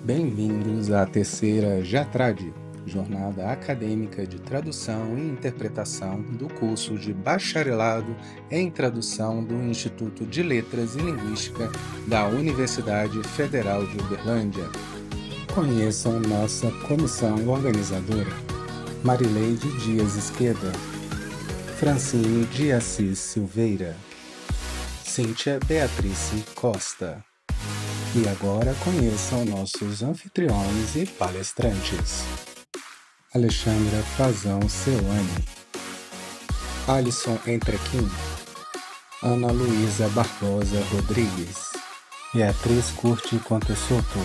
Bem-vindos à terceira JATRAD, Jornada Acadêmica de Tradução e Interpretação do curso de Bacharelado em Tradução do Instituto de Letras e Linguística da Universidade Federal de Uberlândia. Conheçam nossa comissão organizadora: Marileide Dias Esqueda, Francine de Assis Silveira, Cíntia Beatrice Costa. E agora conheçam nossos anfitriões e palestrantes: Alexandra Frazão Ceuane, Alisson Entrequim, Ana Luísa Barbosa Rodrigues, Beatriz Curti Contesoto,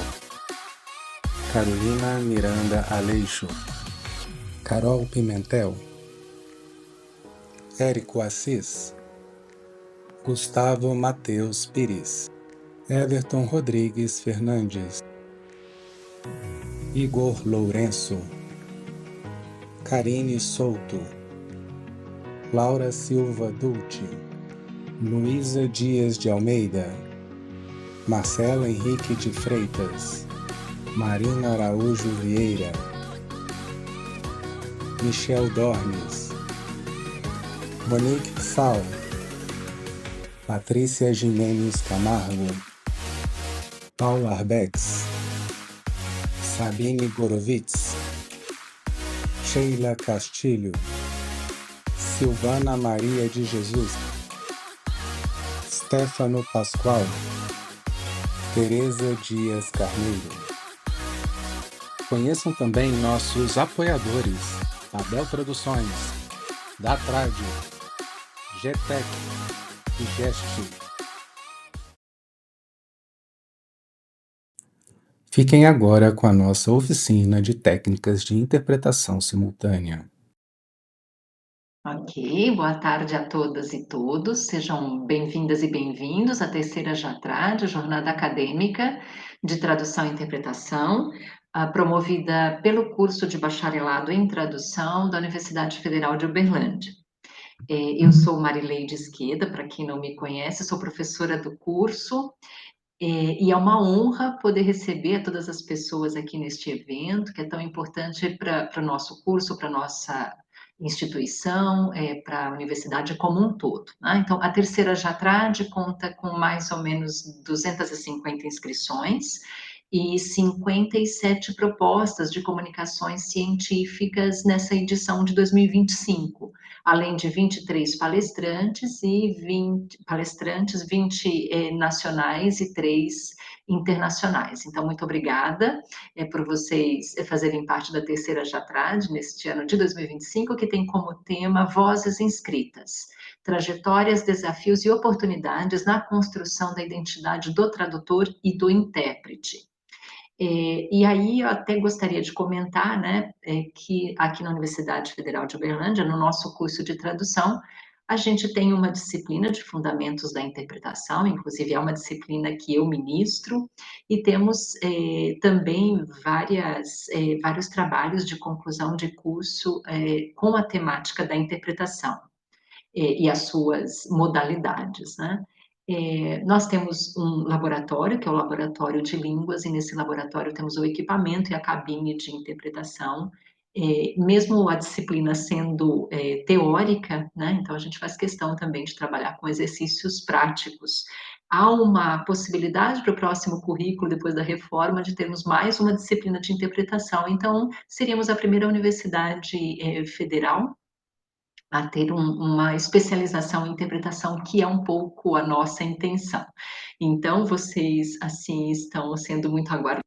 Carolina Miranda Aleixo, Carol Pimentel, Érico Assis, Gustavo Mateus Pires, Everton Rodrigues Fernandes, Igor Lourenço, Karine Souto, Laura Silva Dulce, Luísa Dias de Almeida, Marcelo Henrique de Freitas, Marina Araújo Vieira, Michel Dornes, Monique Sal, Patrícia Jimenez Camargo, Paul Arbex, Sabine Gorovitz, Sheila Castilho, Silvana Maria de Jesus, Stefano Pascoal, Tereza Dias Carneiro. Conheçam também nossos apoiadores: Abel Traduções, DATRAD, GTEC e GEST. Fiquem agora com a nossa oficina de técnicas de interpretação simultânea. Ok, boa tarde a todas e todos. Sejam bem-vindas e bem-vindos à terceira JATRAD, Jornada Acadêmica de Tradução e Interpretação, promovida pelo curso de Bacharelado em Tradução da Universidade Federal de Uberlândia. Eu sou Marileide Esqueda, para quem não me conhece, sou professora do curso. E é uma honra poder receber todas as pessoas aqui neste evento, que é tão importante para o nosso curso, para a nossa instituição, para a universidade como um todo, né? Então, a terceira JATRAD conta com mais ou menos 250 inscrições e 57 propostas de comunicações científicas nessa edição de 2025, além de 23 palestrantes e 20 nacionais e 3 internacionais. Então, muito obrigada por vocês fazerem parte da terceira JATRAD neste ano de 2025, que tem como tema Vozes Inscritas, trajetórias, desafios e oportunidades na construção da identidade do tradutor e do intérprete. E aí eu até gostaria de comentar, né, que aqui na Universidade Federal de Uberlândia, no nosso curso de tradução, a gente tem uma disciplina de fundamentos da interpretação, inclusive é uma disciplina que eu ministro, e temos também vários trabalhos de conclusão de curso com a temática da interpretação e as suas modalidades, né? Nós temos um laboratório, que é o Laboratório de Línguas, e nesse laboratório temos o equipamento e a cabine de interpretação, mesmo a disciplina sendo teórica, né? Então a gente faz questão também de trabalhar com exercícios práticos. Há uma possibilidade para o próximo currículo, depois da reforma, de termos mais uma disciplina de interpretação. Então, seríamos a primeira universidade federal a ter uma especialização em interpretação, que é um pouco a nossa intenção. Então, vocês, assim, estão sendo muito aguardados,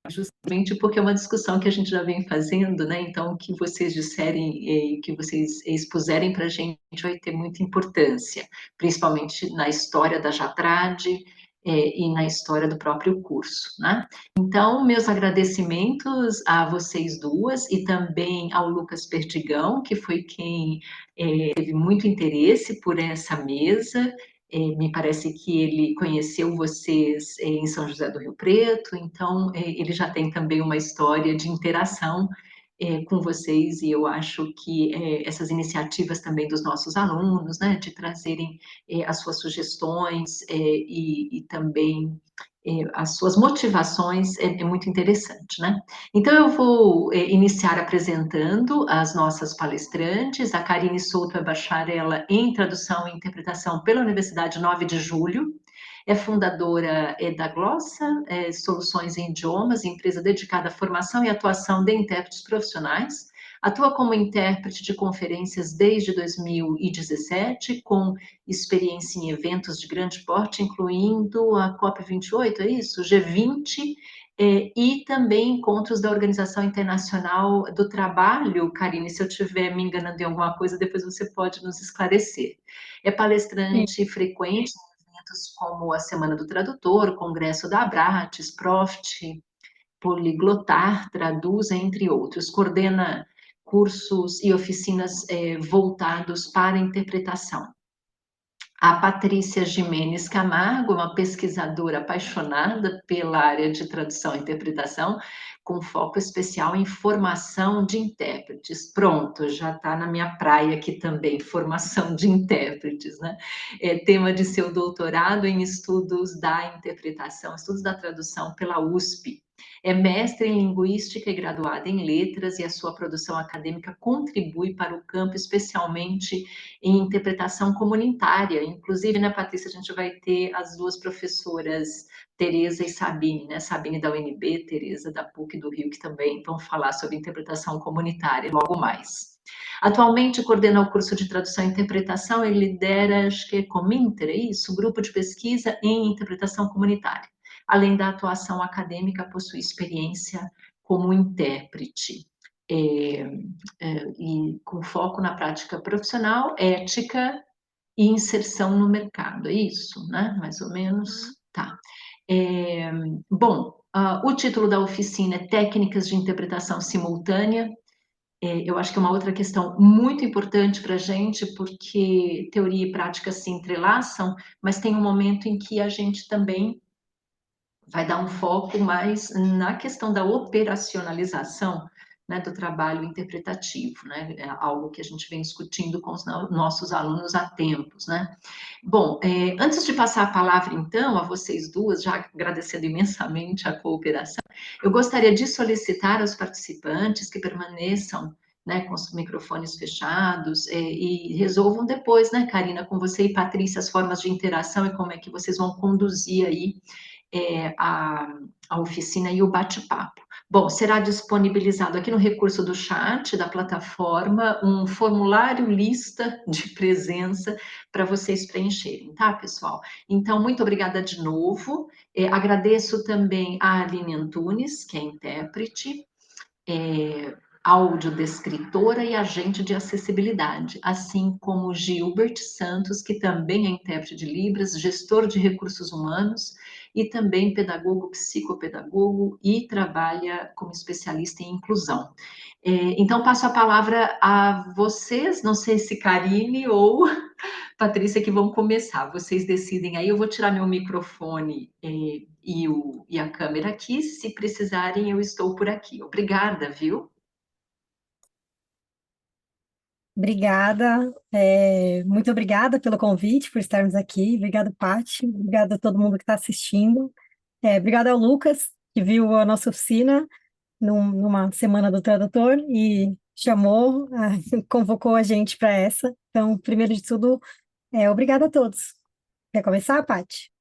justamente porque é uma discussão que a gente já vem fazendo, né? Então, o que vocês disserem, que vocês expuserem para a gente vai ter muita importância, principalmente na história da JATRAD, e na história do próprio curso, né? Então, meus agradecimentos a vocês duas e também ao Lucas Perdigão, que foi quem teve muito interesse por essa mesa. Me parece que ele conheceu vocês em São José do Rio Preto, então ele já tem também uma história de interação com vocês, e eu acho que essas iniciativas também dos nossos alunos, né, de trazerem as suas sugestões e também as suas motivações é muito interessante, né? Então, eu vou iniciar apresentando as nossas palestrantes. A Karine Souto é bacharela em Tradução e Interpretação pela Universidade 9 de Julho, é fundadora da Glossa Soluções em Idiomas, empresa dedicada à formação e atuação de intérpretes profissionais. Atua como intérprete de conferências desde 2017, com experiência em eventos de grande porte, incluindo a COP28, é isso? G20, e também encontros da Organização Internacional do Trabalho. Karine, se eu estiver me enganando em alguma coisa, depois você pode nos esclarecer. É Sim. palestrante frequente em eventos como a Semana do Tradutor, o Congresso da Abrates, Proft, Poliglotar, Traduz, entre outros. Coordena cursos e oficinas voltados para interpretação. A Patrícia Jimenez Camargo, uma pesquisadora apaixonada pela área de tradução e interpretação, com foco especial em formação de intérpretes. Pronto, já está na minha praia aqui também, formação de intérpretes, né? Tema de seu doutorado em estudos da interpretação, estudos da tradução pela USP. É mestre em linguística e graduada em letras, e a sua produção acadêmica contribui para o campo, especialmente em interpretação comunitária. Inclusive, né, Patrícia, a gente vai ter as duas professoras, Tereza e Sabine, né? Sabine da UNB, Tereza da PUC do Rio, que também vão falar sobre interpretação comunitária logo mais. Atualmente coordena o curso de tradução e interpretação e lidera, acho que é Cominter, é isso? Grupo de pesquisa em interpretação comunitária. Além da atuação acadêmica, possui experiência como intérprete. E com foco na prática profissional, ética e inserção no mercado, é isso, né? Mais ou menos, tá. Bom, o título da oficina é Técnicas de Interpretação Simultânea. Eu acho que é uma outra questão muito importante para a gente, porque teoria e prática se entrelaçam, mas tem um momento em que a gente também vai dar um foco mais na questão da operacionalização, né, do trabalho interpretativo, né, é algo que a gente vem discutindo com os nossos alunos há tempos, né. Bom, antes de passar a palavra, então, a vocês duas, já agradecendo imensamente a cooperação, eu gostaria de solicitar aos participantes que permaneçam, né, com os microfones fechados, e resolvam depois, né, Karina, com você e Patrícia, as formas de interação e como é que vocês vão conduzir aí a oficina e o bate-papo. Bom, será disponibilizado aqui no recurso do chat da plataforma um formulário lista de presença para vocês preencherem, tá, pessoal? Então, muito obrigada de novo. Agradeço também a Aline Antunes, que é intérprete, audiodescritora e agente de acessibilidade, assim como Gilbert Santos, que também é intérprete de Libras, gestor de recursos humanos e também pedagogo, psicopedagogo e trabalha como especialista em inclusão. Então, passo a palavra a vocês, não sei se Karine ou Patrícia que vão começar, vocês decidem aí, eu vou tirar meu microfone e a câmera aqui, se precisarem eu estou por aqui. Obrigada, viu? Obrigada, muito obrigada pelo convite, por estarmos aqui. Obrigada, Paty. Obrigada a todo mundo que está assistindo. Obrigada ao Lucas, que viu a nossa oficina numa semana do tradutor e chamou, convocou a gente para essa. Então, primeiro de tudo, obrigada a todos. Quer começar, Paty?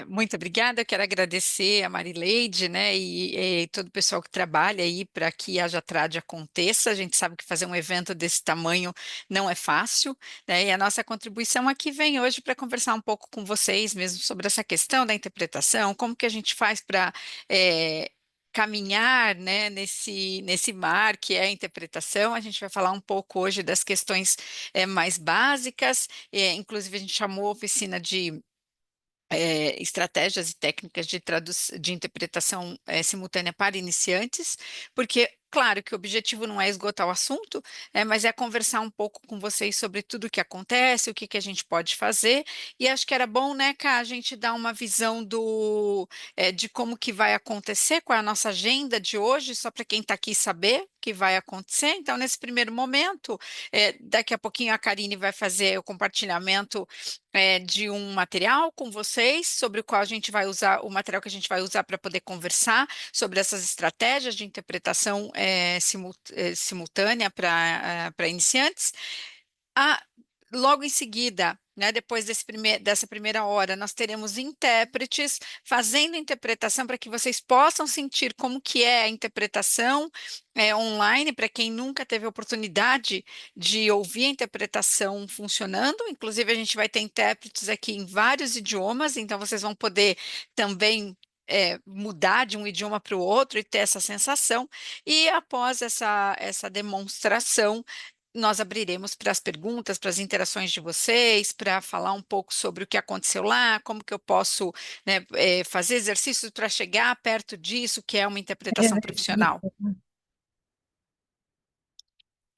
Muito obrigada, eu quero agradecer a Marileide, né, e todo o pessoal que trabalha aí para que a Jatrad aconteça. A gente sabe que fazer um evento desse tamanho não é fácil, né, e a nossa contribuição aqui vem hoje para conversar um pouco com vocês mesmo sobre essa questão da interpretação, como que a gente faz para caminhar, né, nesse mar que é a interpretação. A gente vai falar um pouco hoje das questões mais básicas, inclusive a gente chamou a oficina de estratégias e técnicas de interpretação simultânea para iniciantes, porque, claro, que o objetivo não é esgotar o assunto, mas é conversar um pouco com vocês sobre tudo o que acontece, o que, que a gente pode fazer, e acho que era bom, né, Ká, a gente dar uma visão de como que vai acontecer, qual é a nossa agenda de hoje, só para quem está aqui saber, que vai acontecer. Então, nesse primeiro momento, daqui a pouquinho a Karine vai fazer o compartilhamento de um material com vocês, sobre o qual a gente vai usar, o material que a gente vai usar para poder conversar sobre essas estratégias de interpretação simultânea para iniciantes. Logo em seguida, né, depois dessa primeira hora, nós teremos intérpretes fazendo interpretação para que vocês possam sentir como que é a interpretação online, para quem nunca teve a oportunidade de ouvir a interpretação funcionando. Inclusive, a gente vai ter intérpretes aqui em vários idiomas, então vocês vão poder também mudar de um idioma para o outro e ter essa sensação. E após essa demonstração, nós abriremos para as perguntas, para as interações de vocês, para falar um pouco sobre o que aconteceu lá, como que eu posso, né, fazer exercícios para chegar perto disso, que é uma interpretação profissional.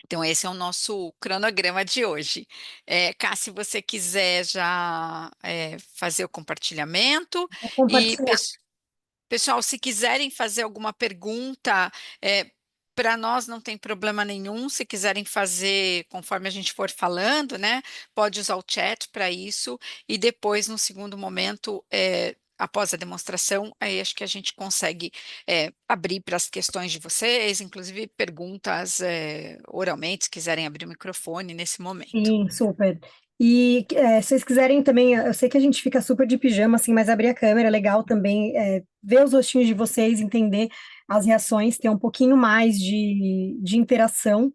Então, esse é o nosso cronograma de hoje. Cá, se você quiser já fazer o compartilhamento. Vou compartilhar. Pessoal, se quiserem fazer alguma pergunta, para nós não tem problema nenhum. Se quiserem fazer conforme a gente for falando, né, pode usar o chat para isso. E depois, no segundo momento, após a demonstração, aí acho que a gente consegue abrir para as questões de vocês, inclusive perguntas oralmente, se quiserem abrir o microfone nesse momento. Sim, super. E se vocês quiserem também, eu sei que a gente fica super de pijama, assim, mas abrir a câmera é legal também, ver os rostinhos de vocês, entender as reações, ter um pouquinho mais de interação,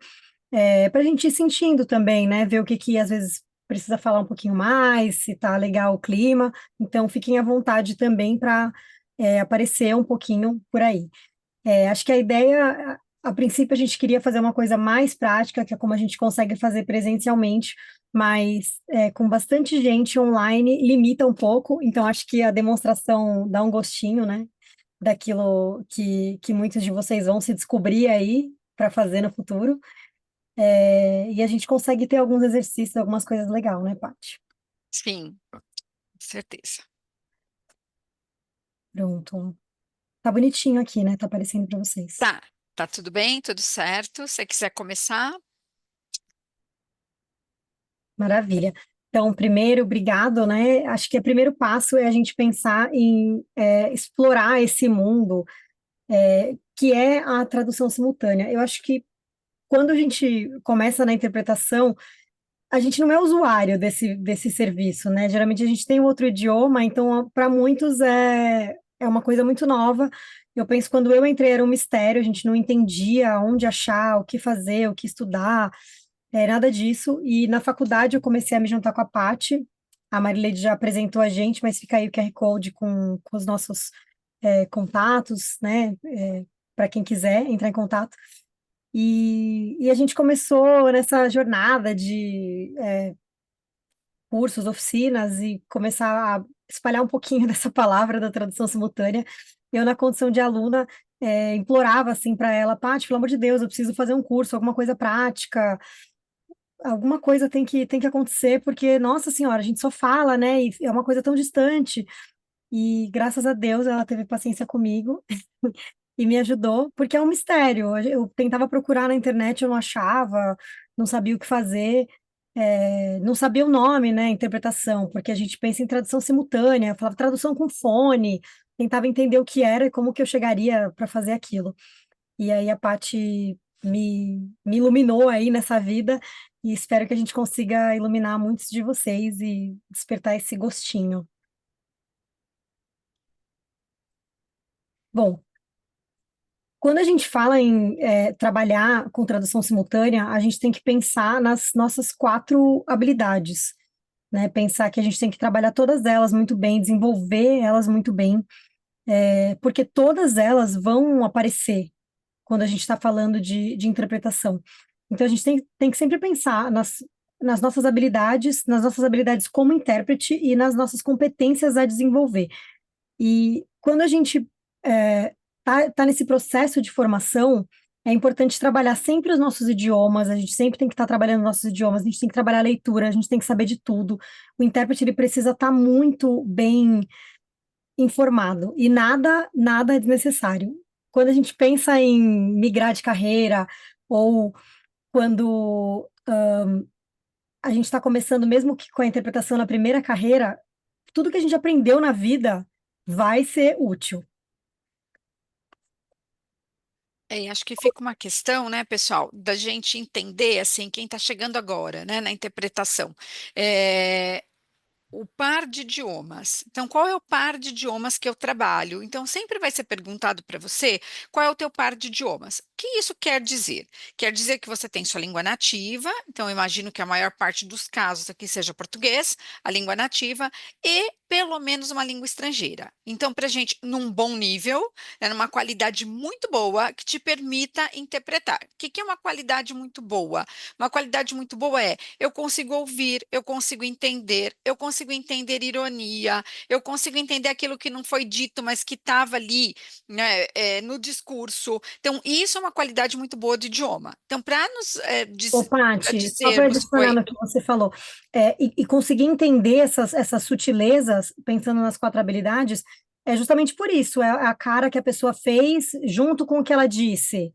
para a gente ir sentindo também, né? Ver o que às vezes precisa falar um pouquinho mais, se tá legal o clima. Então, fiquem à vontade também para aparecer um pouquinho por aí. Acho que a ideia, a princípio, a gente queria fazer uma coisa mais prática, que é como a gente consegue fazer presencialmente, mas com bastante gente online limita um pouco, então acho que a demonstração dá um gostinho, né, daquilo que muitos de vocês vão se descobrir aí para fazer no futuro. E a gente consegue ter alguns exercícios, algumas coisas legais, né, Paty? Sim, com certeza. Pronto. Tá bonitinho aqui, né? Tá aparecendo para vocês. Tá tudo bem, tudo certo. Se você quiser começar. Maravilha. Então, primeiro, obrigado, né? Acho que o primeiro passo é a gente pensar em explorar esse mundo que é a tradução simultânea. Eu acho que quando a gente começa na interpretação, a gente não é usuário desse serviço, né? Geralmente a gente tem outro idioma, então para muitos é uma coisa muito nova. Eu penso quando eu entrei era um mistério, a gente não entendia onde achar, o que fazer, o que estudar, nada disso. E na faculdade eu comecei a me juntar com a Paty. A Marileide já apresentou a gente, mas fica aí o QR Code com os nossos contatos, né? Para quem quiser entrar em contato. E a gente começou nessa jornada de cursos, oficinas, e começar a espalhar um pouquinho dessa palavra da tradução simultânea. Eu, na condição de aluna, implorava assim para ela, Paty, pelo amor de Deus, eu preciso fazer um curso, alguma coisa prática, alguma coisa tem que acontecer, porque, nossa senhora, a gente só fala, né? E é uma coisa tão distante. E graças a Deus ela teve paciência comigo e me ajudou, porque é um mistério. Eu tentava procurar na internet, eu não achava, não sabia o que fazer, não sabia o nome, né? Interpretação, porque a gente pensa em tradução simultânea, eu falava tradução com fone, tentava entender o que era e como que eu chegaria para fazer aquilo. E aí a Paty me iluminou aí nessa vida e espero que a gente consiga iluminar muitos de vocês e despertar esse gostinho. Bom, quando a gente fala em trabalhar com tradução simultânea, a gente tem que pensar nas nossas 4 habilidades, né? Pensar que a gente tem que trabalhar todas elas muito bem, desenvolver elas muito bem, porque todas elas vão aparecer quando a gente está falando de interpretação. Então, a gente tem que sempre pensar nas nossas habilidades como intérprete e nas nossas competências a desenvolver. E quando a gente tá nesse processo de formação, é importante trabalhar sempre os nossos idiomas, a gente sempre tem que estar trabalhando nossos idiomas, a gente tem que trabalhar a leitura, a gente tem que saber de tudo. O intérprete, ele precisa estar muito bem informado, e nada é desnecessário. quando a gente pensa em migrar de carreira, ou quando a gente está começando, mesmo que com a interpretação na primeira carreira, tudo que a gente aprendeu na vida vai ser útil. Acho que fica uma questão, né, pessoal, da gente entender, assim, quem está chegando agora, né, na interpretação. É, o par de idiomas. Então, qual é o par de idiomas que eu trabalho? Então, sempre vai ser perguntado para você qual é o teu par de idiomas. O que isso quer dizer? Quer dizer que você tem sua língua nativa, então eu imagino que a maior parte dos casos aqui seja português, a língua nativa, e pelo menos uma língua estrangeira. Então, para a gente, num bom nível, né, numa qualidade muito boa, que te permita interpretar. O que é uma qualidade muito boa? Uma qualidade muito boa é eu consigo ouvir, eu consigo entender ironia, eu consigo entender aquilo que não foi dito, mas que estava ali, né, no discurso. Então, isso é uma qualidade muito boa do idioma. Então, para nos Ô, pra Paty, só para dizermos, adicionar no que você falou, e conseguir entender essas sutilezas, pensando nas quatro habilidades, é justamente por isso, é a cara que a pessoa fez junto com o que ela disse.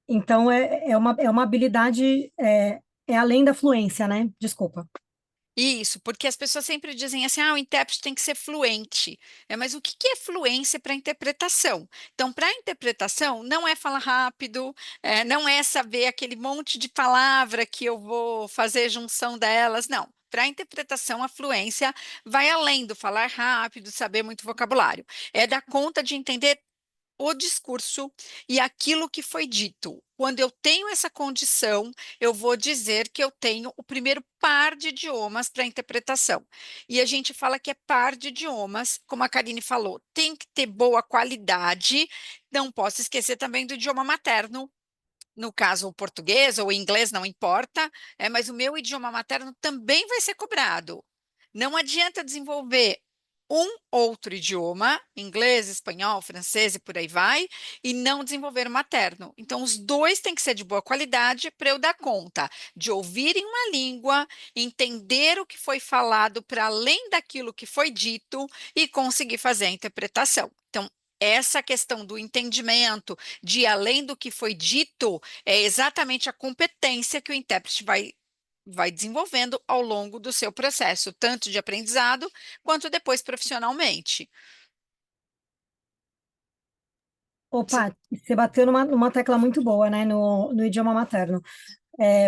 Então, é uma habilidade, é além da fluência, né? Desculpa. isso, porque as pessoas sempre dizem assim, o intérprete tem que ser fluente. Mas o que que é fluência para interpretação? Então, para interpretação, não é falar rápido, não é saber aquele monte de palavra que eu vou fazer junção delas, não. Para a interpretação, a fluência vai além do falar rápido, saber muito vocabulário. É dar conta de entender o discurso e aquilo que foi dito. Quando eu tenho essa condição, eu vou dizer que eu tenho o primeiro par de idiomas para interpretação. E a gente fala que é par de idiomas, como a Karine falou, tem que ter boa qualidade. Não posso esquecer também do idioma materno. No caso, o português ou o inglês, não importa, mas o meu idioma materno também vai ser cobrado. Não adianta desenvolver um outro idioma, inglês, espanhol, francês e por aí vai, e não desenvolver o materno. Então, os dois têm que ser de boa qualidade para eu dar conta de ouvir em uma língua, entender o que foi falado para além daquilo que foi dito e conseguir fazer a interpretação. Então, essa questão do entendimento, de ir além do que foi dito, é exatamente a competência que o intérprete vai desenvolvendo ao longo do seu processo, tanto de aprendizado quanto depois profissionalmente. Opa, você bateu numa tecla muito boa, né, no idioma materno.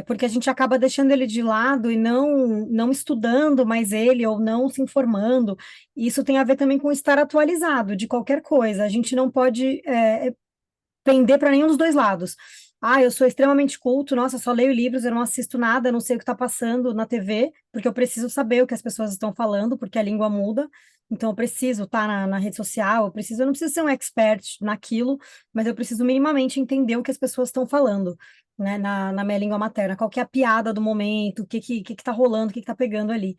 Porque a gente acaba deixando ele de lado e não estudando mais ele ou não se informando. Isso tem a ver também com estar atualizado de qualquer coisa. A gente não pode pender para nenhum dos dois lados. Ah, eu sou extremamente culto, nossa, só leio livros, eu não assisto nada, não sei o que está passando na TV, porque eu preciso saber o que as pessoas estão falando, porque a língua muda. Então, eu preciso estar na rede social, eu não preciso ser um expert naquilo, mas eu preciso minimamente entender o que as pessoas estão falando, né, na minha língua materna. Qual que é a piada do momento, o que tá rolando, o que tá pegando ali.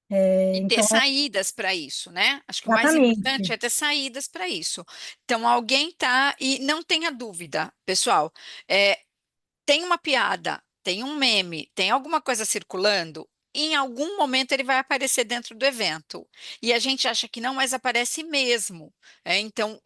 E ter Então, saídas para isso, né? Acho que o mais importante exatamente. é ter saídas para isso. Então, alguém tá, e não tenha dúvida, pessoal, é, tem uma piada, tem um meme, tem alguma coisa circulando, em algum momento ele vai aparecer dentro do evento. E a gente acha que não, mas aparece mesmo. Então,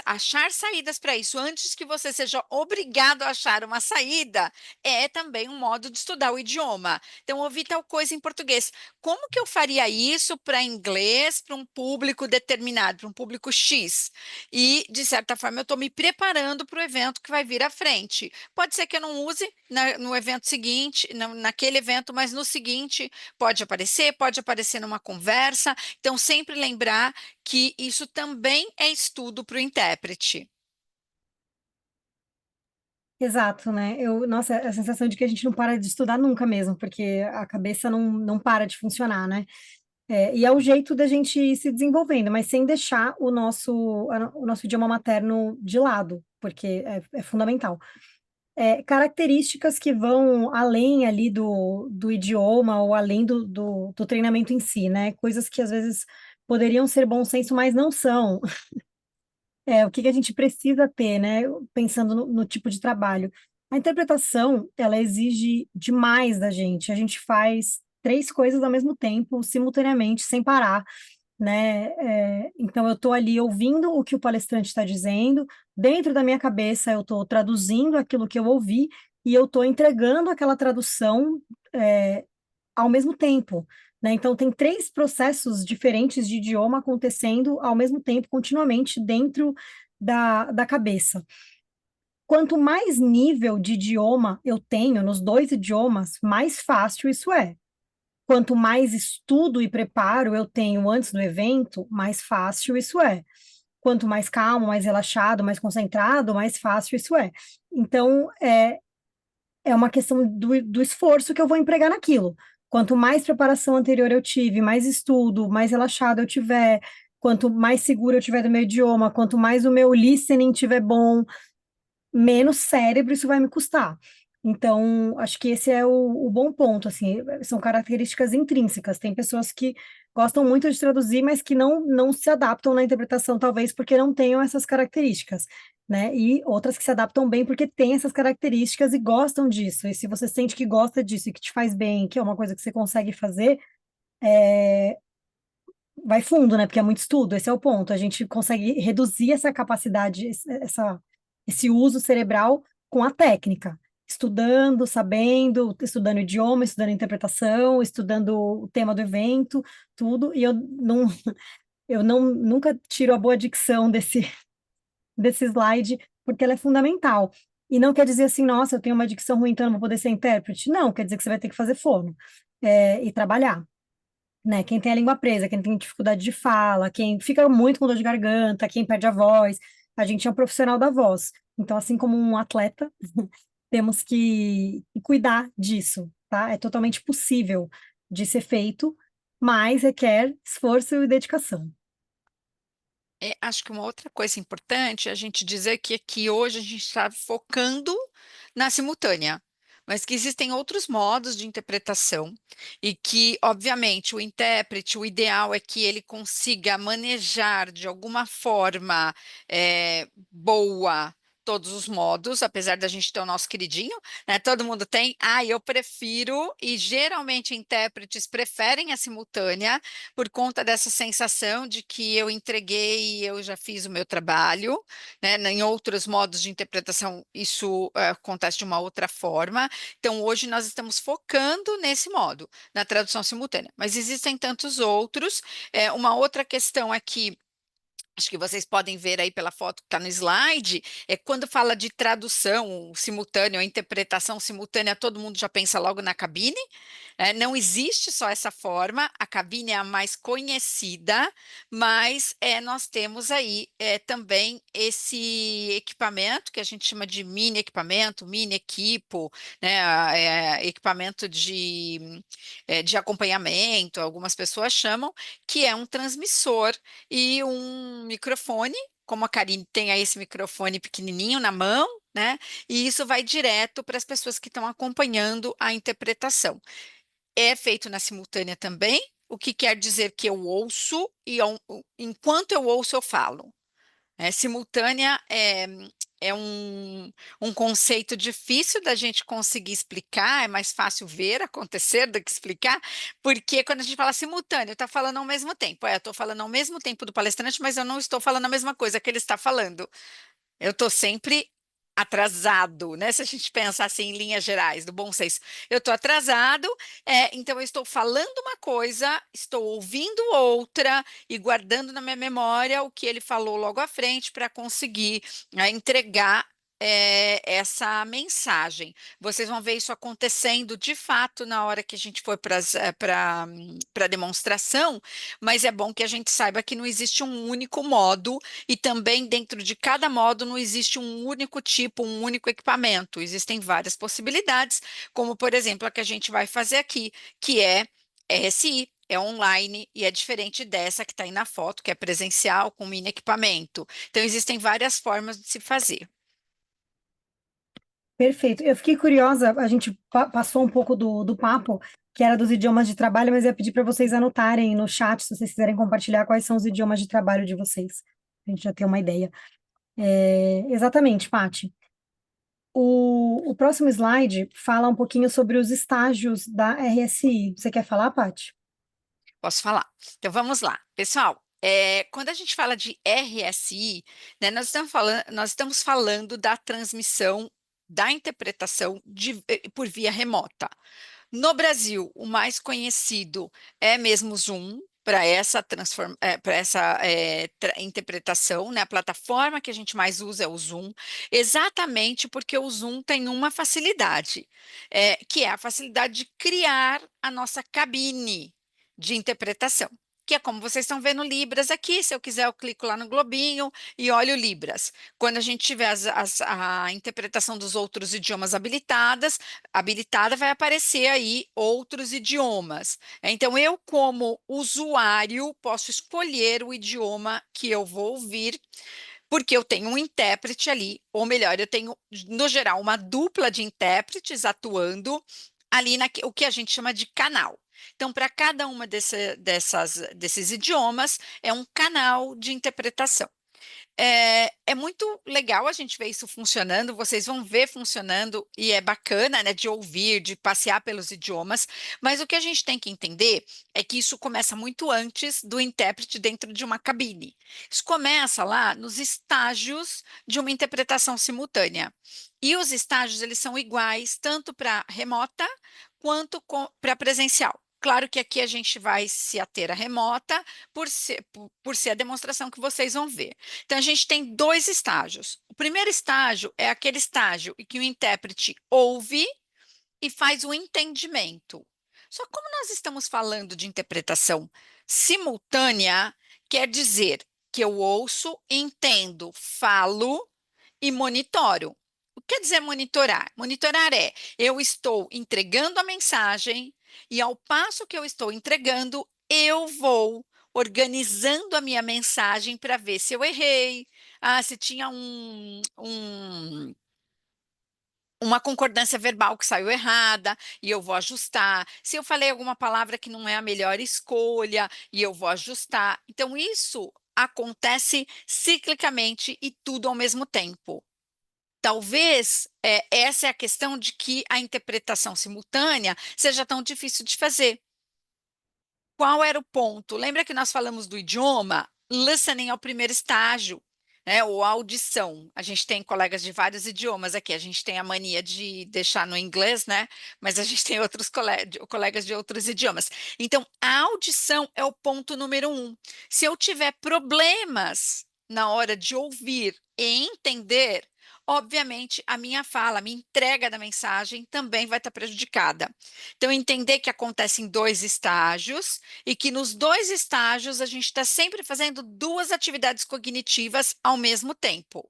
achar saídas para isso antes que você seja obrigado a achar uma saída é também um modo de estudar o idioma. Então, ouvir tal coisa em português. Como que eu faria isso para inglês, para um público determinado, para um público X? E, de certa forma, eu estou me preparando para o evento que vai vir à frente. Pode ser que eu não use no evento seguinte, naquele evento, mas no seguinte pode aparecer numa conversa. Então, sempre lembrar que isso também é estudo para o intérprete. Exato, né? Nossa, a sensação de que a gente não para de estudar nunca mesmo, porque a cabeça não para de funcionar, né? E é o jeito da gente ir se desenvolvendo, mas sem deixar o nosso idioma materno de lado, porque é fundamental. Características que vão além ali do idioma ou além do treinamento em si, né? Coisas que às vezes poderiam ser bom senso, mas não são. O que que a gente precisa ter, né? Pensando no tipo de trabalho. A interpretação, ela exige demais da gente. A gente faz três coisas ao mesmo tempo, simultaneamente, sem parar. né? Então, eu estou ali ouvindo o que o palestrante está dizendo, dentro da minha cabeça, eu estou traduzindo aquilo que eu ouvi e eu estou entregando aquela tradução, ao mesmo tempo, né? Então, tem três processos diferentes de idioma acontecendo ao mesmo tempo, continuamente dentro da cabeça. Quanto mais nível de idioma eu tenho nos dois idiomas, mais fácil isso é. Quanto mais estudo e preparo eu tenho antes do evento, mais fácil isso é. Quanto mais calmo, mais relaxado, mais concentrado, mais fácil isso é. Então, é uma questão do esforço que eu vou empregar naquilo. Quanto mais preparação anterior eu tive, mais estudo, mais relaxado eu tiver, quanto mais seguro eu tiver do meu idioma, quanto mais o meu listening tiver bom, menos cérebro isso vai me custar. Então, acho que esse é o bom ponto, assim, são características intrínsecas. Tem pessoas que gostam muito de traduzir, mas que não se adaptam na interpretação, talvez porque não tenham essas características, né? E outras que se adaptam bem porque têm essas características e gostam disso. E se você sente que gosta disso e que te faz bem, que é uma coisa que você consegue fazer, vai fundo, né? Porque é muito estudo, esse é o ponto. A gente consegue reduzir essa capacidade, esse uso cerebral com a técnica. Estudando, sabendo, estudando idioma, estudando interpretação, estudando o tema do evento, tudo. E eu nunca tiro a boa dicção desse slide, porque ela é fundamental. E não quer dizer assim, nossa, eu tenho uma dicção ruim, então eu não vou poder ser intérprete. Não, quer dizer que você vai ter que fazer fono, e trabalhar, né? Quem tem a língua presa, quem tem dificuldade de fala, quem fica muito com dor de garganta, quem perde a voz, a gente é um profissional da voz. Então, assim como um atleta, temos que cuidar disso, tá? É totalmente possível de ser feito, mas requer esforço e dedicação. Acho que uma outra coisa importante é a gente dizer que aqui hoje a gente está focando na simultânea, mas que existem outros modos de interpretação e que, obviamente, o intérprete, o ideal é que ele consiga manejar de alguma forma boa todos os modos, apesar da gente ter o nosso queridinho, né? Todo mundo tem, eu prefiro, e geralmente intérpretes preferem a simultânea por conta dessa sensação de que eu entreguei e eu já fiz o meu trabalho, né? Em outros modos de interpretação, isso acontece de uma outra forma. Então, hoje nós estamos focando nesse modo, na tradução simultânea, mas existem tantos outros. Uma outra questão aqui, acho que vocês podem ver aí pela foto que está no slide, é quando fala de tradução simultânea ou interpretação simultânea, todo mundo já pensa logo na cabine. Não existe só essa forma, a cabine é a mais conhecida, mas nós temos aí também esse equipamento que a gente chama de mini equipamento, mini equipo, né, equipamento de acompanhamento, algumas pessoas chamam, que é um transmissor e um microfone, como a Karine tem aí esse microfone pequenininho na mão, né? E isso vai direto para as pessoas que estão acompanhando a interpretação. É feito na simultânea também, o que quer dizer que eu ouço e enquanto eu ouço eu falo. Simultânea é um conceito difícil da gente conseguir explicar, é mais fácil ver acontecer do que explicar, porque quando a gente fala simultâneo, está falando ao mesmo tempo. Eu estou falando ao mesmo tempo do palestrante, mas eu não estou falando a mesma coisa que ele está falando. Eu estou sempre atrasado, né? Se a gente pensar assim em linhas gerais, do bom senso. Eu estou atrasado, então eu estou falando uma coisa, estou ouvindo outra e guardando na minha memória o que ele falou logo à frente para conseguir entregar essa mensagem. Vocês vão ver isso acontecendo de fato na hora que a gente for para a demonstração, mas é bom que a gente saiba que não existe um único modo e também dentro de cada modo não existe um único tipo, um único equipamento. Existem várias possibilidades, como por exemplo a que a gente vai fazer aqui, que é RSI. É online e é diferente dessa que está aí na foto, que é presencial com mini equipamento. Então, existem várias formas de se fazer. Perfeito. Eu fiquei curiosa, a gente passou um pouco do papo, que era dos idiomas de trabalho, mas eu ia pedir para vocês anotarem no chat, se vocês quiserem compartilhar quais são os idiomas de trabalho de vocês. A gente já tem uma ideia. Exatamente, Paty. O próximo slide fala um pouquinho sobre os estágios da RSI. Você quer falar, Paty? Posso falar? Então vamos lá, pessoal. Quando a gente fala de RSI, né, nós estamos falando da transmissão da interpretação por via remota. No Brasil, o mais conhecido é mesmo o Zoom, para essa interpretação, né? A plataforma que a gente mais usa é o Zoom, exatamente porque o Zoom tem uma facilidade, que é a facilidade de criar a nossa cabine de interpretação. Que é como vocês estão vendo Libras aqui. Se eu quiser, eu clico lá no globinho e olho Libras. Quando a gente tiver a interpretação dos outros idiomas habilitada, vai aparecer aí outros idiomas. Então, eu, como usuário, posso escolher o idioma que eu vou ouvir, porque eu tenho um intérprete ali, ou melhor, eu tenho, no geral, uma dupla de intérpretes atuando ali o que a gente chama de canal. Então, para cada uma desses idiomas, é um canal de interpretação. É muito legal a gente ver isso funcionando, vocês vão ver funcionando e é bacana, né, de ouvir, de passear pelos idiomas, mas o que a gente tem que entender é que isso começa muito antes do intérprete dentro de uma cabine. Isso começa lá nos estágios de uma interpretação simultânea. E os estágios, eles são iguais tanto para remota quanto para presencial. Claro que aqui a gente vai se ater à remota por ser a demonstração que vocês vão ver. Então, a gente tem dois estágios. O primeiro estágio é aquele estágio em que o intérprete ouve e faz o entendimento. Só que como nós estamos falando de interpretação simultânea, quer dizer que eu ouço, entendo, falo e monitoro. O que quer dizer monitorar? Monitorar é eu estou entregando a mensagem e, ao passo que eu estou entregando, eu vou organizando a minha mensagem para ver se eu errei, se tinha uma concordância verbal que saiu errada e eu vou ajustar. Se eu falei alguma palavra que não é a melhor escolha e eu vou ajustar. Então, isso acontece ciclicamente e tudo ao mesmo tempo. Talvez essa é a questão de que a interpretação simultânea seja tão difícil de fazer. Qual era o ponto? Lembra que nós falamos do idioma? Listening é o primeiro estágio, né? Ou audição. A gente tem colegas de vários idiomas aqui. A gente tem a mania de deixar no inglês, né? Mas a gente tem outros colegas de outros idiomas. Então, a audição é o ponto número um. Se eu tiver problemas na hora de ouvir e entender, obviamente a minha fala, a minha entrega da mensagem também vai estar prejudicada. Então, entender que acontece em dois estágios e que nos dois estágios a gente está sempre fazendo duas atividades cognitivas ao mesmo tempo.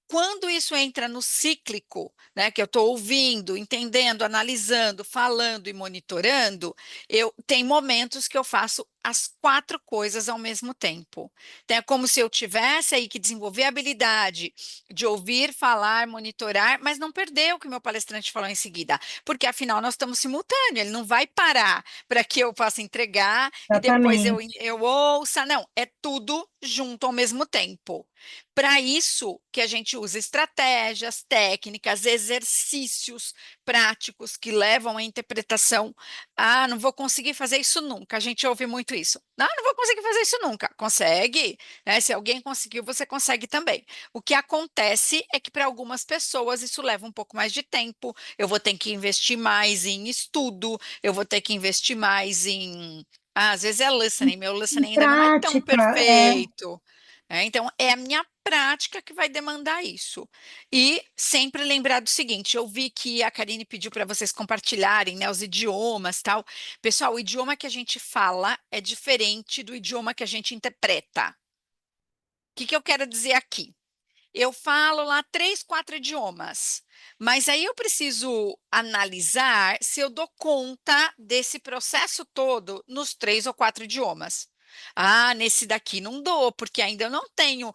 Quando isso entra no cíclico, né, que eu estou ouvindo, entendendo, analisando, falando e monitorando, tem momentos que eu faço as quatro coisas ao mesmo tempo. Então, é como se eu tivesse aí que desenvolver a habilidade de ouvir, falar, monitorar, mas não perder o que o meu palestrante falou em seguida, porque afinal nós estamos simultâneo, ele não vai parar para que eu possa entregar e depois Exatamente. eu ouça, não, é tudo junto ao mesmo tempo. Para isso que a gente usa estratégias, técnicas, exercícios práticos que levam à interpretação. Ah, não vou conseguir fazer isso nunca. A gente ouve muito isso. Não vou conseguir fazer isso nunca. Consegue, né? Se alguém conseguiu, você consegue também. O que acontece é que para algumas pessoas isso leva um pouco mais de tempo. Eu vou ter que investir mais em estudo, eu vou ter que investir mais em. Às vezes é listening, meu Em listening ainda não é tão prática, perfeito. Então, é a minha prática que vai demandar isso. E sempre lembrar do seguinte: eu vi que a Karine pediu para vocês compartilharem, né, os idiomas, tal. Pessoal, o idioma que a gente fala é diferente do idioma que a gente interpreta. O que eu quero dizer aqui? Eu falo lá 3, 4 idiomas, mas aí eu preciso analisar se eu dou conta desse processo todo nos 3 ou 4 idiomas. Nesse daqui não dou, porque ainda eu não tenho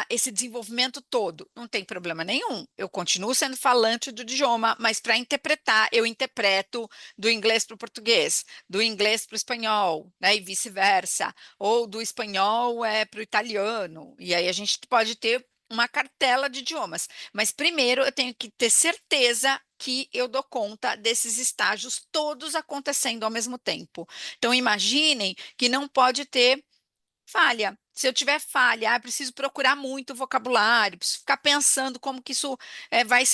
esse desenvolvimento todo. Não tem problema nenhum. Eu continuo sendo falante do idioma, mas para interpretar, eu interpreto do inglês para o português, do inglês para o espanhol, né, e vice-versa, ou do espanhol para o italiano. E aí a gente pode ter uma cartela de idiomas, mas primeiro eu tenho que ter certeza que eu dou conta desses estágios todos acontecendo ao mesmo tempo. Então, imaginem que não pode ter falha. Se eu tiver falha, preciso procurar muito vocabulário, preciso ficar pensando como que isso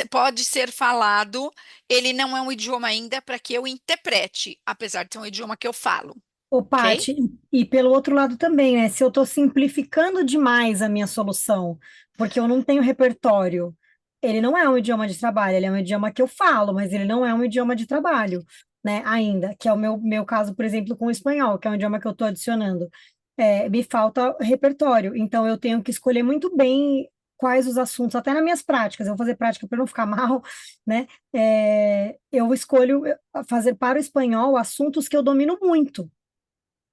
pode ser falado. Ele não é um idioma ainda para que eu interprete, apesar de ser um idioma que eu falo, Ô, ok? Paty, e pelo outro lado também, né? Se eu estou simplificando demais a minha solução, porque eu não tenho repertório, ele não é um idioma de trabalho, ele é um idioma que eu falo, mas ele não é um idioma de trabalho, né? Ainda, que é o meu caso, por exemplo, com o espanhol, que é um idioma que eu estou adicionando. Me falta repertório, então eu tenho que escolher muito bem quais os assuntos, até nas minhas práticas, eu vou fazer prática para não ficar mal, né? Eu escolho fazer para o espanhol assuntos que eu domino muito,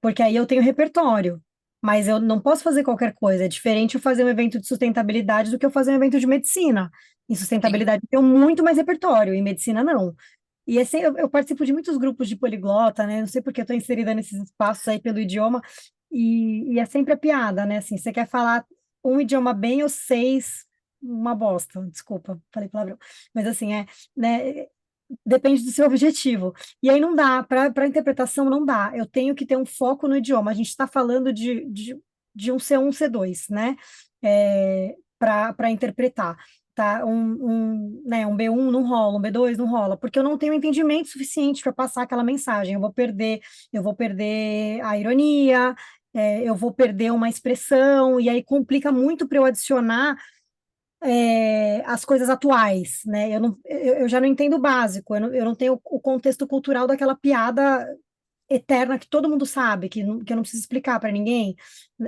porque aí eu tenho repertório. Mas eu não posso fazer qualquer coisa. É diferente eu fazer um evento de sustentabilidade do que eu fazer um evento de medicina. Em Sim. sustentabilidade eu tenho muito mais repertório, em medicina não. E assim, eu participo de muitos grupos de poliglota, né? Não sei porque eu estou inserida nesses espaços aí pelo idioma, e é sempre a piada, né? Assim, você quer falar um idioma bem ou seis, uma bosta, desculpa, falei palavrão. Mas assim, né? Depende do seu objetivo. E aí não dá, para interpretação não dá. Eu tenho que ter um foco no idioma. A gente está falando de um C1, C2, né? Para interpretar. Tá? Né, um B1 não rola, um B2 não rola, porque eu não tenho entendimento suficiente para passar aquela mensagem. Eu vou perder a ironia, eu vou perder uma expressão, e aí complica muito para eu adicionar as coisas atuais, né? Eu já não entendo o básico, eu não tenho o contexto cultural daquela piada eterna que todo mundo sabe, que eu não preciso explicar para ninguém.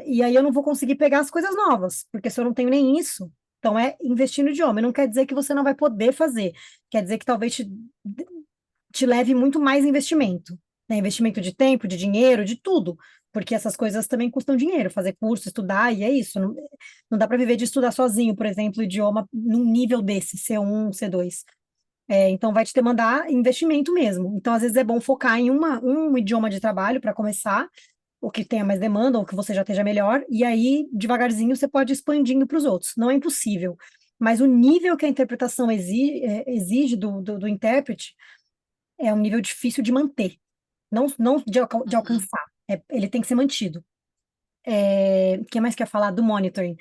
E aí eu não vou conseguir pegar as coisas novas, porque se eu não tenho nem isso, então é investir no idioma. Não quer dizer que você não vai poder fazer, quer dizer que talvez te leve muito mais investimento, né? Investimento de tempo, de dinheiro, de tudo, porque essas coisas também custam dinheiro, fazer curso, estudar, e é isso. Não, não dá para viver de estudar sozinho, por exemplo, idioma num nível desse, C1, C2. Então vai te demandar investimento mesmo. Então, às vezes, é bom focar em um idioma de trabalho para começar, o que tenha mais demanda, ou que você já esteja melhor, e aí, devagarzinho, você pode ir expandindo para os outros. Não é impossível. Mas o nível que a interpretação exige do intérprete é um nível difícil de manter, não de Uhum. alcançar. Ele tem que ser mantido. O que mais quer falar do monitoring?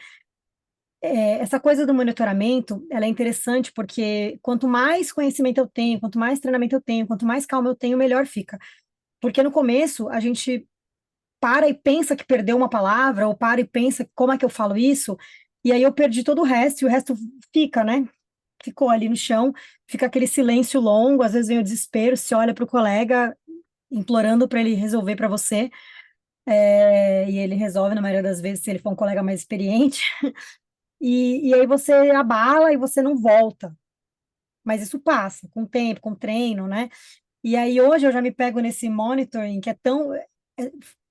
Essa coisa do monitoramento, ela é interessante porque quanto mais conhecimento eu tenho, quanto mais treinamento eu tenho, quanto mais calma eu tenho, melhor fica. Porque no começo a gente para e pensa que perdeu uma palavra, ou para e pensa como é que eu falo isso, e aí eu perdi todo o resto, e o resto fica, né? Ficou ali no chão, fica aquele silêncio longo, às vezes vem o desespero, se olha para o colega implorando para ele resolver para você, e ele resolve na maioria das vezes se ele for um colega mais experiente, e aí você abala e você não volta. Mas isso passa com o tempo, com o treino, né? E aí hoje eu já me pego nesse monitoring que é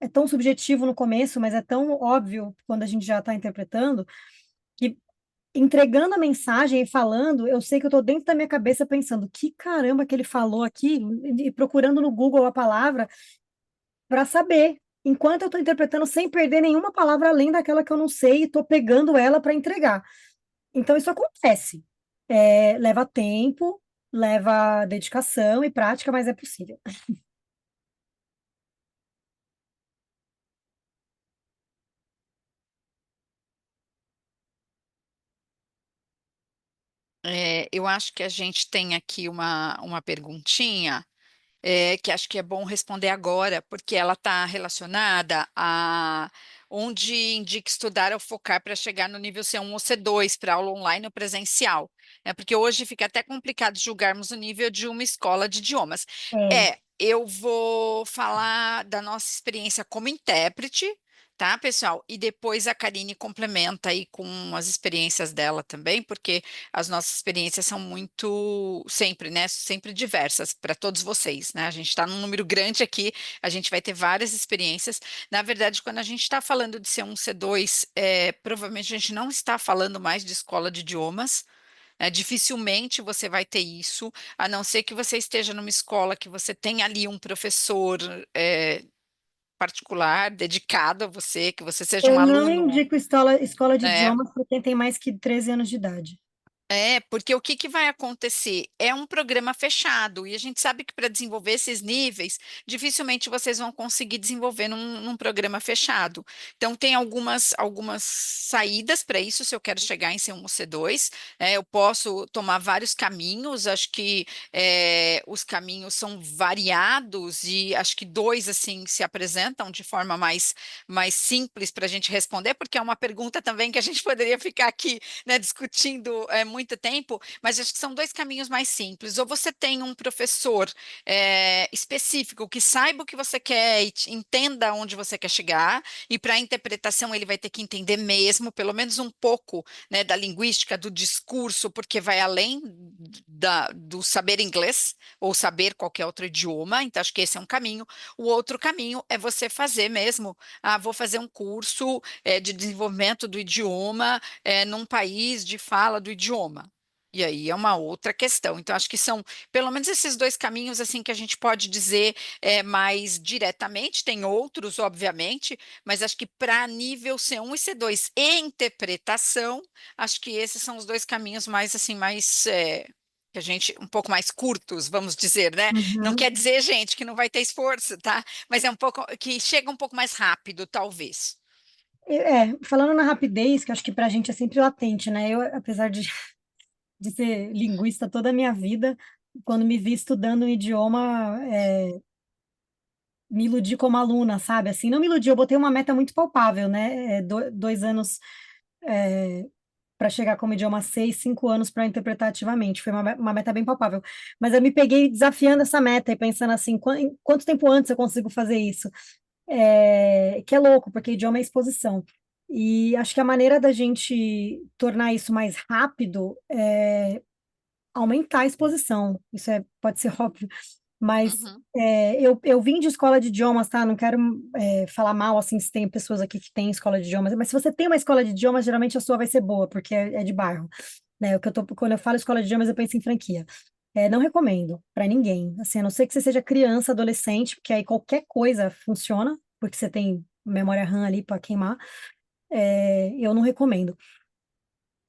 tão subjetivo no começo, mas é tão óbvio quando a gente já está interpretando, que entregando a mensagem e falando, eu sei que eu estou dentro da minha cabeça pensando, que caramba que ele falou aqui, e procurando no Google a palavra para saber, enquanto eu estou interpretando sem perder nenhuma palavra além daquela que eu não sei, e estou pegando ela para entregar. Então, isso acontece. Leva tempo, leva dedicação e prática, mas é possível. Eu acho que a gente tem aqui uma perguntinha que acho que é bom responder agora, porque ela está relacionada a onde indica estudar ou focar para chegar no nível C1 ou C2 para aula online ou presencial, né? Porque hoje fica até complicado julgarmos o nível de uma escola de idiomas. É, Eu vou falar da nossa experiência como intérprete. Tá, pessoal? E depois a Karine complementa aí com as experiências dela também, porque as nossas experiências são muito, sempre, né? Sempre diversas para todos vocês, né? A gente está num número grande aqui, a gente vai ter várias experiências. Na verdade, quando a gente está falando de C1, C2, provavelmente a gente não está falando mais de escola de idiomas. Dificilmente você vai ter isso, a não ser que você esteja numa escola que você tem ali um professor. particular, dedicado a você, que você seja um Eu não aluno, indico escola de né? idiomas para quem tem mais que 13 anos de idade. Porque o que que vai acontecer? É um programa fechado, e a gente sabe que para desenvolver esses níveis, dificilmente vocês vão conseguir desenvolver num programa fechado. Então, tem algumas saídas para isso, se eu quero chegar em C1 ou C2, eu posso tomar vários caminhos, acho que os caminhos são variados, e acho que dois, assim, se apresentam de forma mais simples para a gente responder, porque é uma pergunta também que a gente poderia ficar aqui, né, discutindo muito tempo, mas acho que são dois caminhos mais simples. Ou você tem um professor específico que saiba o que você quer e entenda onde você quer chegar, e para a interpretação ele vai ter que entender mesmo, pelo menos um pouco, né, da linguística, do discurso, porque vai além do saber inglês ou saber qualquer outro idioma, então acho que esse é um caminho. O outro caminho é você fazer mesmo, vou fazer um curso de desenvolvimento do idioma num país de fala do idioma. E aí é uma outra questão. Então, acho que são pelo menos esses dois caminhos assim que a gente pode dizer mais diretamente. Tem outros, obviamente, mas acho que para nível C1 e C2 e interpretação, acho que esses são os dois caminhos mais assim, mais que a gente um pouco mais curtos, vamos dizer, né? Não Uhum. quer dizer, gente, que não vai ter esforço, tá? Mas é um pouco que chega um pouco mais rápido, talvez. Falando na rapidez, que eu acho que para a gente é sempre latente, né? Eu, apesar de ser linguista toda a minha vida, quando me vi estudando um idioma, me iludi como aluna, sabe? Assim, não me iludi, eu botei uma meta muito palpável, né? 2 anos para chegar como idioma 6, 5 anos para interpretar ativamente. Foi uma meta bem palpável. Mas eu me peguei desafiando essa meta e pensando assim, em quanto tempo antes eu consigo fazer isso? Que é louco, porque idioma é exposição. E acho que a maneira da gente tornar isso mais rápido é aumentar a exposição. Isso pode ser óbvio, mas Uhum. eu vim de escola de idiomas, tá? Não quero falar mal, assim, se tem pessoas aqui que têm escola de idiomas, mas se você tem uma escola de idiomas, geralmente a sua vai ser boa, porque é de bairro, né? Quando eu falo escola de idiomas, eu penso em franquia. Não recomendo para ninguém, assim, a não ser que você seja criança, adolescente, porque aí qualquer coisa funciona, porque você tem memória RAM ali para queimar, eu não recomendo.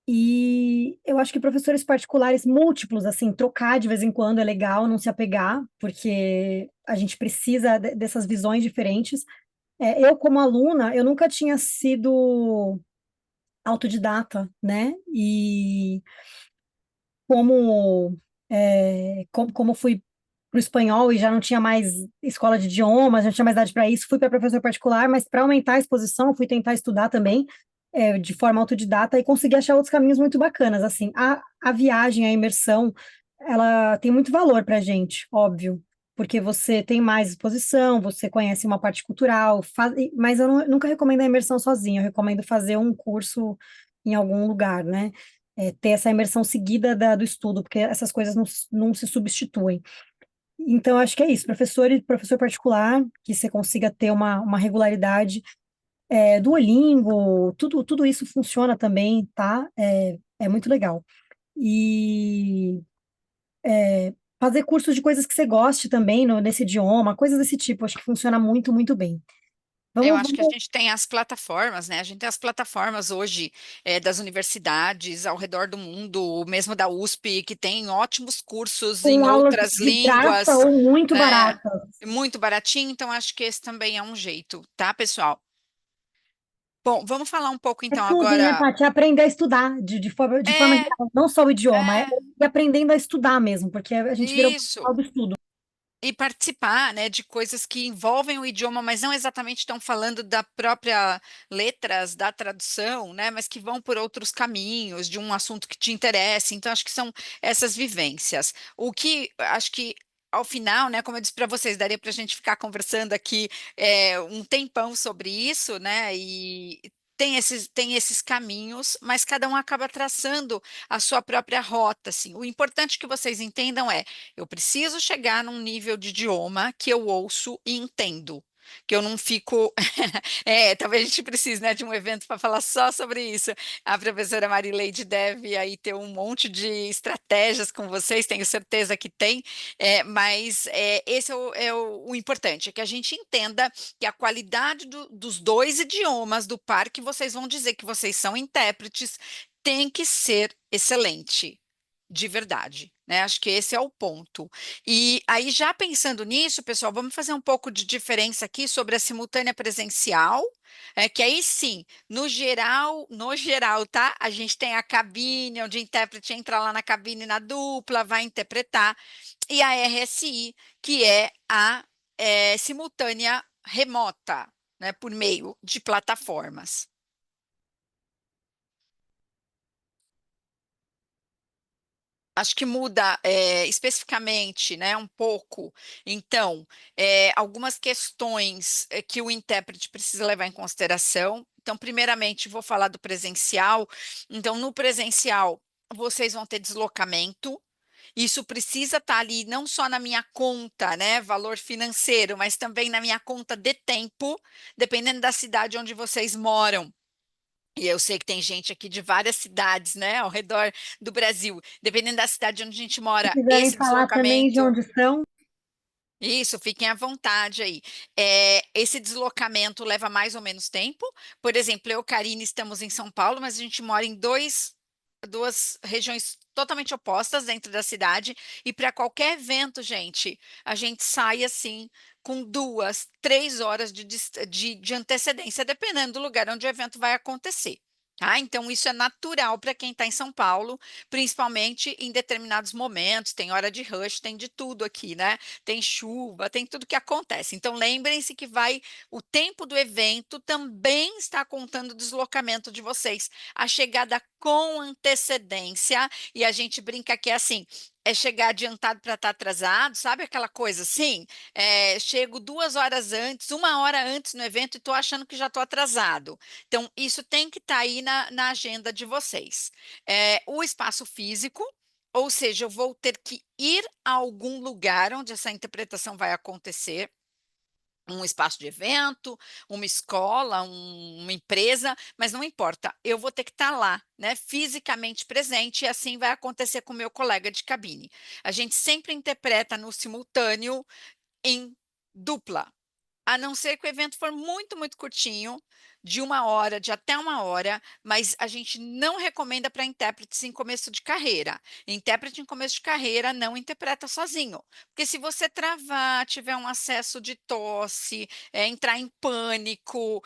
E eu acho que professores particulares múltiplos, assim, trocar de vez em quando é legal, não se apegar, porque a gente precisa dessas visões diferentes. Eu, como aluna, eu nunca tinha sido autodidata, né? E como fui para o espanhol e já não tinha mais escola de idiomas, já não tinha mais idade para isso, fui para professor particular, mas para aumentar a exposição, eu fui tentar estudar também, de forma autodidata e consegui achar outros caminhos muito bacanas. Assim, a viagem, a imersão, ela tem muito valor para a gente, óbvio, porque você tem mais exposição, você conhece uma parte cultural, mas nunca recomendo a imersão sozinha, eu recomendo fazer um curso em algum lugar, né? Ter essa imersão seguida do estudo, porque essas coisas não se substituem. Então, acho que é isso, professor e professor particular, que você consiga ter uma regularidade, Duolingo, tudo isso funciona também, tá? É muito legal. E fazer cursos de coisas que você goste também nesse idioma, coisas desse tipo, acho que funciona muito, muito bem. Eu Vamos, acho que a vamos gente tem as plataformas, né? A gente tem as plataformas hoje das universidades ao redor do mundo, mesmo da USP, que tem ótimos cursos em com aulas outras de graça línguas, ou muito né? baratas. Muito baratinho, então acho que esse também é um jeito, tá, pessoal? Bom, vamos falar um pouco É então tudo, né, agora. Paty? É aprender a estudar de forma É, geral, não só o idioma, é, ir aprendendo a estudar mesmo, porque a gente vira o isso. profissional do estudo. E participar, né, de coisas que envolvem o idioma, mas não exatamente estão falando da própria letras, da tradução, né, mas que vão por outros caminhos, de um assunto que te interessa. Então, acho que são essas vivências. O que acho que ao final, né, como eu disse para vocês, daria para a gente ficar conversando aqui um tempão sobre isso, né, e tem esses caminhos, mas cada um acaba traçando a sua própria rota, assim. O importante que vocês entendam eu preciso chegar num nível de idioma que eu ouço e entendo. que eu não fico. Talvez a gente precise, né, de um evento para falar só sobre isso. A professora Marileide deve aí ter um monte de estratégias com vocês, tenho certeza que tem, mas esse é o importante, é que a gente entenda que a qualidade dos dois idiomas do par que vocês vão dizer que vocês são intérpretes tem que ser excelente, de verdade, né? Acho que esse é o ponto. E aí, já pensando nisso, pessoal, vamos fazer um pouco de diferença aqui sobre a simultânea presencial, que aí sim, no geral, tá? A gente tem a cabine, onde o intérprete entra lá na cabine na dupla, vai interpretar, e a RSI, que é a simultânea remota, né, por meio de plataformas. Acho que muda especificamente, né, um pouco. Então, algumas questões que o intérprete precisa levar em consideração. Então, primeiramente, vou falar do presencial. Então, no presencial, vocês vão ter deslocamento. Isso precisa estar ali não só na minha conta, né, valor financeiro, mas também na minha conta de tempo, dependendo da cidade onde vocês moram. E eu sei que tem gente aqui de várias cidades, né, ao redor do Brasil. Dependendo da cidade onde a gente Se mora, quiserem esse falar também de deslocamento. onde são, Isso, fiquem à vontade aí. Esse deslocamento leva mais ou menos tempo. Por exemplo, eu e Karine estamos em São Paulo, mas a gente mora em duas regiões totalmente opostas dentro da cidade. E para qualquer evento, gente, a gente sai assim com 2, 3 horas de antecedência, dependendo do lugar onde o evento vai acontecer. Tá? Então, isso é natural para quem está em São Paulo, principalmente em determinados momentos. Tem hora de rush, tem de tudo aqui, né? Tem chuva, tem tudo que acontece. Então, lembrem-se que o tempo do evento também está contando o deslocamento de vocês. A chegada com antecedência, e a gente brinca que é assim, é chegar adiantado para estar atrasado, sabe aquela coisa assim? Chego 2 horas antes, 1 hora antes no evento e estou achando que já estou atrasado. Então, isso tem que estar aí na agenda de vocês. O espaço físico, ou seja, eu vou ter que ir a algum lugar onde essa interpretação vai acontecer, um espaço de evento, uma escola, uma empresa, mas não importa, eu vou ter que estar lá, né, fisicamente presente, e assim vai acontecer com o meu colega de cabine. A gente sempre interpreta no simultâneo em dupla. A não ser que o evento for muito, muito curtinho, de 1 hora, de até 1 hora, mas a gente não recomenda para intérpretes em começo de carreira. Intérprete em começo de carreira não interpreta sozinho, porque se você travar, tiver um acesso de tosse, entrar em pânico,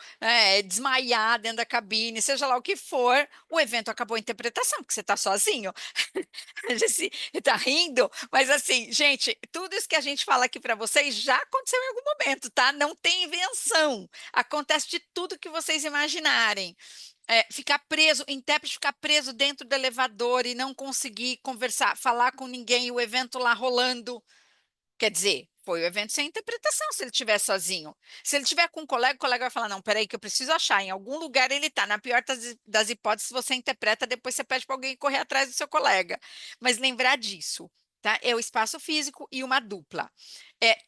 desmaiar dentro da cabine, seja lá o que for, o evento acabou a interpretação, porque você está sozinho. A gente está rindo, mas assim, gente, tudo isso que a gente fala aqui para vocês já aconteceu em algum momento, tá? Não tem invenção. Acontece de tudo que vocês imaginarem. Ficar preso, intérprete ficar preso dentro do elevador e não conseguir conversar, falar com ninguém, e o evento lá rolando. Quer dizer, foi o evento sem interpretação se ele estiver sozinho. Se ele estiver com um colega, o colega vai falar: não, peraí, que eu preciso achar. Em algum lugar ele está. Na pior das hipóteses, você interpreta, depois você pede para alguém correr atrás do seu colega. Mas lembrar disso, tá? É o espaço físico e uma dupla.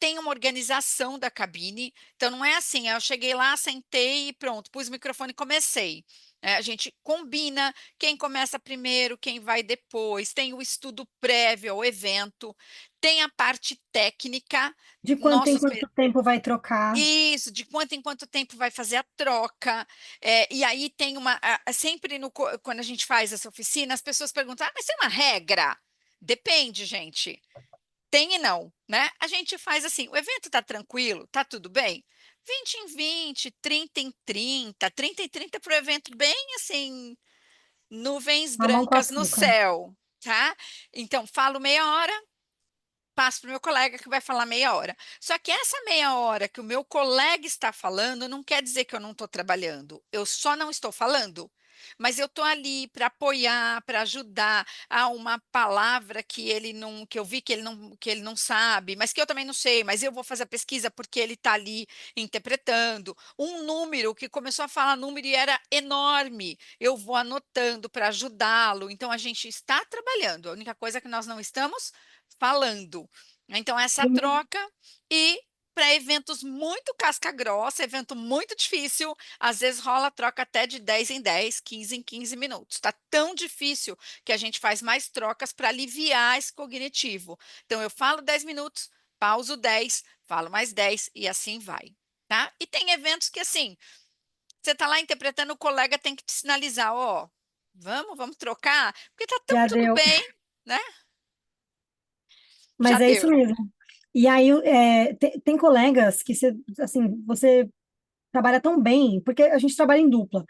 Tem uma organização da cabine, então não é assim, eu cheguei lá, sentei e pronto, pus o microfone e comecei. A gente combina quem começa primeiro, quem vai depois, tem o estudo prévio ao evento, tem a parte técnica, de quanto em nossos quanto tempo vai trocar? isso, de quanto em quanto tempo vai fazer a troca. E aí tem sempre quando a gente faz essa oficina, as pessoas perguntam: mas tem uma regra? Depende, gente. Tem e não, né? A gente faz assim: o evento está tranquilo, está tudo bem? 20 em 20, 30 em 30, 30 em 30 para o evento bem assim, nuvens Mamão com brancas no açúcar. céu, tá? Então, falo meia hora, passo para o meu colega que vai falar meia hora. Só que essa meia hora que o meu colega está falando não quer dizer que eu não estou trabalhando. Eu só não estou falando. Mas eu estou ali para apoiar, para ajudar a uma palavra que eu vi que ele não sabe, mas que eu também não sei, mas eu vou fazer a pesquisa porque ele está ali interpretando. Um número que começou a falar número e era enorme. Eu vou anotando para ajudá-lo. Então a gente está trabalhando. A única coisa é que nós não estamos falando. Então, essa No meu, troca e para eventos muito casca grossa, evento muito difícil, às vezes rola troca até de 10 em 10, 15 em 15 minutos. Está tão difícil que a gente faz mais trocas para aliviar esse cognitivo. Então, eu falo 10 minutos, pauso 10, falo mais 10 e assim vai. Tá? E tem eventos que, assim, você está lá interpretando, o colega tem que te sinalizar, ó, vamos trocar, porque tá tão Já tudo deu. bem, né? Já Mas é isso deu. mesmo. E aí, tem colegas que assim, você trabalha tão bem, porque a gente trabalha em dupla.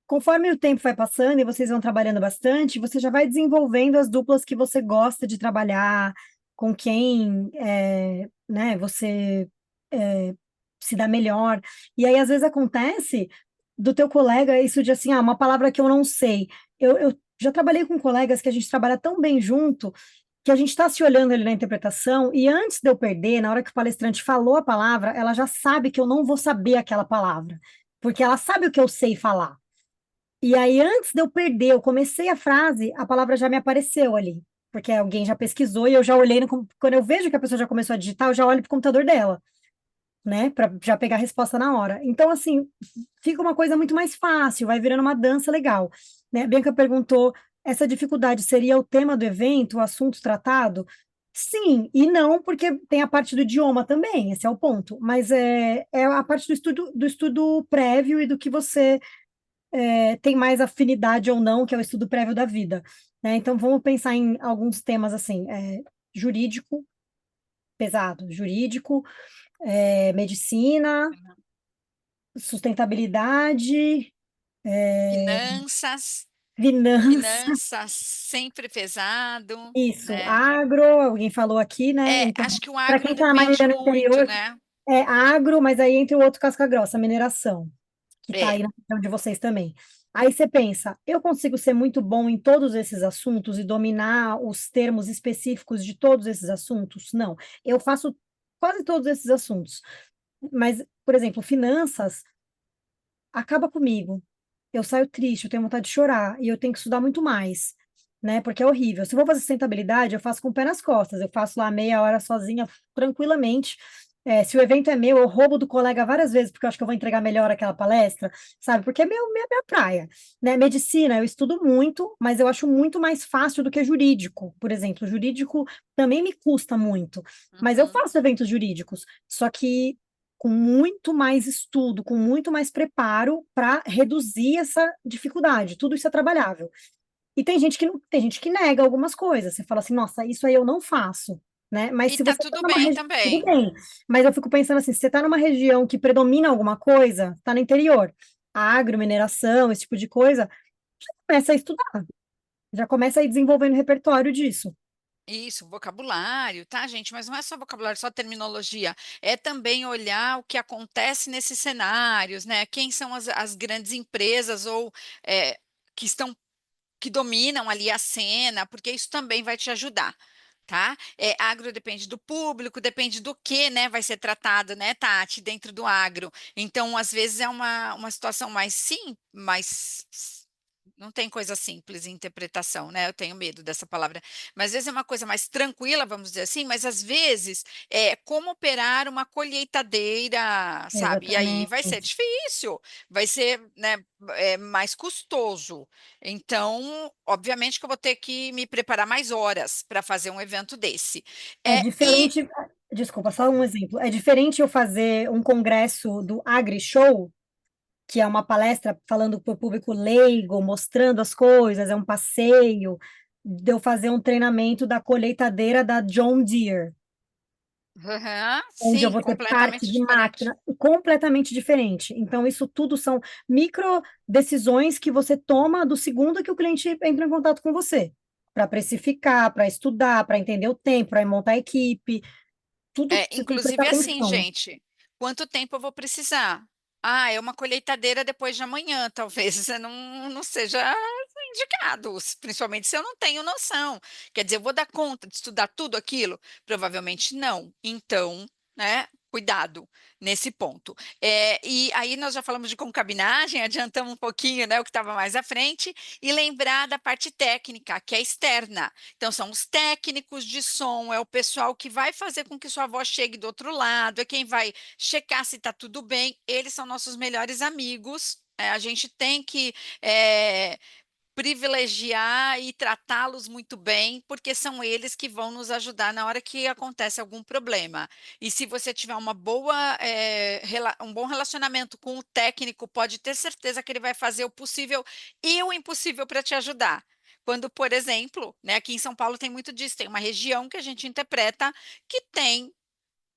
Conforme o tempo vai passando e vocês vão trabalhando bastante, você já vai desenvolvendo as duplas que você gosta de trabalhar, com quem, né, você se dá melhor. E aí, às vezes, acontece do teu colega isso de assim, uma palavra que eu não sei. Eu já trabalhei com colegas que a gente trabalha tão bem junto que a gente está se olhando ali na interpretação, e antes de eu perder, na hora que o palestrante falou a palavra, ela já sabe que eu não vou saber aquela palavra, porque ela sabe o que eu sei falar. E aí, antes de eu perder, eu comecei a frase, a palavra já me apareceu ali, porque alguém já pesquisou e eu já olhei, quando eu vejo que a pessoa já começou a digitar, eu já olho para o computador dela, né, para já pegar a resposta na hora. Então, assim, fica uma coisa muito mais fácil, vai virando uma dança legal, né? A Bianca perguntou, essa dificuldade seria o tema do evento, o assunto tratado? Sim e não, porque tem a parte do idioma também, esse é o ponto, mas é a parte do estudo prévio e do que você tem mais afinidade ou não, que é o estudo prévio da vida, né? Então, vamos pensar em alguns temas assim, jurídico, pesado, jurídico, medicina, sustentabilidade, Finanças, finanças, finanças sempre pesado, isso, né? agro, alguém falou aqui, né? É, Então, acho que o para agro quem está na depende maioria no muito, interior, né? é agro, mas aí entra o outro casca grossa, mineração, que está É, aí na região de vocês também. Aí você pensa, eu consigo ser muito bom em todos esses assuntos e dominar os termos específicos de todos esses assuntos? Não, eu faço quase todos esses assuntos. Mas, por exemplo, finanças acaba comigo. Eu saio triste, eu tenho vontade de chorar e eu tenho que estudar muito mais, né? Porque é horrível. Se eu vou fazer sustentabilidade, eu faço com o pé nas costas. Eu faço lá meia hora sozinha, tranquilamente. Se o evento é meu, eu roubo do colega várias vezes, porque eu acho que eu vou entregar melhor aquela palestra, sabe? Porque é minha praia, né? Medicina, eu estudo muito, mas eu acho muito mais fácil do que jurídico, por exemplo. Jurídico também me custa muito, mas eu uhum. faço eventos jurídicos, só que com muito mais estudo, com muito mais preparo para reduzir essa dificuldade. Tudo isso é trabalhável. E tem gente que não, tem gente que nega algumas coisas. Você fala assim, nossa, isso aí eu não faço, né? Mas E se tá você está tudo numa bem região, tudo também. bem. Mas eu fico pensando assim, se você está numa região que predomina alguma coisa, está no interior, agro, mineração, esse tipo de coisa, começa a estudar, já começa a ir desenvolvendo repertório disso. Isso, vocabulário, tá, gente? Mas não é só vocabulário, só terminologia. É também olhar o que acontece nesses cenários, né? Quem são as grandes empresas ou é, que estão que dominam ali a cena, porque isso também vai te ajudar. Tá? Agro depende do público, depende do que, né, vai ser tratado, né, Tati, dentro do agro. Então, às vezes é uma situação mais sim, mais não tem coisa simples em interpretação, né? Eu tenho medo dessa palavra. Mas às vezes é uma coisa mais tranquila, vamos dizer assim, mas às vezes é como operar uma colheitadeira, sabe? E aí vai ser Exatamente. difícil, vai ser, né, mais custoso. Então, obviamente que eu vou ter que me preparar mais horas para fazer um evento desse. É E diferente, desculpa, só um exemplo. É diferente eu fazer um congresso do AgriShow, que é uma palestra falando para o público leigo, mostrando as coisas, é um passeio, de eu fazer um treinamento da colheitadeira da John Deere, aham, onde eu sim, vou ter parte completamente de diferente. máquina, completamente diferente. Então, isso tudo são micro decisões que você toma do segundo que o cliente entra em contato com você, para precificar, para estudar, para entender o tempo, para montar a equipe, tudo você tem que prestar Inclusive assim, atenção. gente, quanto tempo eu vou precisar? Ah, é uma colheitadeira depois de amanhã, talvez você não seja indicado, principalmente se eu não tenho noção. Quer dizer, eu vou dar conta de estudar tudo aquilo? Provavelmente não. Então, né? cuidado nesse ponto. E aí nós já falamos de concabinagem, adiantamos um pouquinho, né, o que estava mais à frente, e lembrar da parte técnica, que é externa. Então, são os técnicos de som, é o pessoal que vai fazer com que sua voz chegue do outro lado, é quem vai checar se está tudo bem, eles são nossos melhores amigos. A gente tem que privilegiar e tratá-los muito bem, porque são eles que vão nos ajudar na hora que acontece algum problema. E se você tiver um bom relacionamento com o técnico, pode ter certeza que ele vai fazer o possível e o impossível para te ajudar. Quando, por exemplo, né, aqui em São Paulo tem muito disso, tem uma região que a gente interpreta que tem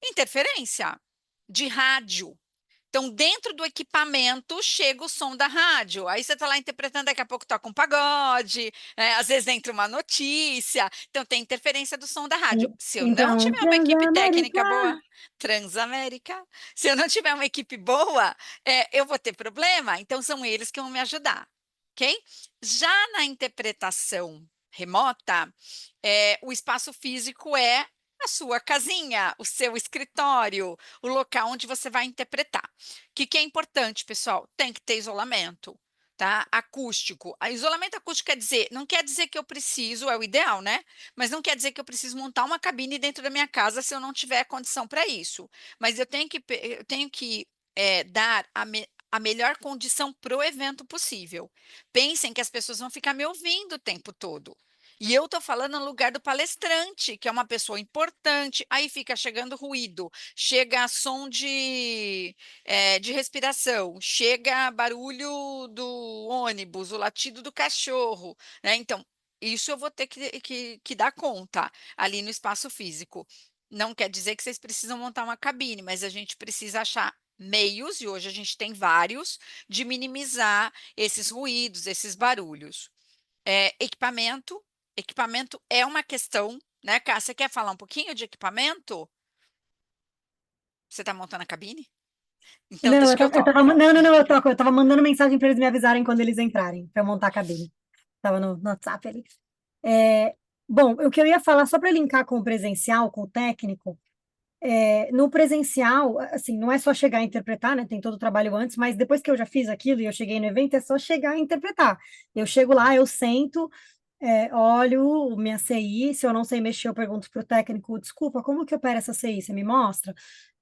interferência de rádio. Então, dentro do equipamento chega o som da rádio. Aí você está lá interpretando, daqui a pouco toca um pagode, né? Às vezes entra uma notícia. Então, tem interferência do som da rádio. Se eu não Então, tiver uma equipe Transamérica. técnica boa, Transamérica, se eu não tiver uma equipe boa, eu vou ter problema. Então, são eles que vão me ajudar, ok? Já na interpretação remota, o espaço físico é a sua casinha, o seu escritório, o local onde você vai interpretar. O que é importante, pessoal? Tem que ter isolamento, tá? Acústico. Isolamento acústico não quer dizer que eu preciso, é o ideal, né? Mas não quer dizer que eu preciso montar uma cabine dentro da minha casa se eu não tiver condição para isso. Mas eu tenho que dar a melhor condição para o evento possível. Pensem que as pessoas vão ficar me ouvindo o tempo todo. E eu estou falando no lugar do palestrante, que é uma pessoa importante, aí fica chegando ruído, chega som de respiração, chega barulho do ônibus, o latido do cachorro, né? Então, isso eu vou ter que dar conta ali no espaço físico. Não quer dizer que vocês precisam montar uma cabine, mas a gente precisa achar meios, e hoje a gente tem vários, de minimizar esses ruídos, esses barulhos. Equipamento. Equipamento é uma questão, né, Cá? Você quer falar um pouquinho de equipamento? Você está montando a cabine? Então, Não, deixa que eu toco. eu tava mandando mensagem para eles me avisarem quando eles entrarem, para eu montar a cabine. Tava no WhatsApp ali. É, bom, o que eu ia falar, só para linkar com o presencial, com o técnico, no presencial, assim, não é só chegar a interpretar, né? Tem todo o trabalho antes, mas depois que eu já fiz aquilo e eu cheguei no evento, é só chegar a interpretar. Eu chego lá, eu sento, olho minha CI, se eu não sei mexer, eu pergunto para o técnico, desculpa, como que opera essa CI? Você me mostra?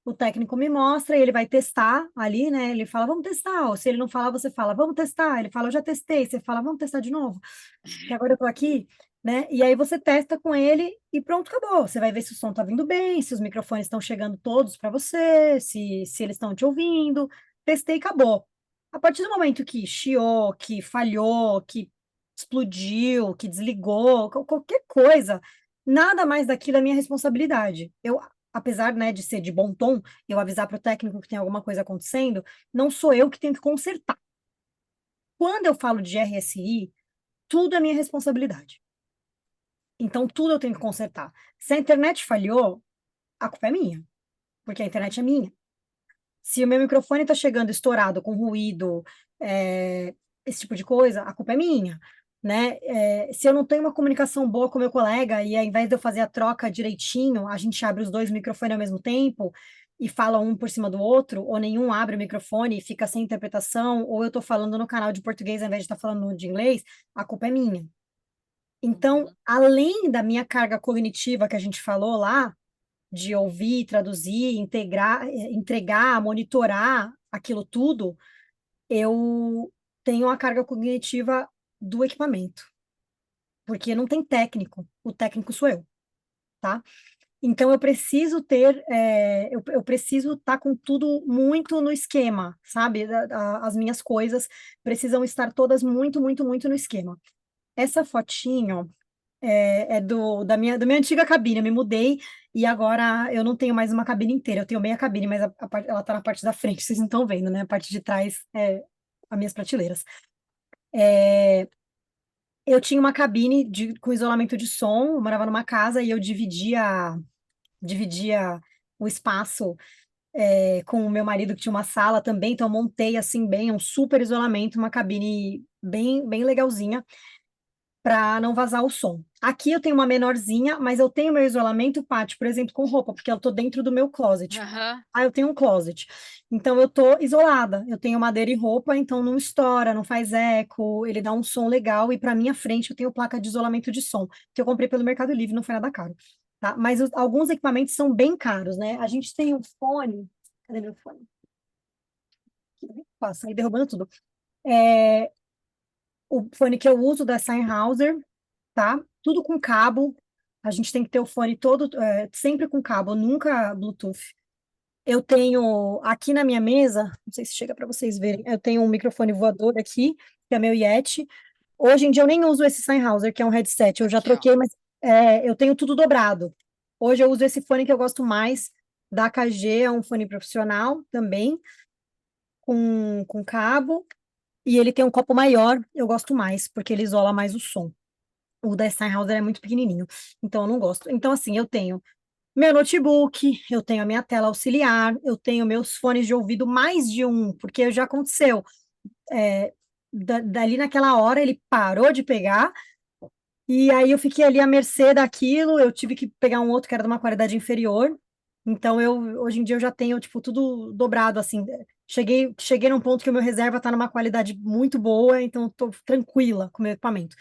O técnico me mostra e ele vai testar ali, né? Ele fala, vamos testar. Ou se ele não falar, você fala, vamos testar. Ele fala, eu já testei. Você fala, vamos testar de novo, que agora eu tô aqui, né? E aí você testa com ele e pronto, acabou. Você vai ver se o som tá vindo bem, se os microfones estão chegando todos para você, se eles estão te ouvindo. Testei, acabou. A partir do momento que chiou, que falhou, que explodiu, que desligou, qualquer coisa, nada mais daquilo é minha responsabilidade. Eu, apesar, né, de ser de bom tom, eu avisar para o técnico que tem alguma coisa acontecendo, não sou eu que tenho que consertar. Quando eu falo de RSI, tudo é minha responsabilidade. Então, tudo eu tenho que consertar. Se a internet falhou, a culpa é minha, porque a internet é minha. Se o meu microfone está chegando estourado, com ruído, esse tipo de coisa, a culpa é minha, né? Se eu não tenho uma comunicação boa com o meu colega e ao invés de eu fazer a troca direitinho, a gente abre os dois microfones ao mesmo tempo e fala um por cima do outro, ou nenhum abre o microfone e fica sem interpretação, ou eu estou falando no canal de português ao invés de estar falando de inglês, a culpa é minha. Então, além da minha carga cognitiva que a gente falou lá, de ouvir, traduzir, integrar, entregar, monitorar aquilo tudo, eu tenho a carga cognitiva do equipamento, porque não tem técnico, o técnico sou eu, tá? Então eu preciso ter, eu preciso estar com tudo muito no esquema, sabe? As minhas coisas precisam estar todas muito, muito, muito no esquema. Essa fotinho da minha antiga cabine. Eu me mudei e agora eu não tenho mais uma cabine inteira. Eu tenho meia cabine, mas ela tá na parte da frente, vocês não estão vendo, né? A parte de trás as minhas prateleiras. Eu tinha uma cabine com isolamento de som, eu morava numa casa e eu dividia o espaço com o meu marido, que tinha uma sala também, então eu montei assim bem, um super isolamento, uma cabine bem, bem legalzinha. para não vazar o som. Aqui eu tenho uma menorzinha, mas eu tenho meu isolamento, Paty, por exemplo, com roupa, porque eu tô dentro do meu closet. Aham. Ah, eu tenho um closet. Então eu tô isolada. Eu tenho madeira e roupa, então não estoura, não faz eco, ele dá um som legal. E para minha frente eu tenho placa de isolamento de som, que eu comprei pelo Mercado Livre, não foi nada caro. Tá? Mas alguns equipamentos são bem caros, né? A gente tem um fone. Cadê meu fone? Passa aí derrubando tudo. É, o fone que eu uso da Sennheiser, tá? Tudo com cabo. A gente tem que ter o fone todo, sempre com cabo, nunca Bluetooth. Eu tenho aqui na minha mesa, não sei se chega para vocês verem, eu tenho um microfone voador aqui, que é meu Yeti. Hoje em dia eu nem uso esse Sennheiser, que é um headset, eu já Aqui, ó. troquei, mas eu tenho tudo dobrado. Hoje eu uso esse fone que eu gosto mais, da AKG, é um fone profissional também, com cabo, e ele tem um copo maior, eu gosto mais, porque ele isola mais o som. O da Sennheiser é muito pequenininho, então eu não gosto. Então, assim, eu tenho meu notebook, eu tenho a minha tela auxiliar, eu tenho meus fones de ouvido, mais de um, porque já aconteceu. Dali naquela hora ele parou de pegar, e aí eu fiquei ali à mercê daquilo, eu tive que pegar um outro que era de uma qualidade inferior. Então hoje em dia eu já tenho tipo tudo dobrado assim. Cheguei num ponto que o meu reserva está numa qualidade muito boa, então eu tô tranquila com o meu equipamento.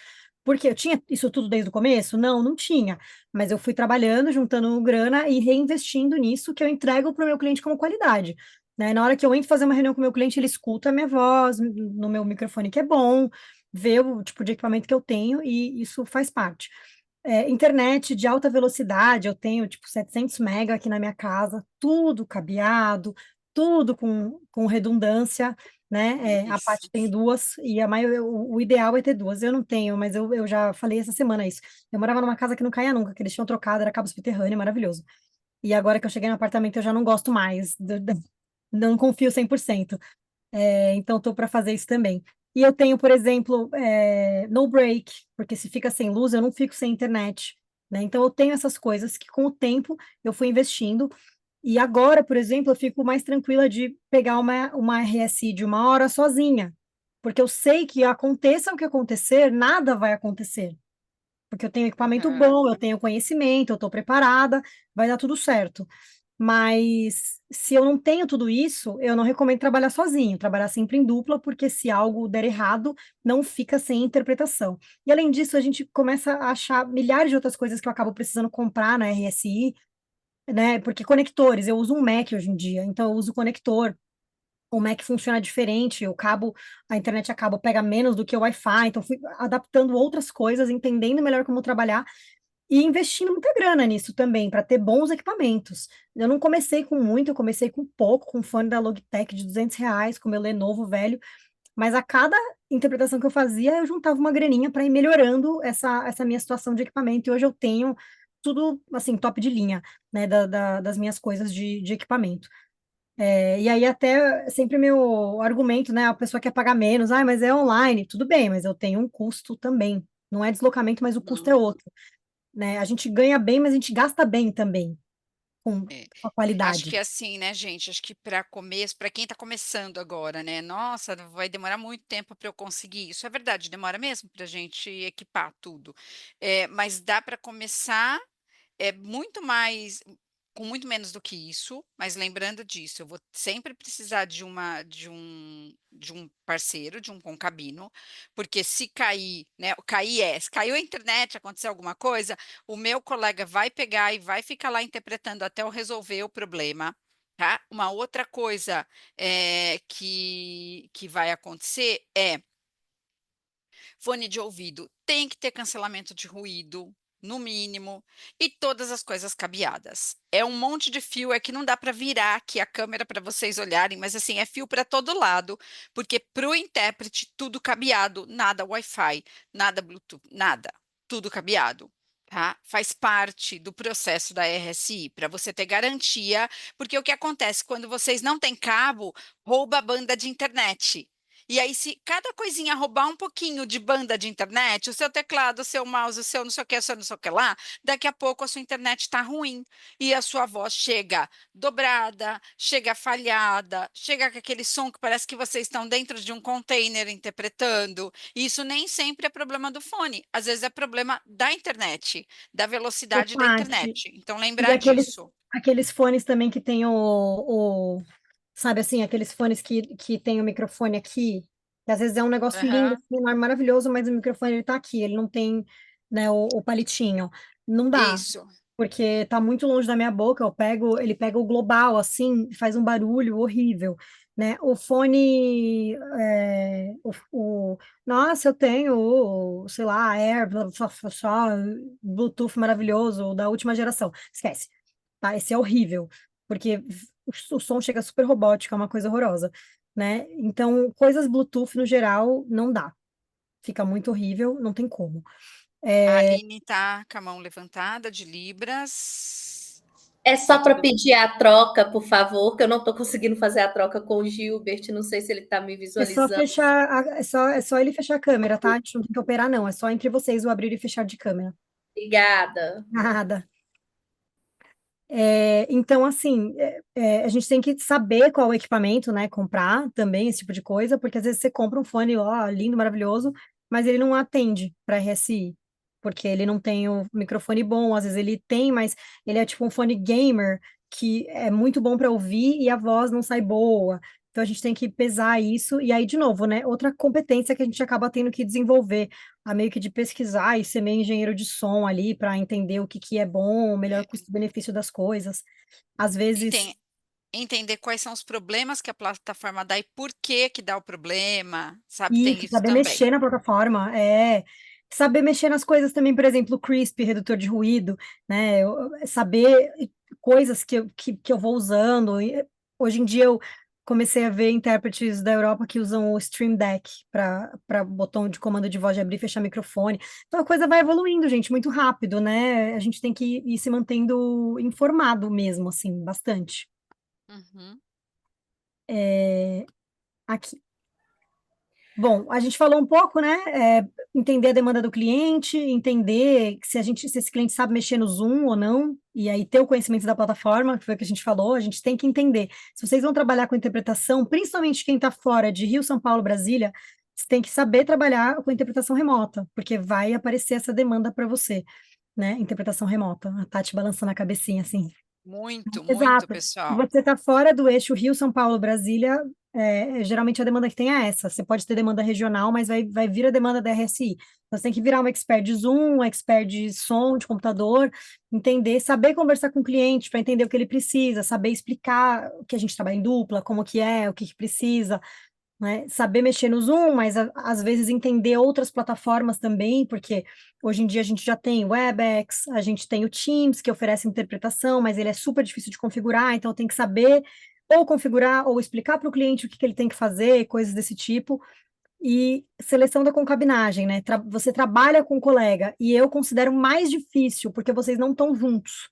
Porque eu tinha isso tudo desde o começo? Não, não tinha. Mas eu fui trabalhando, juntando grana e reinvestindo nisso que eu entrego para o meu cliente como qualidade. Né? Na hora que eu entro fazer uma reunião com o meu cliente, ele escuta a minha voz no meu microfone que é bom, vê o tipo de equipamento que eu tenho e isso faz parte. Internet de alta velocidade, eu tenho tipo 700 mega aqui na minha casa, tudo cabeado, tudo com redundância, né? A Paty Isso. tem duas e a maioria, o ideal é ter duas. Eu não tenho, mas eu já falei essa semana isso. Eu morava numa casa que não caía nunca, que eles tinham trocado, era cabo subterrâneo, maravilhoso. E agora que eu cheguei no apartamento, eu já não gosto mais, não confio 100%. Então, estou para fazer isso também. E eu tenho, por exemplo, no break, porque se fica sem luz, eu não fico sem internet, né? Então, eu tenho essas coisas que, com o tempo, eu fui investindo. E agora, por exemplo, eu fico mais tranquila de pegar uma RSI de 1 hora sozinha, porque eu sei que aconteça o que acontecer, nada vai acontecer. Porque eu tenho equipamento Aham. bom, eu tenho conhecimento, eu estou preparada, vai dar tudo certo. Mas se eu não tenho tudo isso, eu não recomendo trabalhar sozinho, trabalhar sempre em dupla, porque se algo der errado, não fica sem interpretação. E além disso, a gente começa a achar milhares de outras coisas que eu acabo precisando comprar na RSI, né? Porque conectores, eu uso um Mac hoje em dia, então eu uso conector. O Mac funciona diferente, o cabo, a internet a cabo pega menos do que o Wi-Fi, então fui adaptando outras coisas, entendendo melhor como trabalhar e investindo muita grana nisso também, para ter bons equipamentos. Eu não comecei com muito, eu comecei com pouco, com um fone da Logitech de R$ 200, com meu Lenovo velho, mas a cada interpretação que eu fazia, eu juntava uma graninha para ir melhorando essa minha situação de equipamento, e hoje eu tenho tudo, assim, top de linha, né, das minhas coisas de equipamento. E aí até sempre meu argumento, né, a pessoa quer pagar menos, mas é online, tudo bem, mas eu tenho um custo também, não é deslocamento, mas o custo é Uhum. outro, né? A gente ganha bem, mas a gente gasta bem também, É. com a Acho que qualidade. é assim, né, gente? Acho que para começo, para quem está começando agora, né? Nossa, vai demorar muito tempo para eu conseguir. Isso é verdade, demora mesmo para a gente equipar tudo. Mas dá para começar muito mais, com muito menos do que isso, mas lembrando disso, eu vou sempre precisar de um parceiro, de um concabino, porque se cair, né, se caiu a internet, acontecer alguma coisa, o meu colega vai pegar e vai ficar lá interpretando até eu resolver o problema. Tá? Uma outra coisa que vai acontecer é fone de ouvido tem que ter cancelamento de ruído, no mínimo, e todas as coisas cabeadas. É um monte de fio, é que não dá para virar aqui a câmera para vocês olharem, mas assim, é fio para todo lado, porque para o intérprete tudo cabeado, nada Wi-Fi, nada Bluetooth, nada, tudo cabeado. Tá? Faz parte do processo da RSI, para você ter garantia, porque o que acontece quando vocês não têm cabo, rouba a banda de internet. E aí, se cada coisinha roubar um pouquinho de banda de internet, o seu teclado, o seu mouse, o seu não sei o que, o seu não sei o que lá, daqui a pouco a sua internet está ruim e a sua voz chega dobrada, chega falhada, chega com aquele som que parece que vocês estão dentro de um container interpretando. E isso nem sempre é problema do fone, às vezes é problema da internet, da Ô, velocidade da Paty, internet. Então, e lembrar aqueles, disso. aqueles fones também que tem sabe assim, aqueles fones que tem o microfone aqui, que às vezes é um negócio lindo, Aham, assim, enorme, maravilhoso, mas o microfone ele tá aqui, ele não tem, né, o palitinho. Não dá, isso. porque tá muito longe da minha boca, ele pega o global, assim, e faz um barulho horrível, né? O fone, nossa, eu tenho, sei lá, Bluetooth maravilhoso, da última geração. Esquece, tá? Esse é horrível, porque o som chega super robótico, é uma coisa horrorosa, né? Então, coisas Bluetooth no geral, não dá. Fica muito horrível, não tem como. A É, Aline está com a mão levantada de Libras. É Tá só para tudo. pedir a troca, por favor, que eu não estou conseguindo fazer a troca com o Gilbert. Não sei se ele está me É só visualizando. fechar, é só ele fechar a câmera, tá? A gente não tem que operar, não. É só entre vocês o abrir e fechar de câmera. Obrigada. Nada. Então, assim, a gente tem que saber qual equipamento, né? Comprar também, esse tipo de coisa, porque às vezes você compra um fone, ó, lindo, maravilhoso, mas ele não atende para RSI, porque ele não tem o microfone bom, às vezes ele tem, mas ele é tipo um fone gamer, que é muito bom para ouvir e a voz não sai boa. Então a gente tem que pesar isso, e aí, de novo, né? Outra competência que a gente acaba tendo que desenvolver, a meio que de pesquisar e ser meio engenheiro de som ali para entender o que que é bom, o melhor custo-benefício das coisas. Às vezes, Entender quais são os problemas que a plataforma dá e por que que dá o problema, sabe? Tem isso, isso saber também. mexer na plataforma, saber mexer nas coisas também, por exemplo, o Crisp, redutor de ruído, né? Saber coisas que eu vou usando. Hoje em dia eu comecei a ver intérpretes da Europa que usam o Stream Deck para botão de comando de voz de abrir e fechar microfone. Então a coisa vai evoluindo, gente, muito rápido, né? A gente tem que ir se mantendo informado mesmo, assim, bastante. Uhum. Aqui. Bom, a gente falou um pouco, né? Entender a demanda do cliente, entender se esse cliente sabe mexer no Zoom ou não, e aí ter o conhecimento da plataforma, que foi o que a gente falou, a gente tem que entender. Se vocês vão trabalhar com interpretação, principalmente quem está fora de Rio, São Paulo, Brasília, você tem que saber trabalhar com interpretação remota, porque vai aparecer essa demanda para você, né? Interpretação remota. A Tati balançando a cabecinha assim. Muito, muito, Exato. Se pessoal. você está fora do eixo Rio, São Paulo, Brasília, geralmente a demanda que tem é essa. Você pode ter demanda regional, mas vai vir a demanda da RSI. Então, você tem que virar um expert de Zoom, um expert de som, de computador, entender, saber conversar com o cliente para entender o que ele precisa, saber explicar o que a gente trabalha em dupla, como que é, o que que precisa, né? Saber mexer no Zoom, mas às vezes entender outras plataformas também, porque hoje em dia a gente já tem o Webex, a gente tem o Teams, que oferece interpretação, mas ele é super difícil de configurar, então tem que saber ou configurar ou explicar para o cliente o que que ele tem que fazer, coisas desse tipo. E seleção da concabinagem, né? Você trabalha com um colega, e eu considero mais difícil, porque vocês não estão juntos.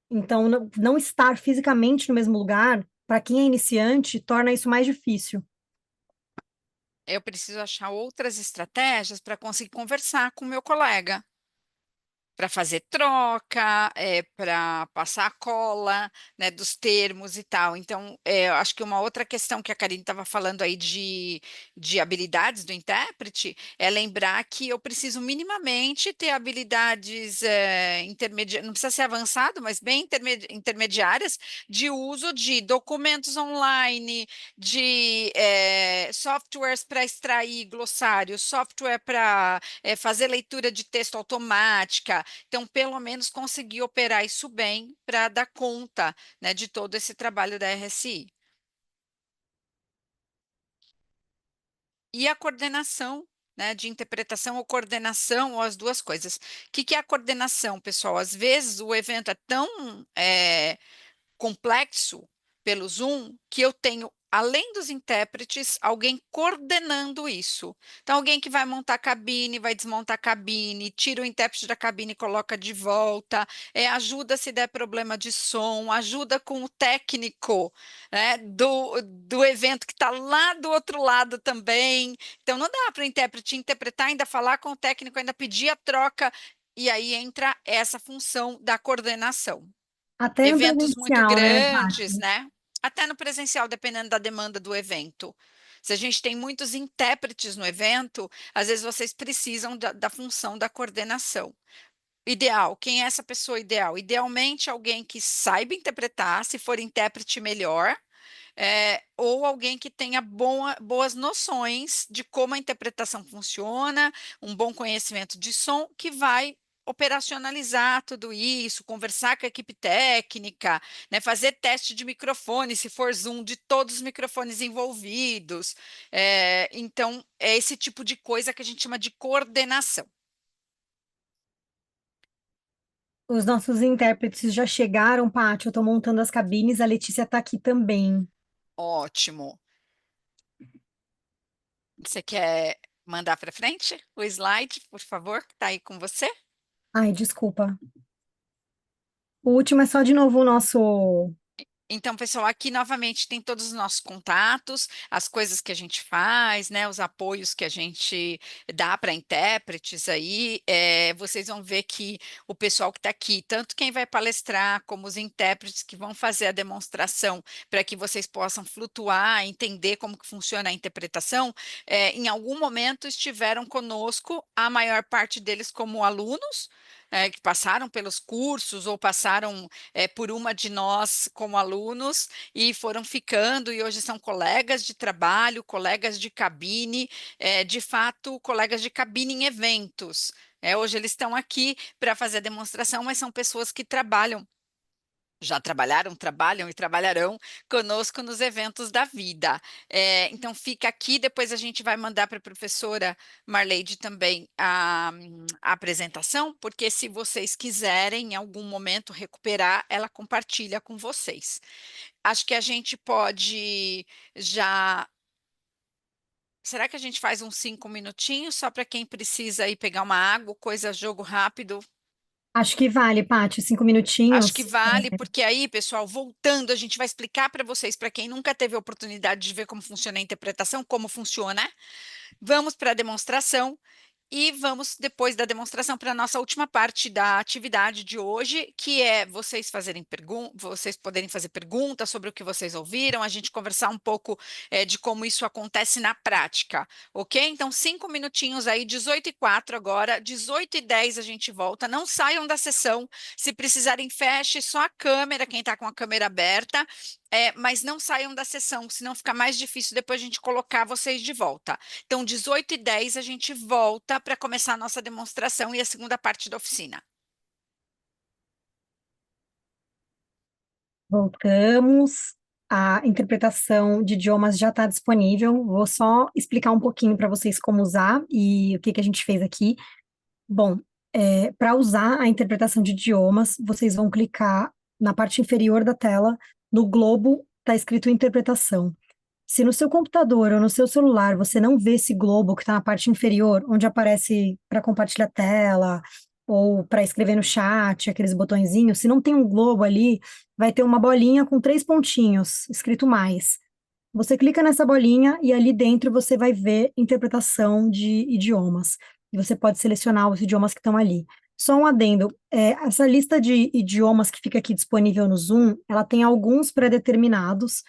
Então, não estar fisicamente no mesmo lugar, para quem é iniciante, torna isso mais difícil. Eu preciso achar outras estratégias para conseguir conversar com o meu colega, para fazer troca, para passar a cola, né, dos termos e tal. Então, eu acho que uma outra questão que a Karine estava falando aí de habilidades do intérprete é lembrar que eu preciso minimamente ter habilidades intermediárias, não precisa ser avançado, mas bem intermediárias, de uso de documentos online, de softwares para extrair glossário, software para fazer leitura de texto automática. Então, pelo menos conseguir operar isso bem para dar conta, né, de todo esse trabalho da RSI. E a coordenação, né, de interpretação ou coordenação, ou as duas coisas. O que que é a coordenação, pessoal? Às vezes o evento é tão complexo pelo Zoom que eu tenho além dos intérpretes, alguém coordenando isso. Então, alguém que vai montar a cabine, vai desmontar a cabine, tira o intérprete da cabine e coloca de volta, ajuda se der problema de som, ajuda com o técnico, né, do evento que está lá do outro lado também. Então, não dá para o intérprete interpretar, ainda falar com o técnico, ainda pedir a troca, e aí entra essa função da coordenação. Até no Eventos muito presencial, né, grandes, Paty? né? Até no presencial, dependendo da demanda do evento. Se a gente tem muitos intérpretes no evento, às vezes vocês precisam da função da coordenação. Ideal, quem é essa pessoa ideal? Idealmente, alguém que saiba interpretar, se for intérprete, melhor, ou alguém que tenha boas noções de como a interpretação funciona, um bom conhecimento de som, que vai operacionalizar tudo isso, conversar com a equipe técnica, né, fazer teste de microfone, se for Zoom, de todos os microfones envolvidos. Então, é esse tipo de coisa que a gente chama de coordenação. Os nossos intérpretes já chegaram, Paty. Eu estou montando as cabines, a Letícia está aqui também. Ótimo. Você quer mandar para frente o slide, por favor, que está aí com você? Ai, desculpa. O último é só de novo o nosso. Então, pessoal, aqui novamente tem todos os nossos contatos, as coisas que a gente faz, né, os apoios que a gente dá para intérpretes aí. Vocês vão ver que o pessoal que está aqui, tanto quem vai palestrar, como os intérpretes que vão fazer a demonstração para que vocês possam flutuar, entender como que funciona a interpretação, em algum momento estiveram conosco, a maior parte deles como alunos, que passaram pelos cursos ou passaram por uma de nós como alunos e foram ficando e hoje são colegas de trabalho, colegas de cabine, de fato, colegas de cabine em eventos. Hoje eles estão aqui para fazer a demonstração, mas são pessoas que trabalham. Já trabalharam, trabalham e trabalharão conosco nos eventos da vida. Então, fica aqui, depois a gente vai mandar para a professora Marleide também a apresentação, porque se vocês quiserem em algum momento recuperar, ela compartilha com vocês. Acho que a gente pode já. Será que a gente faz uns 5 minutinhos só para quem precisa ir pegar uma água, coisa, jogo rápido? Acho que vale, Paty, 5 Acho que minutinhos. vale, porque aí, pessoal, voltando, a gente vai explicar para vocês, para quem nunca teve a oportunidade de ver como funciona a interpretação, como funciona. Vamos para a demonstração e vamos, depois da demonstração, para a nossa última parte da atividade de hoje, que é vocês poderem fazer perguntas sobre o que vocês ouviram, a gente conversar um pouco de como isso acontece na prática, ok? Então, 5 minutinhos aí, 18h04 agora, 18h10 a gente volta. Não saiam da sessão, se precisarem, feche só a câmera, quem está com a câmera aberta, mas não saiam da sessão, senão fica mais difícil depois a gente colocar vocês de volta. Então, 18h10 a gente volta para começar a nossa demonstração e a segunda parte da oficina. Voltamos. A interpretação de idiomas já está disponível. Vou só explicar um pouquinho para vocês como usar e o que que a gente fez aqui. Bom, para usar a interpretação de idiomas, vocês vão clicar na parte inferior da tela, no globo está escrito interpretação. Se no seu computador ou no seu celular você não vê esse globo que está na parte inferior, onde aparece para compartilhar tela ou para escrever no chat, aqueles botõezinhos, se não tem um globo ali, vai ter uma bolinha com 3 pontinhos, escrito mais. Você clica nessa bolinha e ali dentro você vai ver interpretação de idiomas. E você pode selecionar os idiomas que estão ali. Só um adendo, essa lista de idiomas que fica aqui disponível no Zoom, ela tem alguns pré-determinados,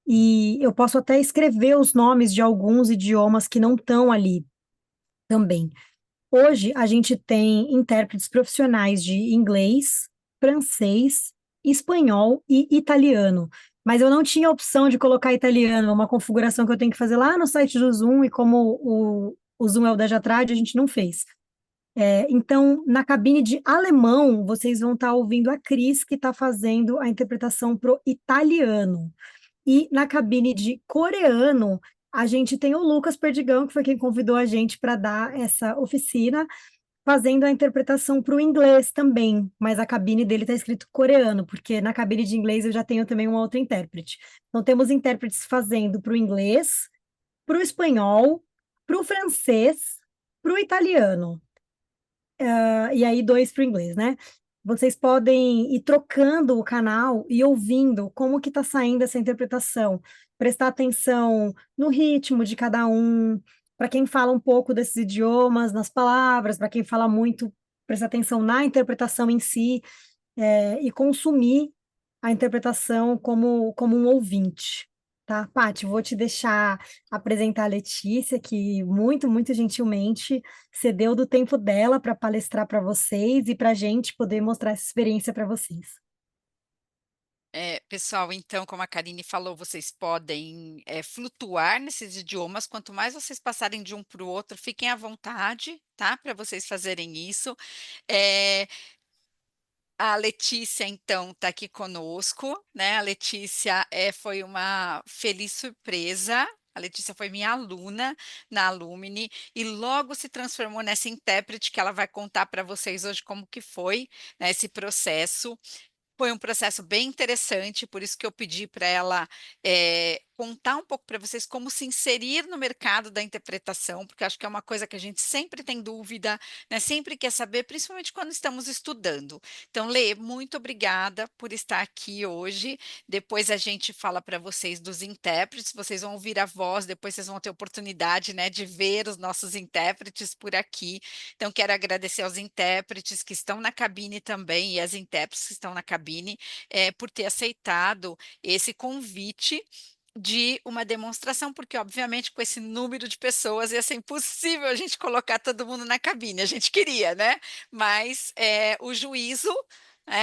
e eu posso até escrever os nomes de alguns idiomas que não estão ali também. Hoje, a gente tem intérpretes profissionais de inglês, francês, espanhol e italiano. Mas eu não tinha opção de colocar italiano, é uma configuração que eu tenho que fazer lá no site do Zoom, e como o Zoom é o da Jatrad, a gente não fez. Então, na cabine de alemão, vocês vão estar ouvindo a Cris, que está fazendo a interpretação para o italiano. E na cabine de coreano, a gente tem o Lucas Perdigão, que foi quem convidou a gente para dar essa oficina. fazendo a interpretação para o inglês também, mas a cabine dele está escrito coreano, porque na cabine de inglês eu já tenho também uma outra intérprete. Então, temos intérpretes fazendo para o inglês, para o espanhol, para o francês, para o italiano. E aí, 2 para o inglês, né? Vocês podem ir trocando o canal e ouvindo como que está saindo essa interpretação. Prestar atenção no ritmo de cada um. Para quem fala um pouco desses idiomas, nas palavras, para quem fala muito, prestar atenção na interpretação em si, e consumir a interpretação como um ouvinte. Tá, Paty, vou te deixar apresentar a Letícia, que muito gentilmente cedeu do tempo dela para palestrar para vocês e para a gente poder mostrar essa experiência para vocês. Pessoal, então, como a Karine falou, vocês podem flutuar nesses idiomas. Quanto mais vocês passarem de um para o outro, fiquem à vontade, tá? Para vocês fazerem isso. A Letícia, então, está aqui conosco, né? A Letícia foi uma feliz surpresa. A Letícia foi minha aluna na Alumni e logo se transformou nessa intérprete que ela vai contar para vocês hoje como que foi, né, esse processo. Foi um processo bem interessante, por isso que eu pedi para ela contar um pouco para vocês como se inserir no mercado da interpretação, porque acho que é uma coisa que a gente sempre tem dúvida, né? Sempre quer saber, principalmente quando estamos estudando. Então, Lê, muito obrigada por estar aqui hoje. Depois a gente fala para vocês dos intérpretes, vocês vão ouvir a voz, depois vocês vão ter oportunidade, né, de ver os nossos intérpretes por aqui. Então, quero agradecer aos intérpretes que estão na cabine também e as intérpretes que estão na cabine por ter aceitado esse convite de uma demonstração, porque obviamente com esse número de pessoas ia ser impossível a gente colocar todo mundo na cabine, a gente queria, né? Mas o juízo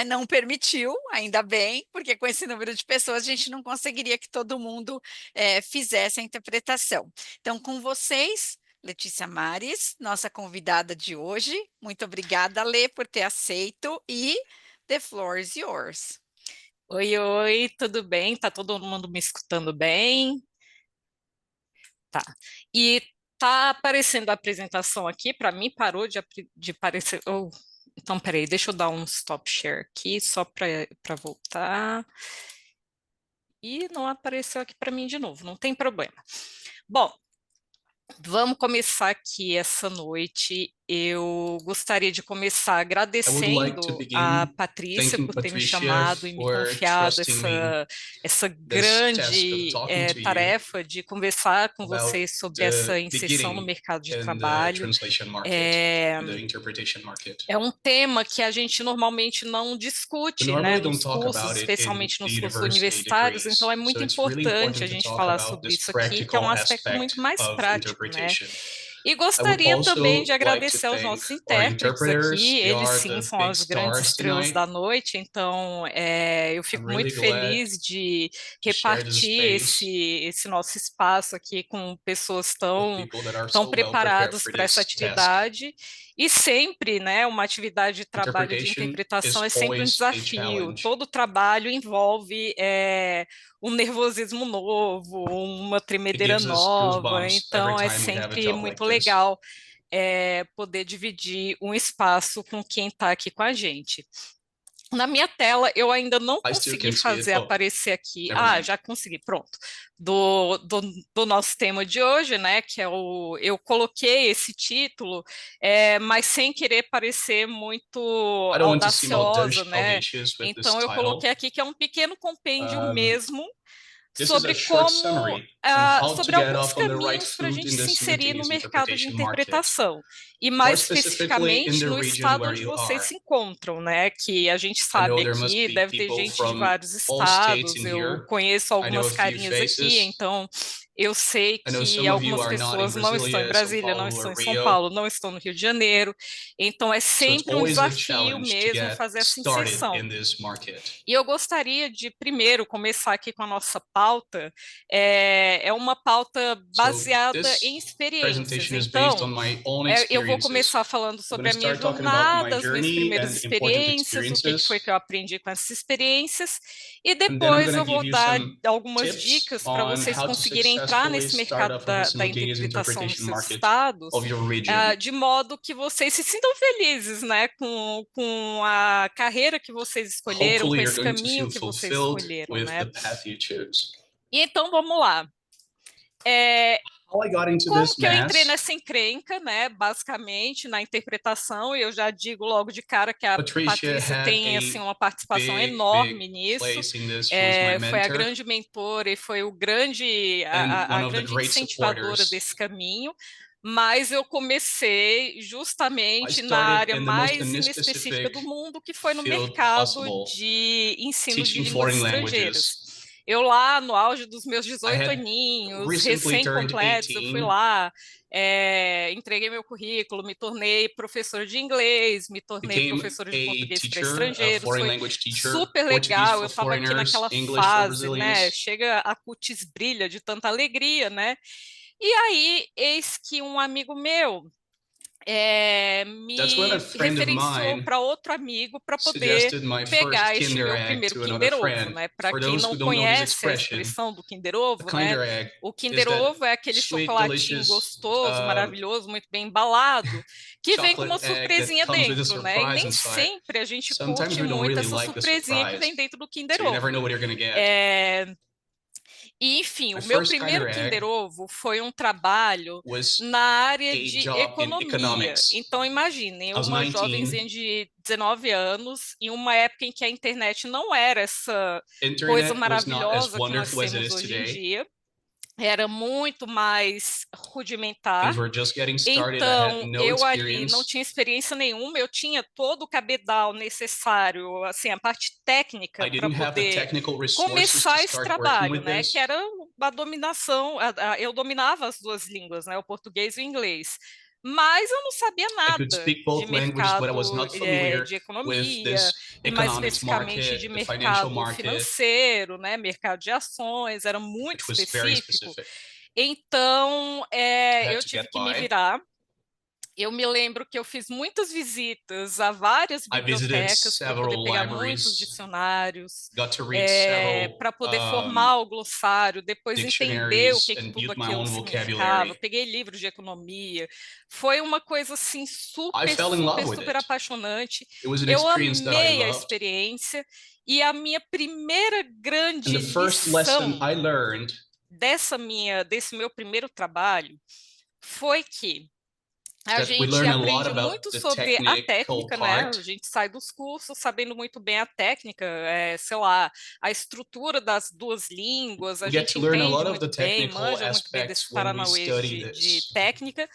não permitiu, ainda bem, porque com esse número de pessoas a gente não conseguiria que todo mundo fizesse a interpretação. Então, com vocês, Letícia Mares, nossa convidada de hoje, muito obrigada, Lê, por ter aceito e the floor is yours. Oi, tudo bem? Tá todo mundo me escutando bem? Tá. E tá aparecendo a apresentação aqui, para mim parou de aparecer. Então, peraí, deixa eu dar um stop share aqui, só para voltar. E não apareceu aqui para mim de novo, não tem problema. Bom, vamos começar aqui essa noite. Eu gostaria de começar agradecendo a Patrícia por ter me chamado e me confiado essa grande tarefa de conversar com vocês sobre essa inserção no mercado de trabalho. É um tema que a gente normalmente não discute, né, nos cursos, especialmente nos cursos universitários, então é muito importante a gente falar sobre isso aqui, que é um aspecto muito mais prático, né? E gostaria também de agradecer aos nossos intérpretes aqui, eles sim são as grandes estrelas da noite, então eu fico muito feliz de repartir esse nosso espaço aqui com pessoas tão preparadas para essa atividade. E sempre, né, uma atividade de trabalho de interpretação é sempre um desafio. Todo trabalho envolve um nervosismo novo, uma tremedeira nova, então é sempre muito legal poder dividir um espaço com quem está aqui com a gente. Na minha tela, eu ainda não consegui fazer aparecer aqui. Já consegui, pronto. Do nosso tema de hoje, né? Que é eu coloquei esse título, mas sem querer parecer muito audaciosa, né? Então eu coloquei aqui que é um pequeno compêndio mesmo sobre sobre alguns caminhos para a gente se inserir no mercado de interpretação, e mais especificamente no estado onde vocês se encontram, né? Que a gente sabe aqui, deve ter gente de vários estados, eu conheço algumas carinhas aqui, então eu sei que algumas pessoas não estão em Brasília, não estão em São Paulo, não estão no Rio de Janeiro, então é sempre um desafio mesmo fazer essa inserção. E eu gostaria de primeiro começar aqui com a nossa pauta, é uma pauta baseada em experiências, então eu vou começar falando sobre a minha jornada, as minhas primeiras experiências, o que foi que eu aprendi com essas experiências, e depois eu vou dar algumas dicas para vocês conseguirem entrar nesse mercado da interpretação nos seus estados, de modo que vocês se sintam felizes, né, com a carreira que vocês escolheram, com esse caminho que vocês escolheram, né? E então, vamos lá. Como que eu entrei nessa encrenca, né? Basicamente, na interpretação, e eu já digo logo de cara que a Patrícia tem assim, uma participação enorme nisso. Foi a grande mentora e foi a grande incentivadora desse caminho. Mas eu comecei justamente na área mais inespecífica do mundo, que foi no mercado de ensino de línguas estrangeiras. Eu lá, no auge dos meus 18 aninhos, recém-completos, eu fui lá, entreguei meu currículo, me tornei professora de inglês, me tornei professora de português para estrangeiros, foi super legal, eu estava aqui naquela fase, né, chega a cutis brilha de tanta alegria, né, e aí, eis que um amigo meu me referenciou para outro amigo para poder pegar este meu primeiro Kinder Ovo, né? Para quem não conhece a expressão do Kinder Ovo, né? O Kinder Ovo é aquele chocolatinho gostoso, maravilhoso, muito bem embalado, que vem com uma surpresinha dentro, né? E nem sempre a gente curte muito essa surpresinha que vem dentro do Kinder Ovo. E, enfim, o meu primeiro Kinder Ovo foi um trabalho na área de economia. Então, imaginem, uma jovenzinha de 19 anos, em uma época em que a internet não era essa coisa maravilhosa que nós temos hoje em dia. Era muito mais rudimentar. Então, eu ali não tinha experiência nenhuma, eu tinha todo o cabedal necessário, assim, a parte técnica para poder começar esse trabalho, né? Que era a dominação, eu dominava as duas línguas, né? O português e o inglês. Mas eu não sabia nada de mercado de economia, e mais especificamente de mercado financeiro, né? Mercado de ações, era muito específico. Então, eu tive que me virar. Eu me lembro que eu fiz muitas visitas a várias bibliotecas para poder pegar muitos dicionários, para poder formar o glossário, depois entender o que tudo aquilo significava. Peguei livros de economia. Foi uma coisa assim super apaixonante. Eu amei a experiência e a minha primeira grande lição desse meu primeiro trabalho foi que a gente aprende muito sobre a técnica, né? A gente sai dos cursos sabendo muito bem a técnica, sei lá, a estrutura das duas línguas, a gente entende muito bem, manja muito bem desse paranauê de técnica,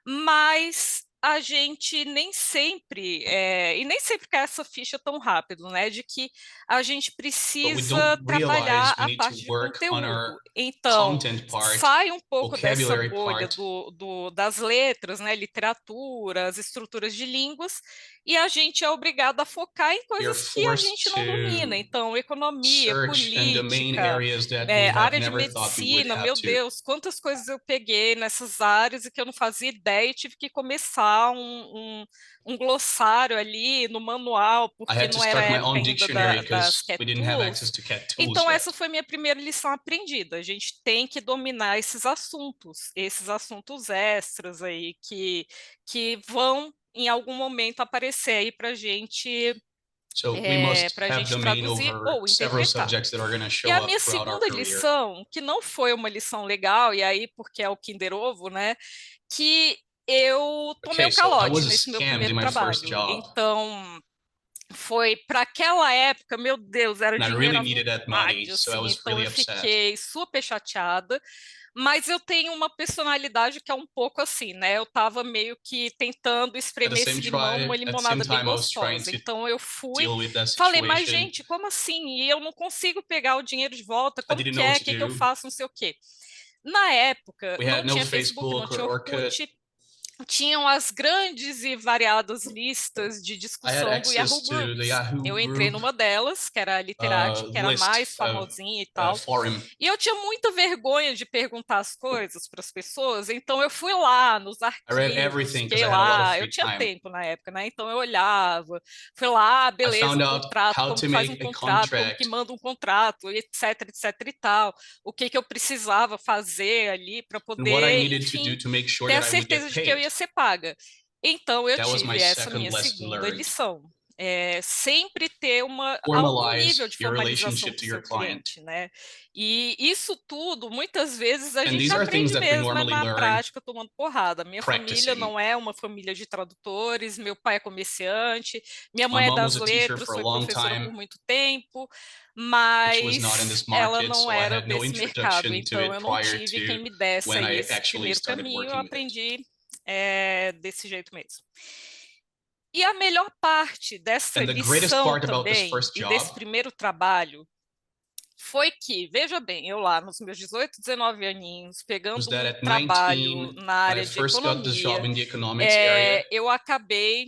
mas a gente nem sempre, e nem sempre cai essa ficha tão rápido, né? De que a gente precisa trabalhar a parte de conteúdo. Então, sai um pouco dessa bolha das letras, né? Literatura, as estruturas de línguas, e a gente é obrigado a focar em coisas que a gente não domina. Então, economia, política, área de medicina, meu Deus, quantas coisas eu peguei nessas áreas e que eu não fazia ideia e tive que começar um glossário ali no manual, porque não era a época ainda das cat tools. Então, essa foi minha primeira lição aprendida. A gente tem que dominar esses assuntos extras aí que vão em algum momento aparecer aí para a gente traduzir ou interpretar. E a minha segunda lição, que não foi uma lição legal, e aí porque é o Kinder Ovo, né, que eu tomei um calote nesse meu primeiro trabalho. Então, foi para aquela época, meu Deus, era dinheiro à vontade, assim, então eu fiquei super chateada. Mas eu tenho uma personalidade que é um pouco assim, né? Eu estava meio que tentando espremer esse limão numa limonada bem gostosa. Então eu falei, mas gente, como assim? E eu não consigo pegar o dinheiro de volta, como que é? O que eu faço? Não sei o quê. Na época, não tinha Facebook, não tinha Orkut. tinham as grandes e variadas listas de discussão do Yahoo Groups. Eu entrei numa delas, que era a Literati, que era a mais famosinha e tal. E eu tinha muita vergonha de perguntar as coisas para as pessoas, então eu fui lá nos arquivos, fiquei lá, eu tinha tempo na época, né? Então eu olhava, fui lá, beleza, o contrato, como que faz um contrato, como que manda um contrato, etc, etc e tal. O que que eu precisava fazer ali para poder, enfim, ter a certeza de que eu ia ser paga. Então, eu tive essa minha segunda lição. Sempre ter algum nível de formalização com o seu cliente, né? E isso tudo, muitas vezes, a gente aprende mesmo na prática, tomando porrada. Minha família não é uma família de tradutores, meu pai é comerciante, minha mãe é das letras, foi professora por muito tempo, mas ela não era desse mercado, então eu não tive quem me desse aí esse primeiro caminho, eu aprendi desse jeito mesmo. E a melhor parte dessa lição também, e desse primeiro trabalho, foi que, veja bem, eu lá nos meus 18, 19 aninhos, pegando um trabalho na área de economia, eu acabei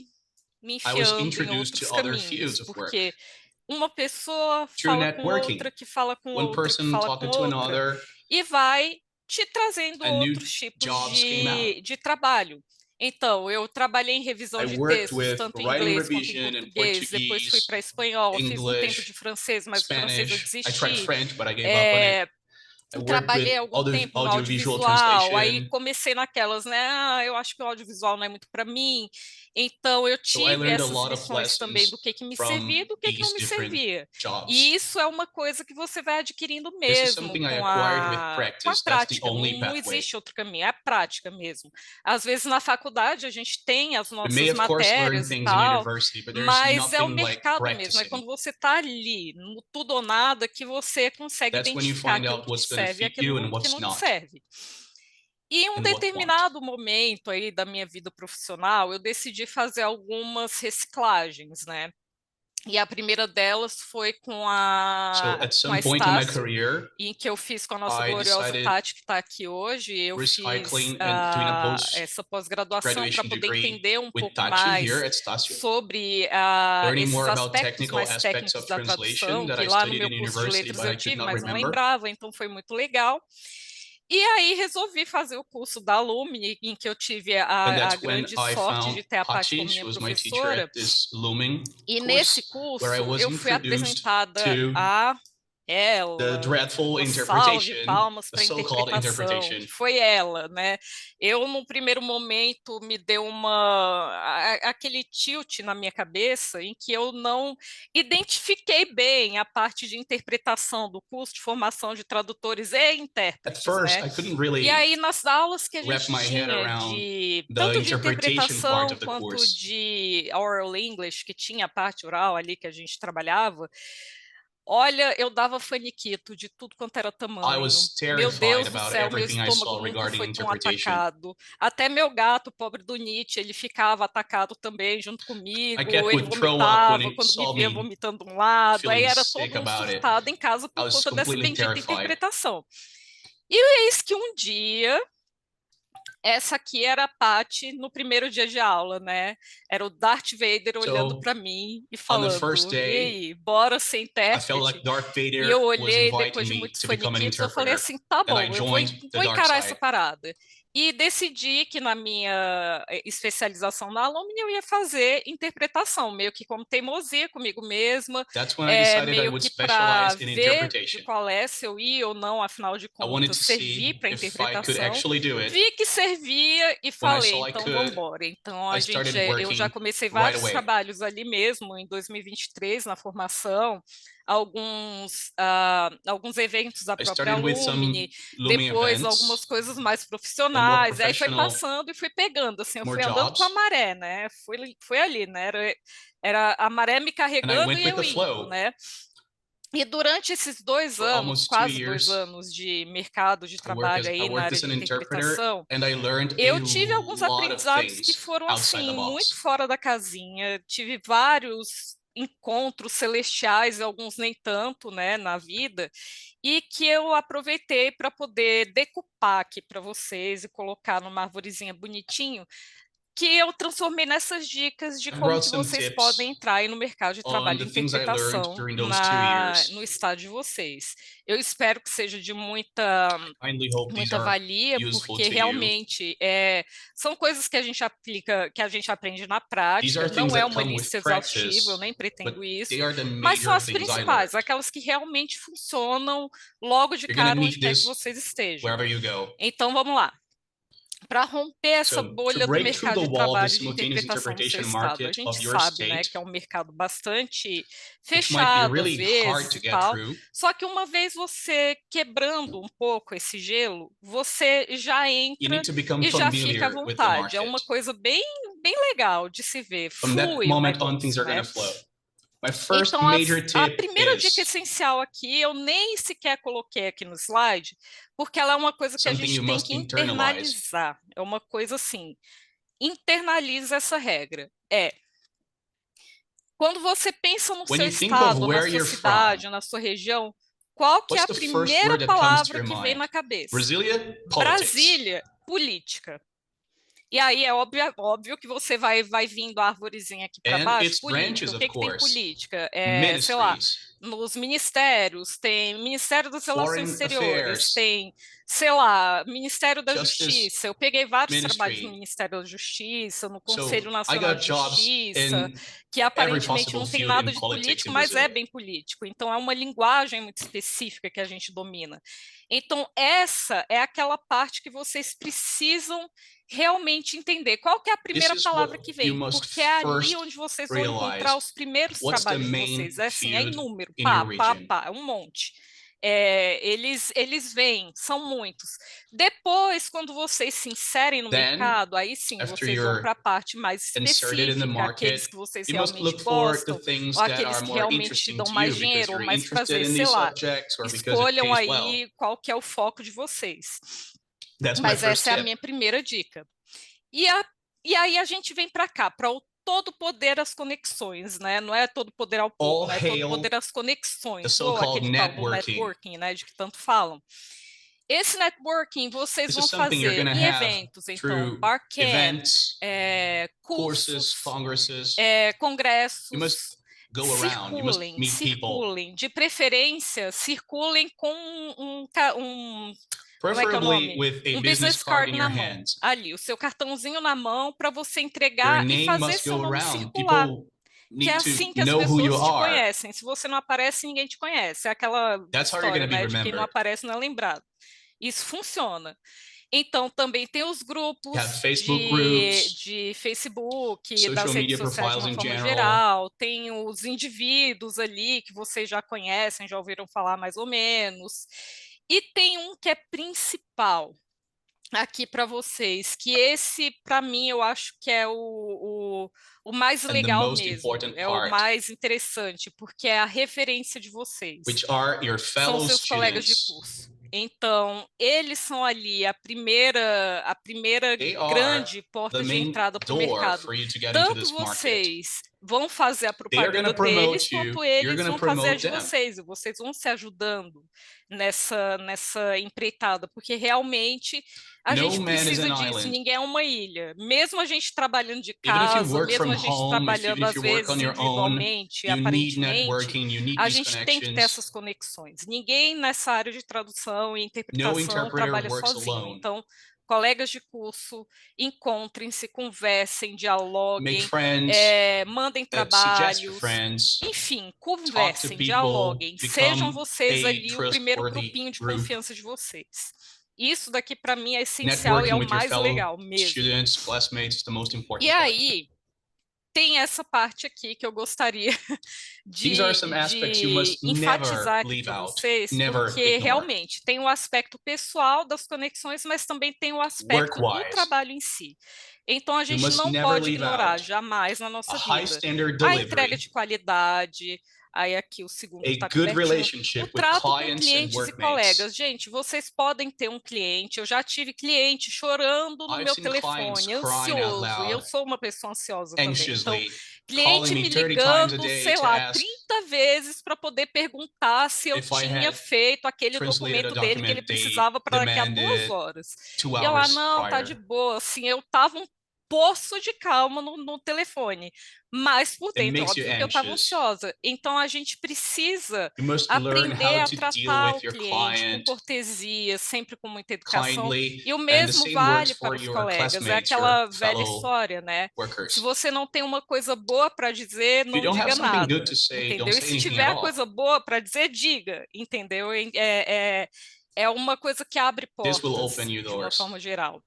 me enfiando em outros caminhos, porque uma pessoa fala com outra, que fala com outra, que fala com outra, e vai te trazendo outros tipos de trabalho. Então, eu trabalhei em revisão de textos, tanto em inglês quanto em português, depois fui para espanhol, fiz um tempo de francês, mas o francês eu desisti. Trabalhei algum tempo no audiovisual, aí comecei naquelas, né? Eu acho que o audiovisual não é muito para mim. Então, eu tive essas lições também do que me servia e do que não me servia. E isso é uma coisa que você vai adquirindo mesmo com a prática. Não existe outro caminho, é a prática mesmo. Às vezes, na faculdade, a gente tem as nossas matérias e tal, mas é o mercado mesmo. É quando você está ali, no tudo ou nada, que você consegue identificar aquilo que te serve e aquilo que não te serve. E em um determinado momento aí da minha vida profissional, eu decidi fazer algumas reciclagens, né? E a primeira delas foi com a Estácio, em que eu fiz com a nossa gloriosa Tati, que está aqui hoje. Eu fiz essa pós-graduação para poder entender um pouco mais sobre esses aspectos mais técnicos da tradução, que lá no meu curso de letras eu tive, mas não lembrava, então foi muito legal. E aí resolvi fazer o curso da Lumine, em que eu tive a grande sorte de ter a Paty como minha professora. E nesse curso eu fui apresentada a ela, uma salva de palmas para a interpretação, que foi ela, né? Eu, num primeiro momento, me deu aquele tilt na minha cabeça, em que eu não identifiquei bem a parte de interpretação do curso de formação de tradutores e intérpretes, né? E aí, nas aulas que a gente tinha, tanto de interpretação quanto de oral English, que tinha a parte oral ali que a gente trabalhava, olha, eu dava faniquito de tudo quanto era tamanho. Meu Deus do céu, meu estômago nunca foi tão atacado. Até meu gato, pobre do Nietzsche, ele ficava atacado também junto comigo. Ele vomitava quando me via vomitando de um lado. Aí era todo mundo surtado em casa por conta dessa bendita interpretação. E eis que um dia... Essa aqui era a Paty no primeiro dia de aula, né? Era o Darth Vader olhando para mim e falando, e aí, bora ser intérprete? E eu olhei, depois de muitos faniquitos, eu falei assim, tá bom, eu vou encarar essa parada. E decidi que na minha especialização na Alumni eu ia fazer interpretação, meio que como teimosia comigo mesma, meio que para ver de qual se eu ia ou não, afinal de contas, servir para interpretação. Vi que servia e falei, então vamos embora. Então eu já comecei vários trabalhos ali mesmo, em 2023, na formação, alguns eventos da própria Lumine, depois algumas coisas mais profissionais, aí foi passando e fui pegando, assim, eu fui andando com a maré, né? Fui ali, né? Era a maré me carregando e eu indo, né? E durante esses 2 anos, quase 2 anos de mercado de trabalho aí na área de interpretação, eu tive alguns aprendizados que foram, assim, muito fora da casinha, tive vários encontros celestiais, alguns nem tanto, né, na vida, e que eu aproveitei para poder decupar aqui para vocês e colocar numa arvorezinha bonitinho, que eu transformei nessas dicas de como que vocês podem entrar aí no mercado de trabalho de interpretação no estado de vocês. Eu espero que seja de muita valia, porque realmente são coisas que a gente aplica, que a gente aprende na prática, não é uma lista exaustiva, eu nem pretendo isso, mas são as principais, aquelas que realmente funcionam logo de cara onde quer que vocês estejam. Então, vamos lá. Para romper essa bolha do mercado de trabalho de interpretação no seu estado, a gente sabe, né, que é um mercado bastante fechado, às vezes, e tal, só que uma vez você quebrando um pouco esse gelo, você já entra e já fica à vontade, é uma coisa bem legal de se ver, flui o negócio, né? Então, a primeira dica essencial aqui, eu nem sequer coloquei aqui no slide, porque ela é uma coisa que a gente tem que internalizar. É uma coisa assim, internaliza essa regra. Quando você pensa no seu estado, na sua cidade, na sua região, qual que é a primeira palavra que vem na cabeça? Brasília, política. E aí é óbvio que você vai vindo a arvorezinha aqui para baixo, política. O que tem política? Sei lá, nos ministérios, tem Ministério das Relações Exteriores, tem, sei lá, Ministério da Justiça. Eu peguei vários trabalhos no Ministério da Justiça, no Conselho Nacional de Justiça, que aparentemente não tem nada de político, mas é bem político. Então, é uma linguagem muito específica que a gente domina. Então, essa é aquela parte que vocês precisam realmente entender. Qual que é a primeira palavra que vem? Porque é ali onde vocês vão encontrar os primeiros trabalhos de vocês. É assim, é inúmero, é um monte. Eles vêm, são muitos. Depois, quando vocês se inserem no mercado, aí sim, vocês vão para a parte mais específica, aqueles que vocês realmente gostam, ou aqueles que realmente dão mais dinheiro, ou mais prazer, sei lá. Escolham aí qual que é o foco de vocês. Mas essa é a minha primeira dica. E aí a gente vem para cá, para o todo poder às conexões, né? Não é todo poder ao povo, né? É todo poder às conexões, ou aquele tal do networking, né? De que tanto falam. Esse networking vocês vão fazer em eventos, então, barcamp, cursos, congressos. Circulem, de preferência, circulem com como é que é o nome? Um business card na mão. Ali, o seu cartãozinho na mão para você entregar e fazer seu nome circular. Que é assim que as pessoas te conhecem. Se você não aparece, ninguém te conhece. É aquela história, né, de quem não aparece não é lembrado. Isso funciona. Então, também tem os grupos de Facebook, das redes sociais de uma forma geral, tem os indivíduos ali que vocês já conhecem, já ouviram falar mais ou menos. E tem um que é principal aqui para vocês, que esse, para mim, eu acho que é o mais legal mesmo, é o mais interessante, porque é a referência de vocês. São seus colegas de curso. Então, eles são ali a primeira grande porta de entrada para o mercado. Tanto vocês vão fazer a propaganda deles, quanto eles vão fazer a de vocês. E vocês vão se ajudando nessa empreitada, porque realmente a gente precisa disso. Ninguém é uma ilha. Mesmo a gente trabalhando de casa, mesmo a gente trabalhando às vezes individualmente, aparentemente, a gente tem que ter essas conexões. Ninguém nessa área de tradução e interpretação trabalha sozinho. Então, colegas de curso, encontrem-se, conversem, dialoguem, mandem trabalhos, enfim, conversem, dialoguem, sejam vocês ali o primeiro grupinho de confiança de vocês. Isso daqui para mim é essencial e é o mais legal mesmo. E aí, tem essa parte aqui que eu gostaria de enfatizar aqui para vocês, porque realmente tem o aspecto pessoal das conexões, mas também tem o aspecto do trabalho em si. Então, a gente não pode ignorar jamais na nossa vida a entrega de qualidade. Aí aqui o segundo está pertinho. O trato com clientes e colegas. Gente, vocês podem ter um cliente. Eu já tive cliente chorando no meu telefone, ansioso. E eu sou uma pessoa ansiosa também. Então, cliente me ligando, sei lá, 30 vezes para poder perguntar se eu tinha feito aquele documento dele que ele precisava para daqui a 2 horas. E eu lá, não, tá de boa. Assim, eu estava poço de calma no telefone, mas por It dentro, makes you óbvio que eu estava anxious. ansiosa. Então, a gente precisa You must learn aprender how a to deal tratar with o your cliente com client cortesia, sempre com muita educação, kindly, e o and the mesmo same works vale for para os your colegas. É classmates, your aquela velha fellow história, né? Se workers. você não tem uma coisa boa para dizer, If you não don't have diga something good nada, to say, don't entendeu? E say se anything tiver at a all. coisa boa para dizer, diga, entendeu? É uma coisa que abre This will portas, open you de uma doors. forma geral.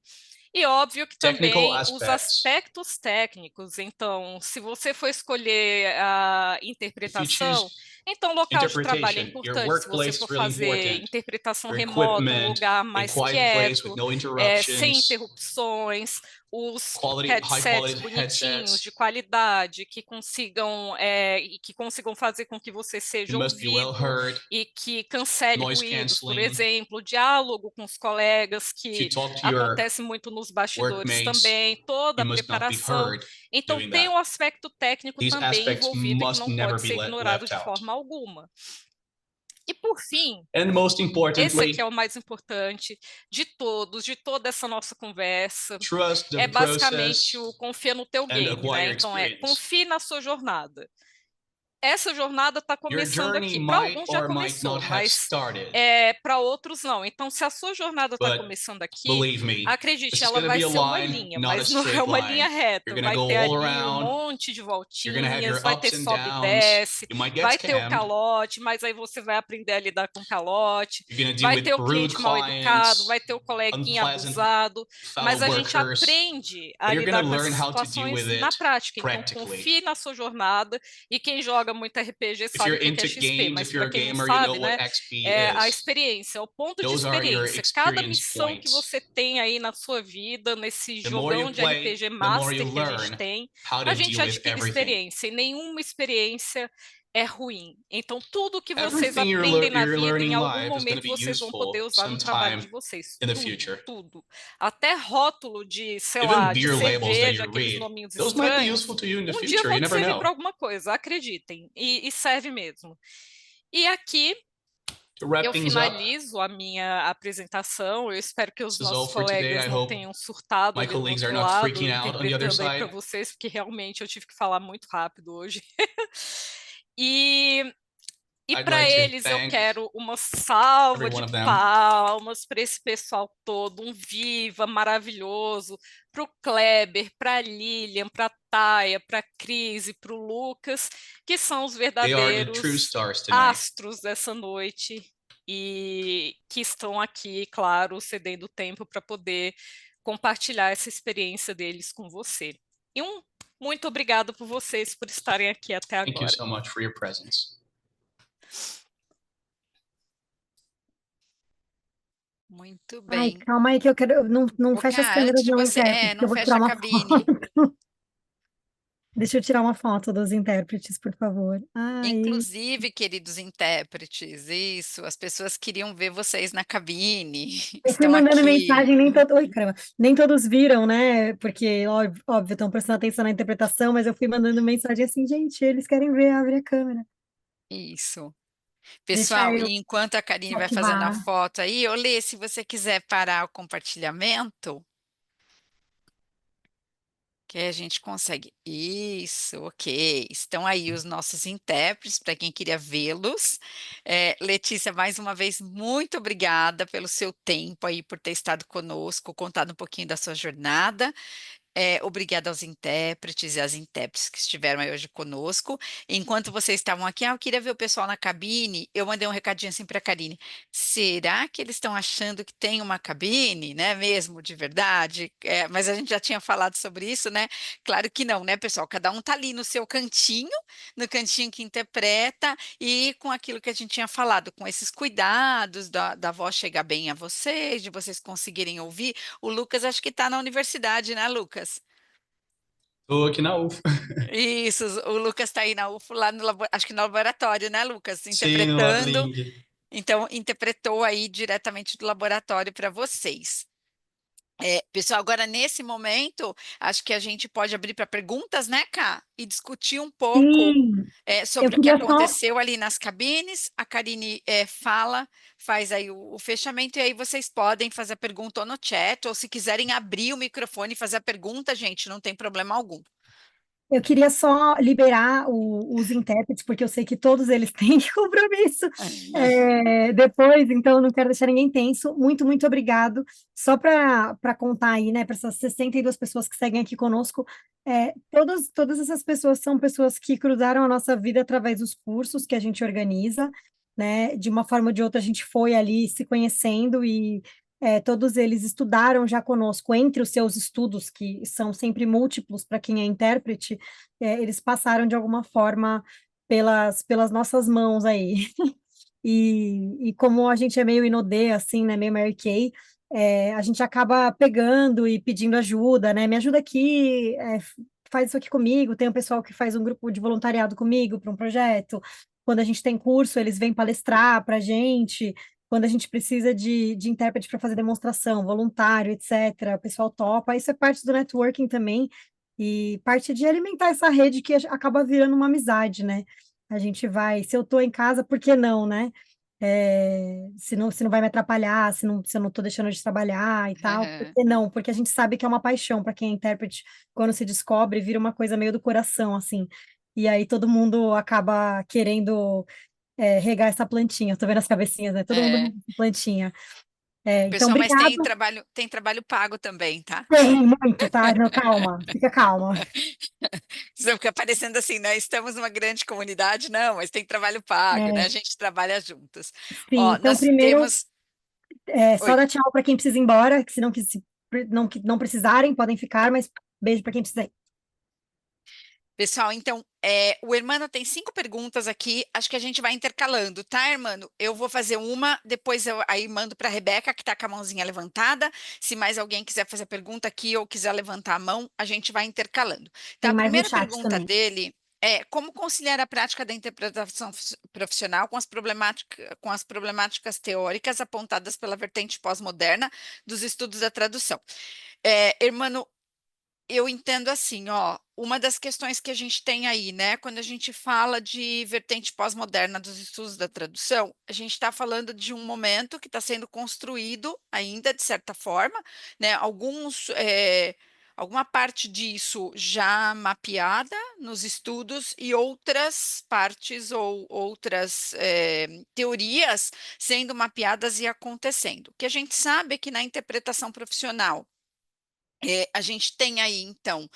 E óbvio que Technical também os aspects. aspectos técnicos. Então, se você for escolher a If you interpretação, choose então local de trabalho é interpretation, your importante. Se você workplace is for really fazer important. interpretação Your remota, um equipment, lugar a mais quiet place with quieto, no sem interruptions, interrupções, os high headsets quality bonitinhos, headsets. de qualidade, que consigam fazer com que você You seja must be well ouvido heard, e que cancele noise ruídos, por canceling. exemplo, diálogo com os colegas, If you que talk to your acontece muito nos bastidores workmates, também, toda you a must not be preparação. heard Então, doing tem that. um aspecto técnico These também aspects envolvido e que must não never pode be ser ignorado left de out. forma alguma. E, por fim, And most esse importantly, aqui é o mais importante de todos, de toda essa nossa conversa. trust the É process basicamente o confia no teu and game, né? acquire Então, experience. confie na sua jornada. Essa jornada está Your começando journey aqui. Para might alguns já or might começou, not have mas started, para outros não. Então, se a sua jornada está but começando aqui, believe me, this acredite, is ela going to vai be a ser uma line, linha, not a mas não é straight uma line. linha reta. You're going to Vai go ter all ali um around. monte de You're going to have voltinhas, your vai ups ter and sobe e downs. desce, You might get vai ter o scammed. calote, mas aí você vai aprender a lidar com calote. You're going to deal Vai with ter o rude cliente mal educado, clients, vai ter o coleguinha unpleasant abusado, mas fellow a gente workers, aprende a but you're going lidar to com learn essas how to deal situações with na it prática. Então, practically. confie na sua jornada. E quem joga muito RPG If sabe you're o que é into XP, games, mas if you're para a quem não gamer, you know sabe, what né, XP é a is. experiência, é o ponto de Those are your experiência. Cada experience missão que points. você tem aí na sua vida, nesse The more you jogão de play, RPG the more you Master que a gente learn tem, how to a gente deal with adquire everything. experiência. E nenhuma experiência é ruim. Então, tudo que vocês Everything aprendem na you're vida, learning em in algum life is going to momento be vocês vão poder useful usar no trabalho sometime de vocês. in the Tudo, future. tudo. Até rótulo de, sei Even lá, de beer labels that cerveja, you aqueles read, nominhos those might be estranhos, useful to you in the um dia future. You vão te never servir know. para alguma coisa, acreditem. E serve mesmo. E aqui To wrap eu things up, finalizo a minha apresentação. Eu espero que os this is all nossos for today. colegas I não hope tenham surtado my ali do colleagues are outro not lado, freaking out on the other interpretando aí para side. vocês, porque realmente eu tive que falar muito rápido hoje. E I'd para like to eles eu thank quero uma salva every de one of them. palmas para esse pessoal todo, um viva maravilhoso, para o Kleber, para a Lilian, para a Taia, para a Cris e para o Lucas, que são os They are the true verdadeiros stars tonight. astros dessa noite e que estão aqui, claro, cedendo tempo para poder compartilhar essa experiência deles com você. E muito obrigado por vocês por estarem aqui até Thank you agora. so much for your presence. Muito Ai, bem. calma aí que eu quero. Não Ô, fecha as Cá, câmeras antes de não, você, intérprete, que não eu vou fecha tirar a uma cabine. foto. Deixa eu tirar uma foto dos intérpretes, por favor. Ai, Inclusive, queridos intérpretes, isso, as pessoas queriam ver vocês na cabine, eu fui estão mandando aqui. mensagem, nem todo... Oi, caramba. Nem todos viram, né? Porque, óbvio, estão prestando atenção na interpretação, mas eu fui mandando mensagem assim, gente, eles querem ver, abre a câmera. Isso. Deixa Pessoal, eu e enquanto a Karine vai fazendo a ativar. foto aí, Olê, se você quiser parar o compartilhamento, que a gente consegue. Isso, ok. Estão aí os nossos intérpretes, para quem queria vê-los. Letícia, mais uma vez, muito obrigada pelo seu tempo aí, por ter estado conosco, contado um pouquinho da sua jornada. Obrigada aos intérpretes e às intérpretes que estiveram aí hoje conosco. Enquanto vocês estavam aqui, eu queria ver o pessoal na cabine. Eu mandei um recadinho assim para a Karine. Será que eles estão achando que tem uma cabine, né? Mesmo, de verdade? Mas a gente já tinha falado sobre isso, né? Claro que não, né, pessoal? Cada um está ali no seu cantinho, no cantinho que interpreta, e com aquilo que a gente tinha falado, com esses cuidados da voz chegar bem a vocês, de vocês conseguirem ouvir. O Lucas acho que está na universidade, né, Lucas? Tô aqui na UF. Isso, o Lucas está aí na UFO, lá no acho que no laboratório, né, Lucas? Sim, no Interpretando. LabLing. Então, interpretou aí diretamente do laboratório para vocês. Pessoal, agora nesse momento, acho que a gente pode abrir para perguntas, né, Ká? E discutir um pouco Sim, eu sobre o que queria só. aconteceu ali nas cabines. A Karine faz aí o fechamento, e aí vocês podem fazer a pergunta ou no chat, ou se quiserem abrir o microfone e fazer a pergunta, gente, não tem problema algum. Eu queria só liberar os intérpretes, porque eu sei que todos eles têm compromisso depois, então eu não quero deixar ninguém tenso. Muito, muito obrigado. Só para contar aí, né, para essas 62 pessoas que seguem aqui conosco, todas essas pessoas são pessoas que cruzaram a nossa vida através dos cursos que a gente organiza, né? De uma forma ou de outra, a gente foi ali se conhecendo e todos eles estudaram já conosco, entre os seus estudos, que são sempre múltiplos para quem é intérprete, eles passaram de alguma forma pelas nossas mãos aí. E como a gente é meio inodê, assim, né, meio Mary Kay, a gente acaba pegando e pedindo ajuda, né? Me ajuda aqui, faz isso aqui comigo. Tem um pessoal que faz um grupo de voluntariado comigo para um projeto. Quando a gente tem curso, eles vêm palestrar para a gente. Quando a gente precisa de intérprete para fazer demonstração, voluntário, etc., o pessoal topa. Isso é parte do networking também, e parte de alimentar essa rede que acaba virando uma amizade, né? A gente vai, se eu estou em casa, por que não, né? Se não vai me atrapalhar, se eu não estou deixando de trabalhar e tal, por que não? Porque a gente sabe que é uma paixão para quem é intérprete, quando se descobre, vira uma coisa meio do coração, assim. E aí todo mundo acaba querendo regar essa plantinha. Eu tô vendo as cabecinhas, né? Todo mundo rega essa plantinha. Então, Pessoal, mas obrigado. tem trabalho pago também, tá? Tem muito, tá? Não, calma, fica calma. Senão fica parecendo assim, né? Estamos numa grande comunidade, não, mas tem trabalho pago, né? A É, gente trabalha juntos. sim, Ó, então nós primeiro, temos. só Oi. dar tchau para quem precisa ir embora, que se não, não precisarem, podem ficar, mas beijo para quem precisa ir. Pessoal, então, o Hermano tem 5 perguntas aqui, acho que a gente vai intercalando, tá, Hermano? Eu vou fazer uma, depois eu aí mando para a Rebeca, que está com a mãozinha levantada. Se mais alguém quiser fazer pergunta aqui ou quiser levantar a mão, a gente vai intercalando. Tá, Tem a mais no primeira chat pergunta também. dele é como conciliar a prática da interpretação profissional com as problemáticas teóricas apontadas pela vertente pós-moderna dos estudos da tradução. Hermano, eu entendo assim, ó, uma das questões que a gente tem aí, né, quando a gente fala de vertente pós-moderna dos estudos da tradução, a gente está falando de um momento que está sendo construído ainda, de certa forma, né, alguma parte disso já mapeada nos estudos e outras partes ou outras teorias sendo mapeadas e acontecendo. O que a gente sabe é que na interpretação profissional, a gente tem aí, então,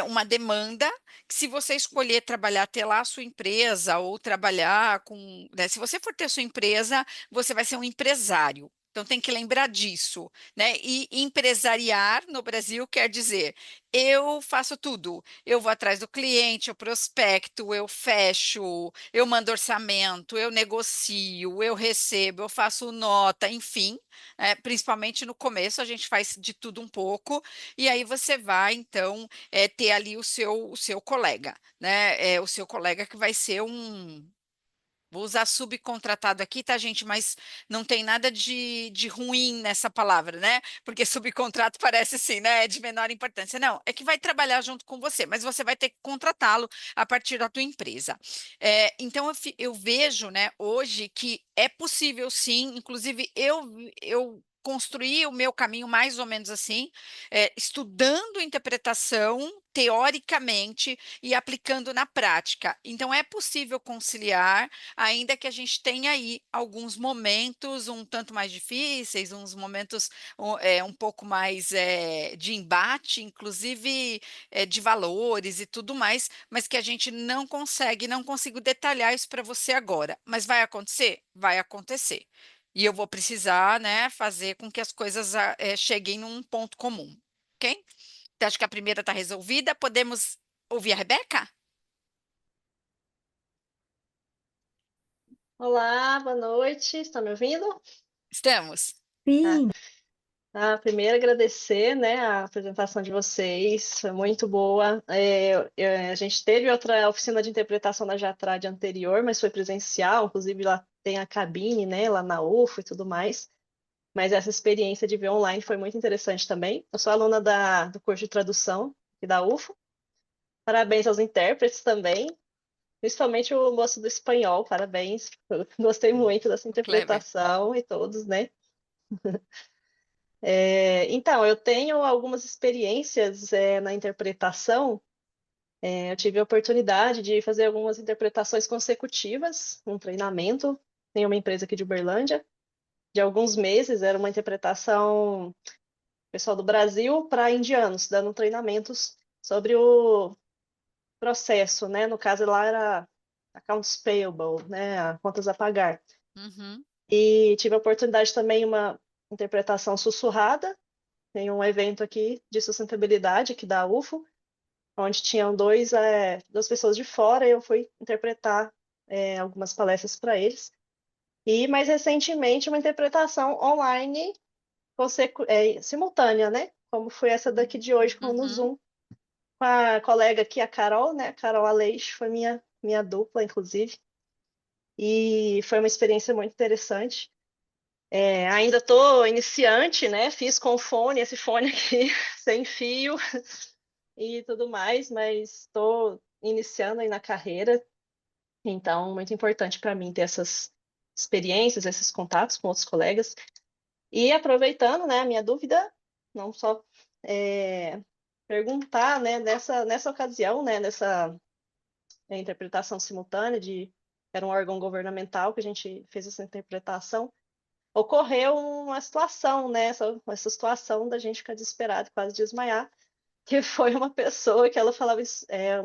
uma demanda que, se você escolher trabalhar, ter lá a sua empresa ou trabalhar com, né, se você for ter sua empresa, você vai ser um empresário. Então, tem que lembrar disso, né? E empresariar no Brasil quer dizer, eu faço tudo. Eu vou atrás do cliente, eu prospecto, eu fecho, eu mando orçamento, eu negocio, eu recebo, eu faço nota, enfim, principalmente no começo, a gente faz de tudo um pouco. E aí você vai, então, ter ali o seu colega, né? O seu colega que vai ser um. Vou usar subcontratado aqui, tá, gente? Mas não tem nada de ruim nessa palavra, né? Porque subcontrato parece assim, né? De menor importância. Não, é que vai trabalhar junto com você, mas você vai ter que contratá-lo a partir da tua empresa. Então, eu vejo, né, hoje que é possível sim, inclusive eu construí o meu caminho mais ou menos assim, estudando interpretação teoricamente e aplicando na prática. Então, é possível conciliar, ainda que a gente tenha aí alguns momentos um tanto mais difíceis, uns momentos um pouco mais de embate, inclusive de valores e tudo mais, mas que a gente não consigo detalhar isso para você agora. Mas vai acontecer? Vai acontecer. E eu vou precisar, né, fazer com que as coisas cheguem num ponto comum, ok? Então, acho que a primeira está resolvida. Podemos ouvir a Rebeca? Olá, boa noite. Está me ouvindo? Estamos. Sim, Primeiro agradecer, né, a apresentação de vocês, foi muito boa. A gente teve outra oficina de interpretação da Jatrad anterior, mas foi presencial, inclusive lá tem a cabine, né, lá na UFO e tudo mais. mas essa experiência de ver online foi muito interessante também. Eu sou aluna do curso de tradução aqui da UFO. Parabéns aos intérpretes também, principalmente o moço do espanhol, parabéns. Eu gostei muito dessa interpretação e todos, né? Então, eu tenho algumas experiências na interpretação. Eu tive a oportunidade de fazer algumas interpretações consecutivas, um treinamento em uma empresa aqui de Uberlândia, de alguns meses. Era uma interpretação pessoal do Brasil para indianos, dando treinamentos sobre o processo, né? No caso lá era accounts payable, né? Contas a pagar. E tive a oportunidade também uma interpretação sussurrada em um evento aqui de sustentabilidade aqui da UFO, onde tinham duas pessoas de fora, e eu fui interpretar algumas palestras para eles. E, mais recentemente, uma interpretação online simultânea, né? Como foi essa daqui de hoje, no Zoom, com a colega aqui, a Carol, né? A Carol Aleixo, foi minha dupla, inclusive. E foi uma experiência muito interessante. Ainda estou iniciante, né? Fiz com esse fone aqui, sem fio e tudo mais, mas estou iniciando aí na carreira, então muito importante para mim ter essas experiências, esses contatos com outros colegas. E aproveitando, né, a minha dúvida, não só perguntar, né, nessa ocasião, né, nessa interpretação simultânea era um órgão governamental que a gente fez essa interpretação, ocorreu uma situação, né, essa situação da gente ficar desesperado, quase desmaiar, que foi uma pessoa que ela falava,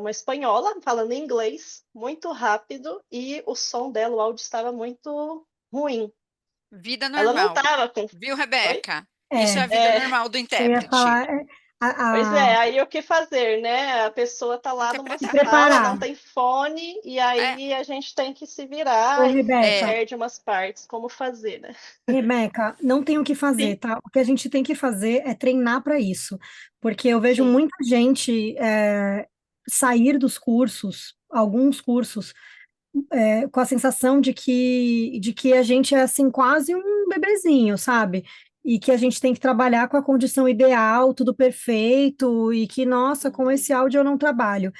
uma espanhola, falando inglês muito rápido, e o som dela, o áudio estava muito ruim. Vida Ela não normal, estava com... viu, Rebeca? É. Isso é a vida normal do Eu ia intérprete. falar, Pois é, aí o que fazer, né? A pessoa tá lá numa Interpretar. sala, preparar. não tem fone, e aí a gente tem que se virar Ô, e Rebeca. perde umas partes, como fazer, né? Rebeca, não tem o que fazer, Sim. tá? O que a gente tem que fazer é treinar para isso, porque eu vejo Sim. muita gente sair dos cursos, alguns cursos, com a sensação de que a gente é assim quase um bebezinho, sabe? E que a gente tem que trabalhar com a condição ideal, tudo perfeito, e que, nossa, com esse áudio eu não trabalho.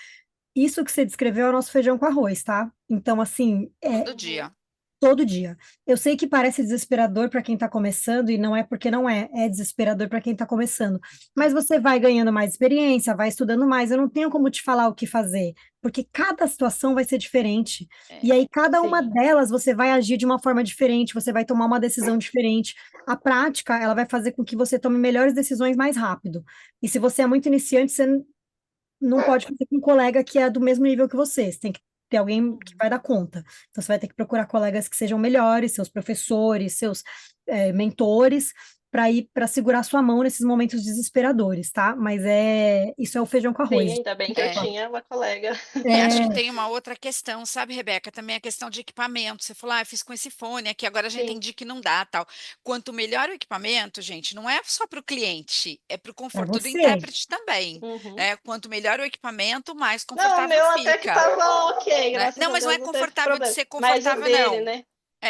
Isso que você descreveu é o nosso feijão com arroz, tá? Então, assim, Todo dia. todo dia. Eu sei que parece desesperador para quem está começando, e não é porque não é desesperador para quem está começando. Mas você vai ganhando mais experiência, vai estudando mais. Eu não tenho como te falar o que fazer, porque cada situação vai ser diferente. E aí, cada uma delas, você vai agir de uma forma diferente, você vai tomar uma decisão diferente. A prática, ela vai fazer com que você tome melhores decisões mais rápido. E se você é muito iniciante, você não pode fazer com um colega que é do mesmo nível que você. Você tem que ter alguém que vai dar conta. Então, você vai ter que procurar colegas que sejam melhores, seus professores, seus mentores, para segurar sua mão nesses momentos desesperadores, tá? Mas isso é o feijão com arroz. Sim, ainda bem que eu tinha uma colega. E acho que tem uma outra questão, sabe, Rebeca? Também a questão de equipamento. Você falou, eu fiz com esse fone aqui, agora já entendi que não dá, tal. Quanto melhor o equipamento, gente, não é só para o cliente, é para o conforto do você. intérprete também. Né? Quanto melhor o equipamento, mais Não, o confortável meu fica. até que tava ok, Né? graças Não, a mas não é Deus, não teve confortável de problema. ser Mas o confortável, dele, não. né?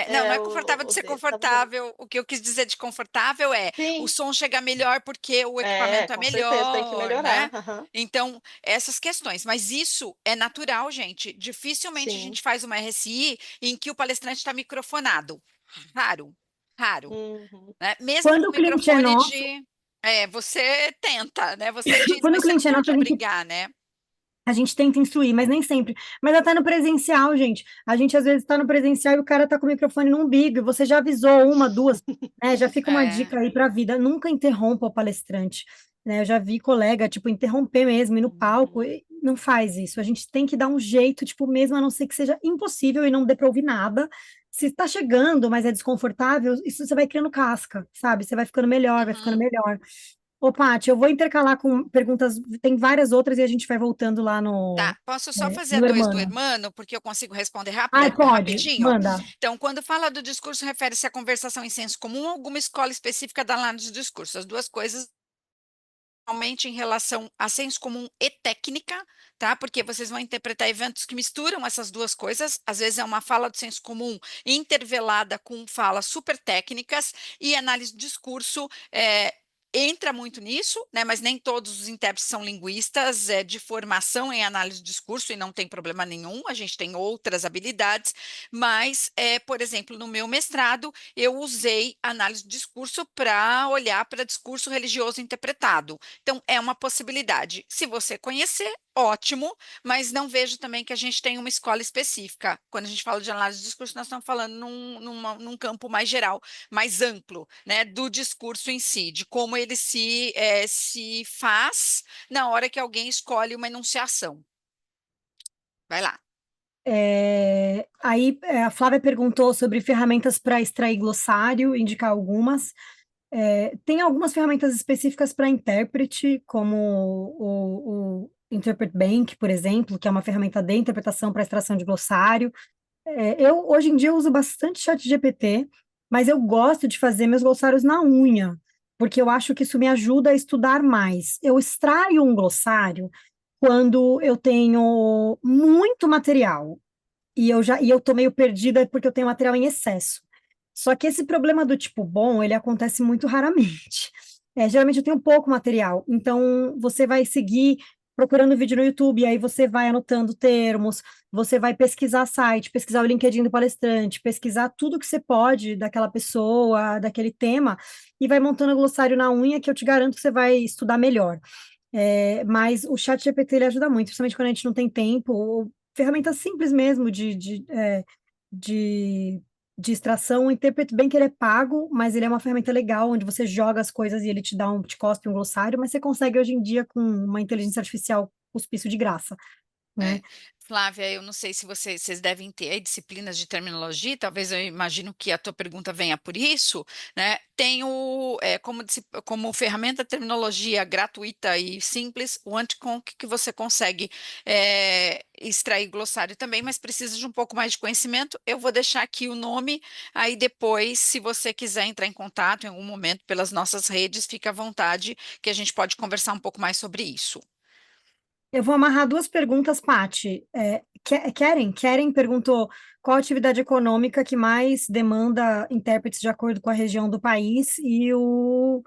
Não, não é confortável de ser dele tava bom. confortável. O que eu quis dizer de confortável é Sim. o som chegar melhor porque o equipamento é com certeza, tem que melhor, melhorar. né? Então, essas questões. Mas isso é natural, gente. Dificilmente a Sim. gente faz uma RSI em que o palestrante está microfonado. Raro, raro. Né? Mesmo Quando com o cliente é microfone nosso, você tenta, né? Você diz, quando o mas você não cliente é nosso, pode obrigar, né? a gente tenta instruir, mas nem sempre. Mas até no presencial, gente. A gente às vezes está no presencial e o cara está com o microfone no umbigo, e você já avisou uma, duas, né? Já fica uma dica aí para a vida. Nunca interrompa o palestrante. Né? Eu já vi colega, tipo, interromper mesmo, ir no palco. E não faz isso. A gente tem que dar um jeito, tipo, mesmo a não ser que seja impossível e não dê para ouvir nada. Se está chegando, mas é desconfortável, isso você vai criando casca, sabe? Você vai ficando melhor, vai ficando melhor. Ô, Paty, eu vou intercalar com perguntas, tem várias outras e a gente vai voltando lá Tá, posso só fazer no dois do Hermano. Hermano, porque eu consigo responder Pode, rapidinho? manda. Então, quando fala do discurso, refere-se à conversação em senso comum ou alguma escola específica da análise do discurso. As duas coisas principalmente em relação a senso comum e técnica, tá? Porque vocês vão interpretar eventos que misturam essas duas coisas. Às vezes é uma fala do senso comum intervelada com falas super técnicas, e análise de discurso entra muito nisso, né? Mas nem todos os intérpretes são linguistas de formação em análise de discurso, e não tem problema nenhum, a gente tem outras habilidades, mas, por exemplo, no meu mestrado, eu usei análise de discurso para olhar para discurso religioso interpretado. Então, é uma possibilidade. Se você conhecer, ótimo, mas não vejo também que a gente tem uma escola específica. Quando a gente fala de análise de discurso, nós estamos falando num campo mais geral, mais amplo, né, do discurso em si, de como ele se faz na hora que alguém escolhe uma enunciação. Vai lá. Aí a Flávia perguntou sobre ferramentas para extrair glossário, indicar algumas. Tem algumas ferramentas específicas para intérprete, como o Interpret Bank, por exemplo, que é uma ferramenta de interpretação para extração de glossário. Eu, hoje em dia, eu uso bastante ChatGPT, mas eu gosto de fazer meus glossários na unha, porque eu acho que isso me ajuda a estudar mais. Eu extraio um glossário quando eu tenho muito material e eu tô meio perdida porque eu tenho material em excesso. Só que esse problema do tipo bom, ele acontece muito raramente. Geralmente eu tenho pouco material, então você vai seguir procurando vídeo no YouTube, aí você vai anotando termos, você vai pesquisar site, pesquisar o LinkedIn do palestrante, pesquisar tudo que você pode daquela pessoa, daquele tema, e vai montando o glossário na unha, que eu te garanto que você vai estudar melhor. Mas o chat GPT ele ajuda muito, principalmente quando a gente não tem tempo, ou ferramenta simples mesmo de, de extração. O Interpret Bank ele é pago, mas ele é uma ferramenta legal, onde você joga as coisas e ele te cospe um glossário, mas você consegue hoje em dia, com uma inteligência artificial, cuspir isso de graça, né? Flávia, eu não sei se vocês devem ter aí disciplinas de terminologia, talvez eu imagino que a tua pergunta venha por isso, né? Tem como ferramenta de terminologia gratuita e simples, o Anticonc, que você consegue extrair glossário também, mas precisa de um pouco mais de conhecimento. Eu vou deixar aqui o nome, aí depois, se você quiser entrar em contato em algum momento pelas nossas redes, fica à vontade, que a gente pode conversar um pouco mais sobre isso. Eu vou amarrar duas perguntas, Paty. Keren perguntou qual a atividade econômica que mais demanda intérpretes de acordo com a região do país, e o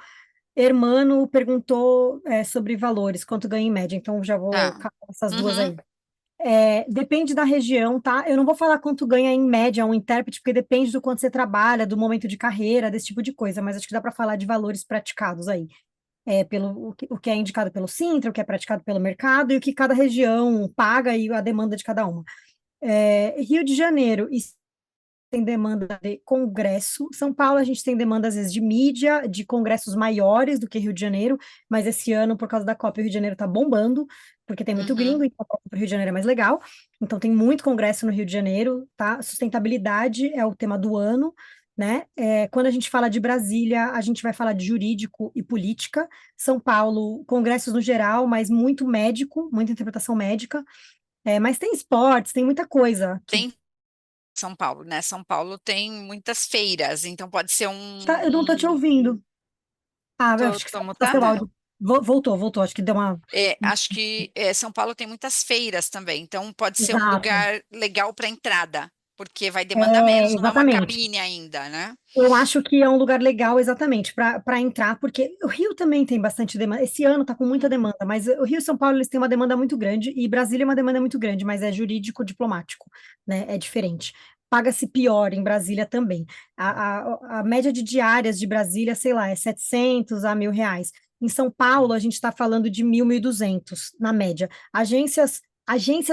Hermano perguntou sobre valores, quanto ganha em média. Então, já vou Tá. catar essas duas Uhum. aí. Depende da região, tá? Eu não vou falar quanto ganha em média um intérprete, porque depende do quanto você trabalha, do momento de carreira, desse tipo de coisa, mas acho que dá para falar de valores praticados aí. O que é indicado pelo Sintra, o que é praticado pelo mercado e o que cada região paga e a demanda de cada uma. Rio de Janeiro tem demanda de congresso. São Paulo a gente tem demanda, às vezes, de mídia, de congressos maiores do que Rio de Janeiro, mas esse ano, por causa da Copa, o Rio de Janeiro está bombando, porque tem muito gringo, então a Copa do Rio de Janeiro é mais legal. Então tem muito congresso no Rio de Janeiro, tá? Sustentabilidade é o tema do ano, né? Quando a gente fala de Brasília, a gente vai falar de jurídico e política. São Paulo, congressos no geral, mas muito médico, muita interpretação médica. Mas tem esportes, tem muita coisa. Tem São Paulo, né? São Paulo tem muitas feiras, então pode ser Eu não tô te ouvindo. Eu acho que Tô tá seu mutada? áudio. Voltou, acho que deu uma. Acho que São Paulo tem muitas feiras também, então pode ser um Exato. lugar legal para entrada, porque vai demandar menos, não é uma Exatamente. cabine ainda, né? Eu acho que é um lugar legal, exatamente, para entrar, porque o Rio também tem bastante demanda. Esse ano tá com muita demanda, mas o Rio e São Paulo eles têm uma demanda muito grande, e Brasília é uma demanda muito grande, mas é jurídico-diplomático, né? É diferente. Paga-se pior em Brasília também. A média de diárias de Brasília, sei lá, é 700 a R$ 1.000. Em São Paulo, a gente está falando de 1.200 na média. Agências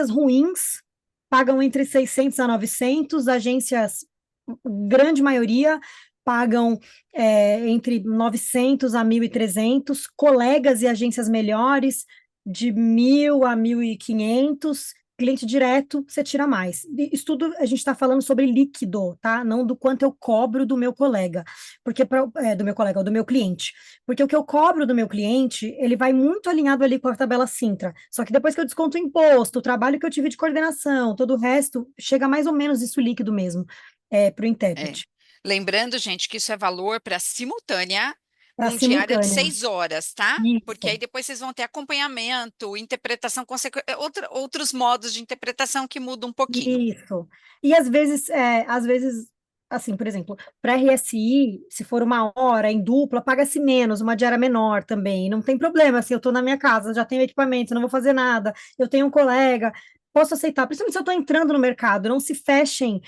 ruins pagam entre 600 a 900, agências, grande maioria, pagam entre 900 a 1.300, colegas e agências melhores de 1.000 a 1.500, cliente direto, você tira mais. Isso tudo a gente está falando sobre líquido, tá? Não do quanto eu cobro do meu colega, do meu colega, ou do meu cliente. Porque o que eu cobro do meu cliente, ele vai muito alinhado ali com a tabela Sintra. Só que depois que eu desconto o imposto, o trabalho que eu tive de coordenação, todo o resto, chega mais ou menos isso líquido mesmo para o intérprete. Lembrando, gente, que isso é valor para simultânea, Para um diário de simultânea. 6 horas, tá? Porque aí Isso. depois vocês vão ter acompanhamento, interpretação, outros modos de interpretação que mudam um pouquinho. Isso. E às vezes, assim, por exemplo, para RSI, se for 1 hora em dupla, paga-se menos, uma diária menor também. Não tem problema, assim, eu estou na minha casa, já tenho equipamento, não vou fazer nada, eu tenho um colega, posso aceitar, principalmente se eu estou entrando no mercado, não se fechem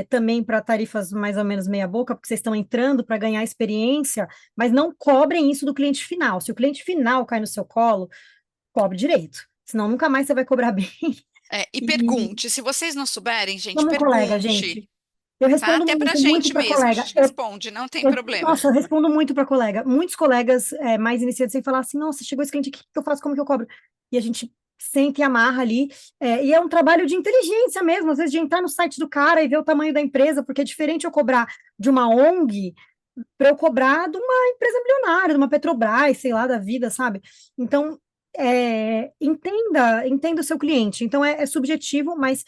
também para tarifas mais ou menos meia boca, porque vocês estão entrando para ganhar experiência, mas não cobrem isso do cliente final. Se o cliente final cai no seu colo, cobre direito, senão nunca mais você vai cobrar bem. E E pergunte, se vocês não souberem, gente, como colega, pergunte, gente. Eu tá? respondo Até pra muito, muito gente para mesmo, a colega. gente responde, não tem problema. Nossa, eu respondo muito para colega. Muitos colegas mais iniciados sem falar assim, nossa, chegou esse cliente aqui, o que eu faço, como que eu cobro? E a gente senta e amarra ali. E é um trabalho de inteligência mesmo, às vezes de entrar no site do cara e ver o tamanho da empresa, porque é diferente eu cobrar de uma ONG para eu cobrar de uma empresa milionária, de uma Petrobras, sei lá, da vida, sabe? Então, entenda o seu cliente. Então, é subjetivo, mas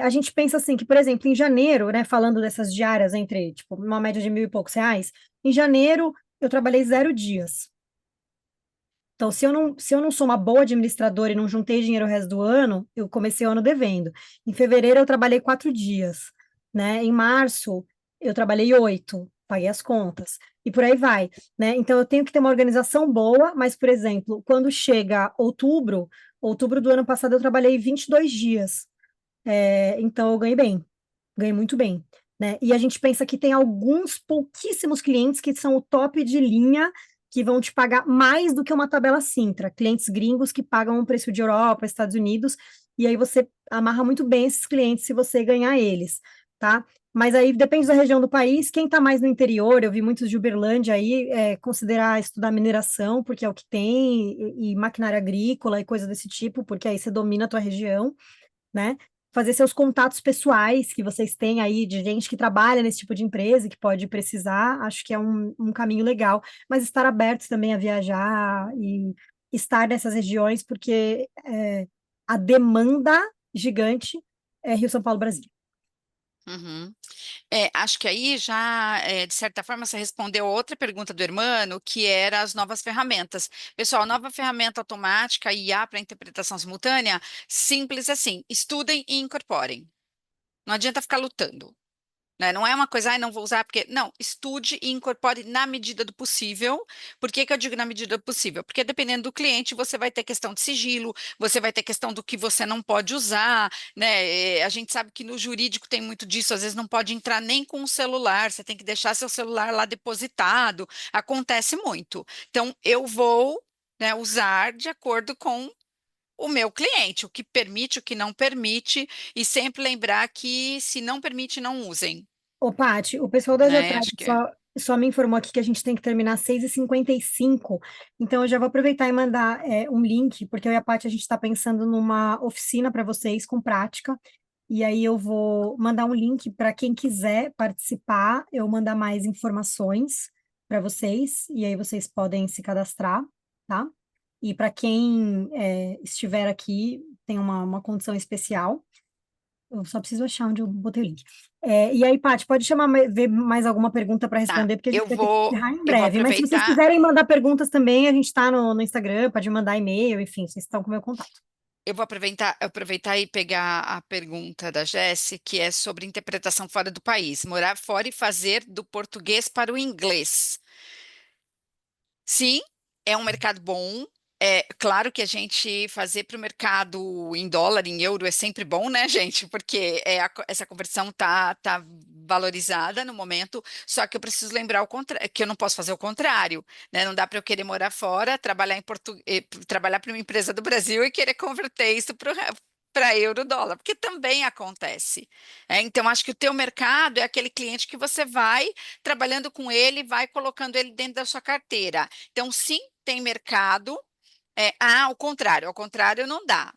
a gente pensa assim, que, por exemplo, em janeiro, né, falando dessas diárias entre, tipo, uma média de 1.000 e poucos reais, em janeiro eu trabalhei 0 dias. Então, se eu não sou uma boa administradora e não juntei dinheiro o resto do ano, eu comecei o ano devendo. Em fevereiro eu trabalhei 4 dias, né? Em março eu trabalhei 8, paguei as contas, e por aí vai, né? Então eu tenho que ter uma organização boa, mas, por exemplo, quando chega outubro do ano passado eu trabalhei 22 dias. Então eu ganhei muito bem, né? E a gente pensa que tem alguns pouquíssimos clientes que são o top de linha, que vão te pagar mais do que uma tabela Sintra, clientes gringos que pagam um preço de Europa, Estados Unidos, e aí você amarra muito bem esses clientes se você ganhar eles, tá? Mas aí depende da região do país, quem está mais no interior, eu vi muitos de Uberlândia aí, considerar estudar mineração, porque é o que tem, e maquinária agrícola e coisa desse tipo, porque aí você domina a tua região, né? Fazer seus contatos pessoais que vocês têm aí de gente que trabalha nesse tipo de empresa e que pode precisar, acho que é um caminho legal. Mas estar abertos também a viajar e estar nessas regiões, porque a demanda gigante é Rio, São Paulo, Brasil. Uhum. Acho que aí já, de certa forma, você respondeu outra pergunta do Hermano, que era as novas ferramentas. Pessoal, nova ferramenta automática, IA para interpretação simultânea, simples assim, estudem e incorporem. Não adianta ficar lutando. Né? Não é uma coisa, não vou usar, porque. Não, estude e incorpore na medida do possível. Por que que eu digo na medida do possível? Porque dependendo do cliente, você vai ter questão de sigilo, você vai ter questão do que você não pode usar, né? A gente sabe que no jurídico tem muito disso, às vezes não pode entrar nem com o celular, você tem que deixar seu celular lá depositado. Acontece muito. Então, eu vou, né, usar de acordo com o meu cliente, o que permite, o que não permite, e sempre lembrar que se não permite, não usem. Ô, Paty, o pessoal da Né? Geotrag Acho que só me informou aqui que a gente tem que terminar às 6h55, então eu já vou aproveitar e mandar um link, porque eu e a Paty, a gente está pensando numa oficina para vocês com prática, e aí eu vou mandar um link para quem quiser participar, eu mandar mais informações para vocês, e aí vocês podem se cadastrar, tá? E para quem estiver aqui, tem uma condição especial. Eu só preciso achar onde eu botei o link. E aí, Paty, pode chamar, ver mais alguma pergunta para tá. responder, porque a gente vai ter que encerrar em Eu vou breve. Mas se vocês aproveitar. quiserem mandar perguntas também, a gente está no Instagram, pode mandar e-mail, enfim, vocês estão com o meu contato. Eu vou aproveitar e pegar a pergunta da Jessi, que é sobre interpretação fora do país, morar fora e fazer do português para o inglês. Sim, é um mercado bom. É claro que a gente fazer para o mercado em dólar, em euro, é sempre bom, né, gente? Porque essa conversão tá valorizada no momento, só que eu preciso lembrar que eu não posso fazer o contrário, né? Não dá para eu querer morar fora, trabalhar trabalhar para uma empresa do Brasil e querer converter isso para euro, dólar, porque também acontece. Então, acho que o teu mercado é aquele cliente que você vai trabalhando com ele, vai colocando ele dentro da sua carteira. Então, sim, tem mercado. Ao contrário não dá.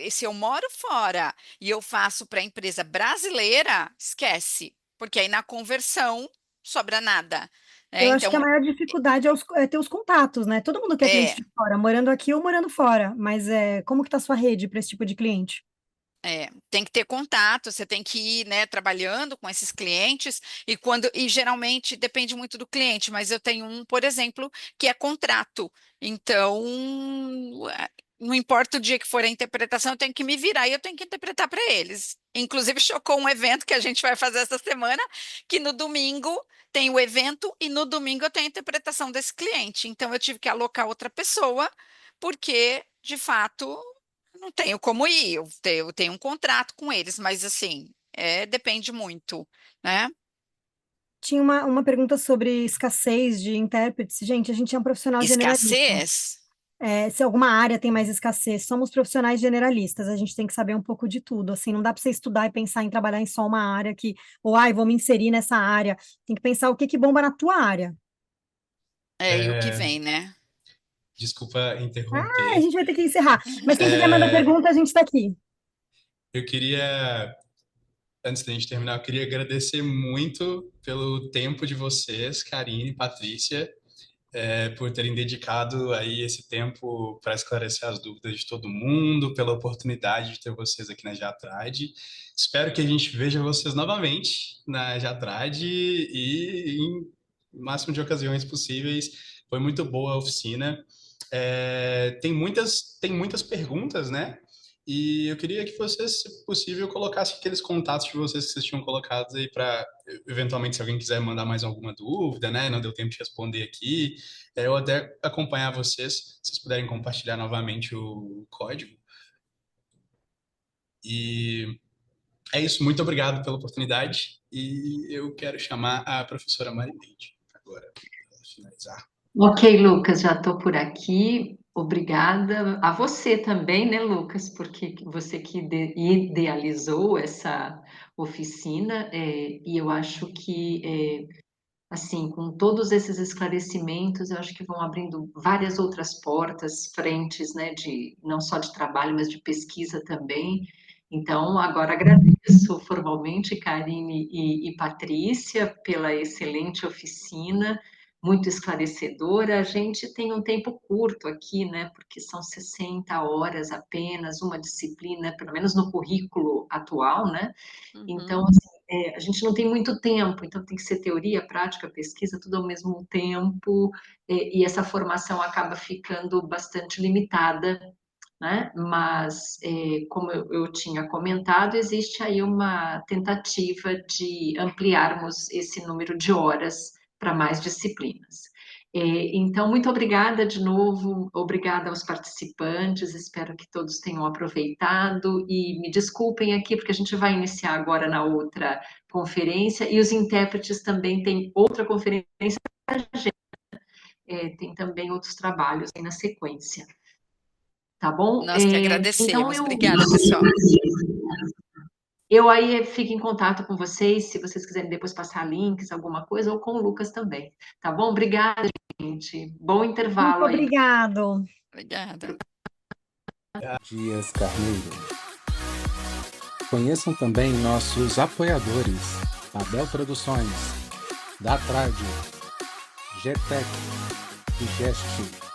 Se eu moro fora e eu faço para a empresa brasileira, esquece, porque aí na conversão sobra nada. Eu acho que a Então, maior dificuldade é ter os contatos, né? Todo mundo quer cliente é, de fora, morando aqui ou morando fora, mas como que está a sua rede para esse tipo de cliente? Tem que ter contato, você tem que ir, né, trabalhando com esses clientes e geralmente depende muito do cliente, mas eu tenho um, por exemplo, que é contrato. Então, não importa o dia que for a interpretação, eu tenho que me virar e eu tenho que interpretar para eles. Inclusive, chocou um evento que a gente vai fazer essa semana, que no domingo tem o evento e no domingo eu tenho a interpretação desse cliente. Então, eu tive que alocar outra pessoa, porque, de fato, não tenho como ir, eu tenho um contrato com eles, mas assim, depende muito, né? Tinha uma pergunta sobre escassez de intérpretes. Gente, a gente é um profissional generalista. Escassez? Se alguma área tem mais escassez, somos profissionais generalistas, a gente tem que saber um pouco de tudo, assim, não dá para você estudar e pensar em trabalhar em só uma área vou me inserir nessa área, tem que pensar o que bomba na tua área. E o que vem, né? Desculpa A interromper. gente vai ter que encerrar, mas quem quiser mandar pergunta, a gente está aqui. Eu queria, antes da gente terminar, eu queria agradecer muito pelo tempo de vocês, Karine e Patrícia, por terem dedicado aí esse tempo para esclarecer as dúvidas de todo mundo, pela oportunidade de ter vocês aqui na Jatrad. Espero que a gente veja vocês novamente na Jatrad e em o máximo de ocasiões possíveis. Foi muito boa a oficina. Tem muitas perguntas, né? E eu queria que vocês, se possível, colocassem aqueles contatos de vocês que vocês tinham colocados aí para, eventualmente, se alguém quiser mandar mais alguma dúvida, né? Não deu tempo de responder aqui, eu até acompanhar vocês, se vocês puderem compartilhar novamente o código. E é isso, muito obrigado pela oportunidade e eu quero chamar a professora Marileide agora para finalizar. Ok, Lucas, já estou por aqui. Obrigada a você também, né, Lucas, porque você que idealizou essa oficina, e eu acho que, assim, com todos esses esclarecimentos, eu acho que vão abrindo várias outras portas, frentes, né, não só de trabalho, mas de pesquisa também. Então, agora agradeço formalmente Karine e Patrícia pela excelente oficina, muito esclarecedora. A gente tem um tempo curto aqui, né, porque são 60 horas apenas, uma disciplina, pelo menos no currículo atual, né? Então, assim, a gente não tem muito tempo, então tem que ser teoria, prática, pesquisa, tudo ao mesmo tempo, e essa formação acaba ficando bastante limitada, né? Mas, como eu tinha comentado, existe aí uma tentativa de ampliarmos esse número de horas para mais disciplinas. Então, muito obrigada de novo, obrigada aos participantes, espero que todos tenham aproveitado e me desculpem aqui, porque a gente vai iniciar agora na outra conferência e os intérpretes também têm outra conferência, tem também outros trabalhos aí na sequência. Tá bom? Nós que Então, agradecemos. Obrigada, pessoal. Eu aí fico em contato com vocês, se vocês quiserem depois passar links, alguma coisa, ou com o Lucas também. Tá bom? Obrigada, gente. Bom intervalo Muito aí. obrigado. Obrigada. Dias Carneiro. Conheçam também nossos apoiadores: Abel Produções, Datrad, GTEC e Gest.